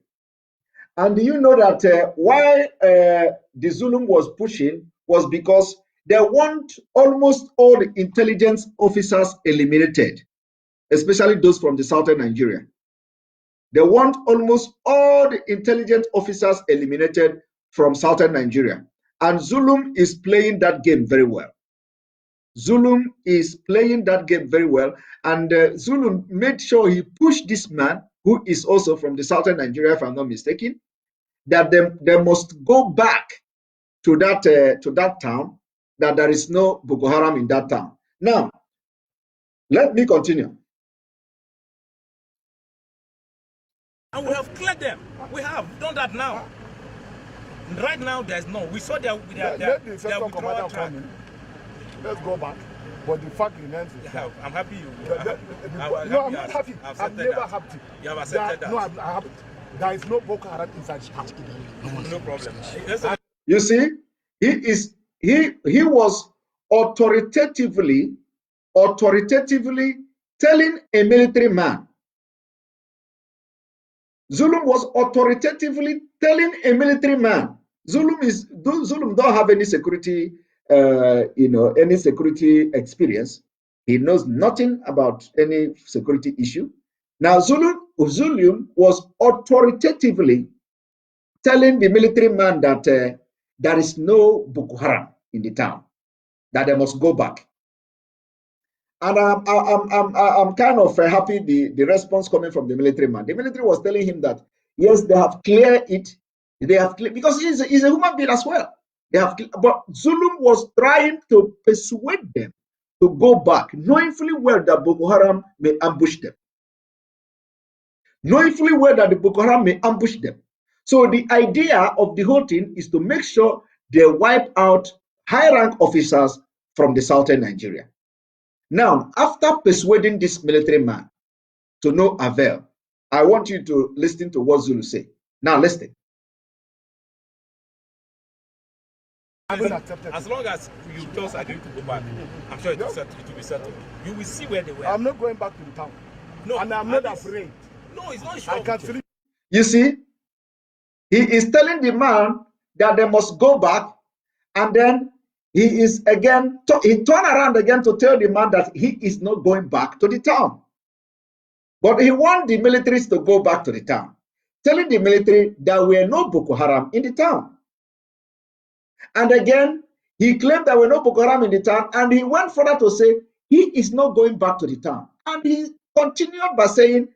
[SPEAKER 1] And do you know that why the Zulum was pushing was because they want almost all the intelligence officers eliminated, especially those from the southern Nigeria. They want almost all the intelligence officers eliminated from southern Nigeria. And Zulum is playing that game very well. Zulum is playing that game very well. And Zulum made sure he pushed this man, who is also from the southern Nigeria, if I'm not mistaken, that they must go back to that town, that there is no Boko Haram in that town. Now, let me continue.
[SPEAKER 10] And we have cleared them. We have done that now. Right now, there's no. We saw their
[SPEAKER 7] second commander coming. Let's go back. But the fact remains.
[SPEAKER 10] I'm happy you.
[SPEAKER 7] No, I'm not happy. I've never happy.
[SPEAKER 10] You have accepted that.
[SPEAKER 7] No, I haven't. There is no Boko Haram inside the town.
[SPEAKER 10] No problem.
[SPEAKER 1] You see, he was authoritatively telling a military man. Zulum was authoritatively telling a military man. Zulum don't have any security, any security experience. He knows nothing about any security issue. Now, Zulum was authoritatively telling the military man that there is no Boko Haram in the town, that they must go back. And I'm kind of happy the response coming from the military man. The military was telling him that yes, they have cleared it. They have cleared, because he's a human being as well. They have, but Zulum was trying to persuade them to go back, knowing fully well that Boko Haram may ambush them. Knowing fully well that the Boko Haram may ambush them. So the idea of the whole thing is to make sure they wipe out high-rank officers from the southern Nigeria. Now, after persuading this military man to no avail, I want you to listen to what Zulu say. Now, listen.
[SPEAKER 10] As long as you just agree to go back, I'm sure it will be settled. You will see where they were.
[SPEAKER 7] I'm not going back to the town.
[SPEAKER 10] No,
[SPEAKER 8] and I'm not afraid.
[SPEAKER 10] No, it's not sure.
[SPEAKER 8] I can sleep.
[SPEAKER 1] You see, he is telling the man that they must go back, and then he is again, he turned around again to tell the man that he is not going back to the town. But he want the militaries to go back to the town, telling the military there were no Boko Haram in the town. And again, he claimed there were no Boko Haram in the town, and he went further to say he is not going back to the town. And he continued by saying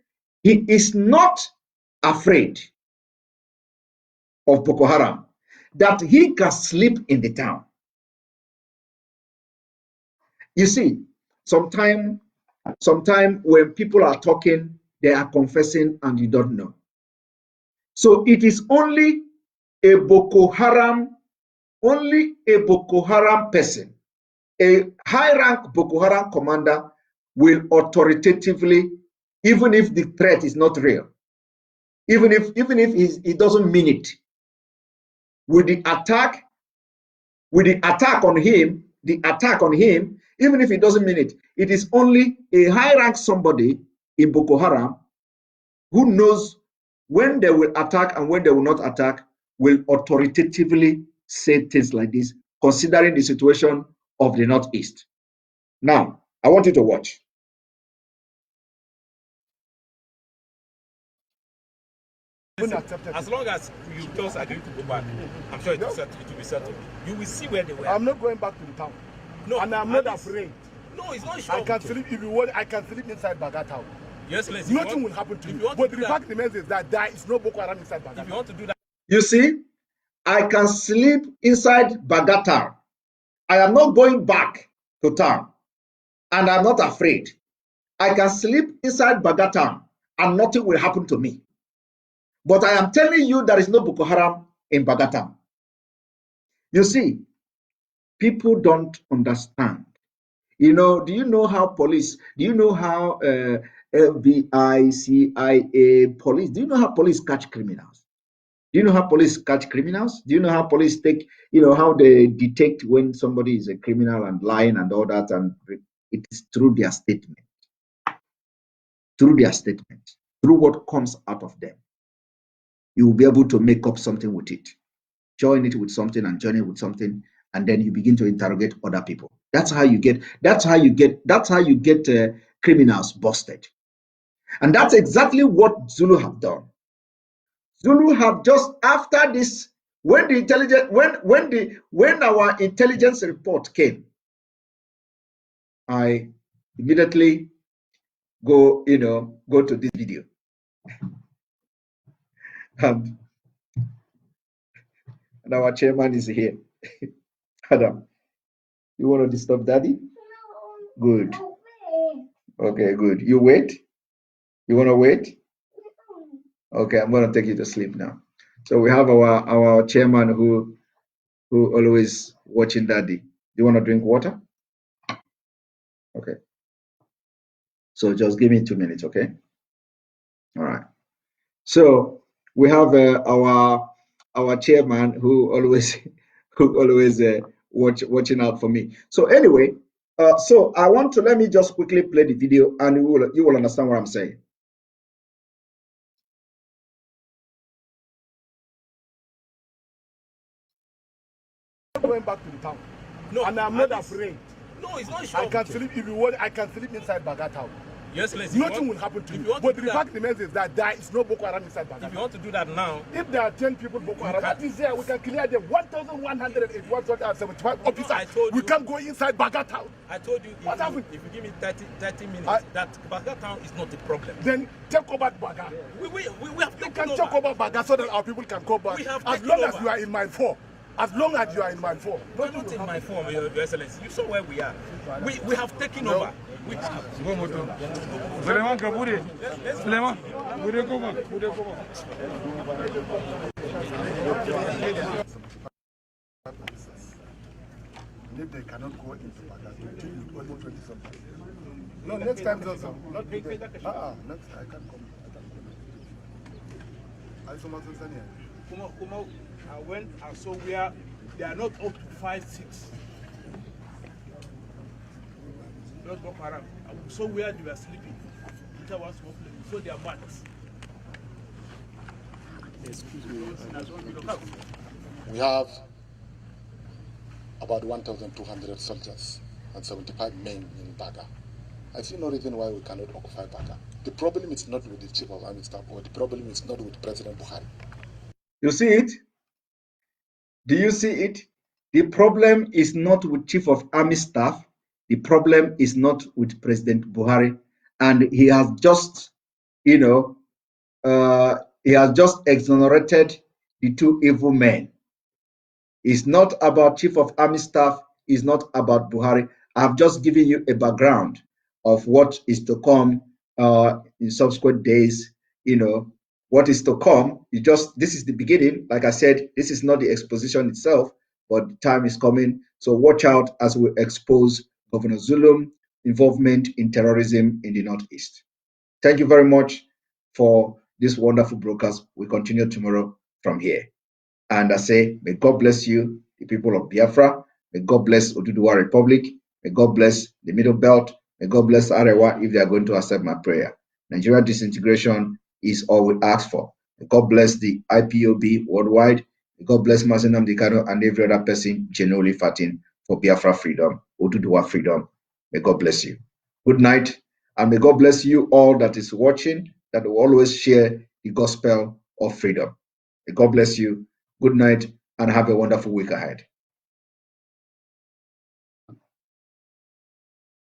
[SPEAKER 1] he is not afraid of Boko Haram, that he can sleep in the town. You see, sometimes when people are talking, they are confessing and you don't know. So it is only a Boko Haram person, a high-rank Boko Haram commander will authoritatively, even if the threat is not real, even if he doesn't mean it, with the attack on him, even if he doesn't mean it, it is only a high-rank somebody in Boko Haram who knows when they will attack and when they will not attack, will authoritatively say things like this, considering the situation of the Northeast. Now, I want you to watch.
[SPEAKER 10] As long as you just agree to go back, I'm sure it will be settled. You will see where they were.
[SPEAKER 8] I'm not going back to the town. No, and I'm not afraid.
[SPEAKER 10] No, it's not sure.
[SPEAKER 8] I can sleep if you want. I can sleep inside Baga town.
[SPEAKER 10] Yes, let's.
[SPEAKER 8] Nothing will happen to you. But the fact remains is that there is no Boko Haram inside Baga.
[SPEAKER 10] If you want to do that,
[SPEAKER 1] you see, I can sleep inside Baga town. I am not going back to town, and I'm not afraid. I can sleep inside Baga town, and nothing will happen to me. But I am telling you, there is no Boko Haram in Baga town. You see, people don't understand. You know, do you know how police, do you know how FBI, CIA, police, do you know how police catch criminals? Do you know how police catch criminals? Do you know how police take, you know, how they detect when somebody is a criminal and lying and all that? And it is through their statement. Through their statement. Through what comes out of them. You will be able to make up something with it. Join it with something and join it with something, and then you begin to interrogate other people. That's how you get criminals busted. And that's exactly what Zulu have done. Zulu have just after this, when our intelligence report came, I immediately go to this video. And our chairman is here. Adam, you want to disturb daddy? Good. Okay, good. You wait? You want to wait? Okay, I'm going to take you to sleep now. So we have our chairman who always watching daddy. You want to drink water? Okay. So just give me 2 minutes, okay? All right. So we have our chairman who always watching out for me. So anyway, so let me just quickly play the video, and you will understand what I'm saying.
[SPEAKER 8] Going back to the town. No, and I'm not afraid.
[SPEAKER 10] No, it's not sure.
[SPEAKER 8] I can sleep if you want. I can sleep inside Baga town.
[SPEAKER 10] Yes, let's.
[SPEAKER 8] Nothing will happen to you. But the fact remains is that there is no Boko Haram inside Baga.
[SPEAKER 10] If you want to do that now,
[SPEAKER 8] if there are 10 people Boko Haram, that is there. We can clear them. 1,175 officers. We can't go inside Baga town.
[SPEAKER 10] I told you.
[SPEAKER 8] What happened?
[SPEAKER 10] If you give me 30 minutes, that Baga town is not a problem.
[SPEAKER 8] Then take over Baga.
[SPEAKER 10] We have taken
[SPEAKER 8] over. You can take over Baga so that our people can go back. As long as you are in my 4. As long as you are in my form.
[SPEAKER 10] We're not in my form, Your Excellency. You saw where we are. We have taken over. We have.
[SPEAKER 8] If they cannot go into Baga, only 20 something. No, next time also. Not today. Next I can't come.
[SPEAKER 10] I went and saw where they are not up to 5, 6. Not Boko Haram. I saw where they were sleeping. enter one small place, so they are mad.
[SPEAKER 8] Excuse me. We have about 1,200 soldiers and 75 men in Baga. I see no reason why we cannot occupy Baga. The problem is not with the chief of army staff, or the problem is not with President Buhari.
[SPEAKER 1] You see it? Do you see it? The problem is not with chief of army staff. The problem is not with President Buhari. And he has just, he has just exonerated the two evil men. It's not about chief of army staff. It's not about Buhari. I've just given you a background of what is to come in subsequent days. What is to come. This is the beginning. Like I said, this is not the exposition itself, but the time is coming. So watch out as we expose Governor Zulum involvement in terrorism in the Northeast. Thank you very much for this wonderful broadcast. We continue tomorrow from here. And I say, may God bless you, the people of Biafra. May God bless Oduduwa Republic. May God bless the Middle Belt. May God bless Arewa if they are going to accept my prayer. Nigeria disintegration is all we ask for. May God bless the IPOB worldwide. May God bless Mazi Simon and every other person genuinely fighting for Biafra freedom, Oduduwa freedom. May God bless you. Good night. And may God bless you all that is watching, that will always share the gospel of freedom. May God bless you. Good night and have a wonderful week ahead.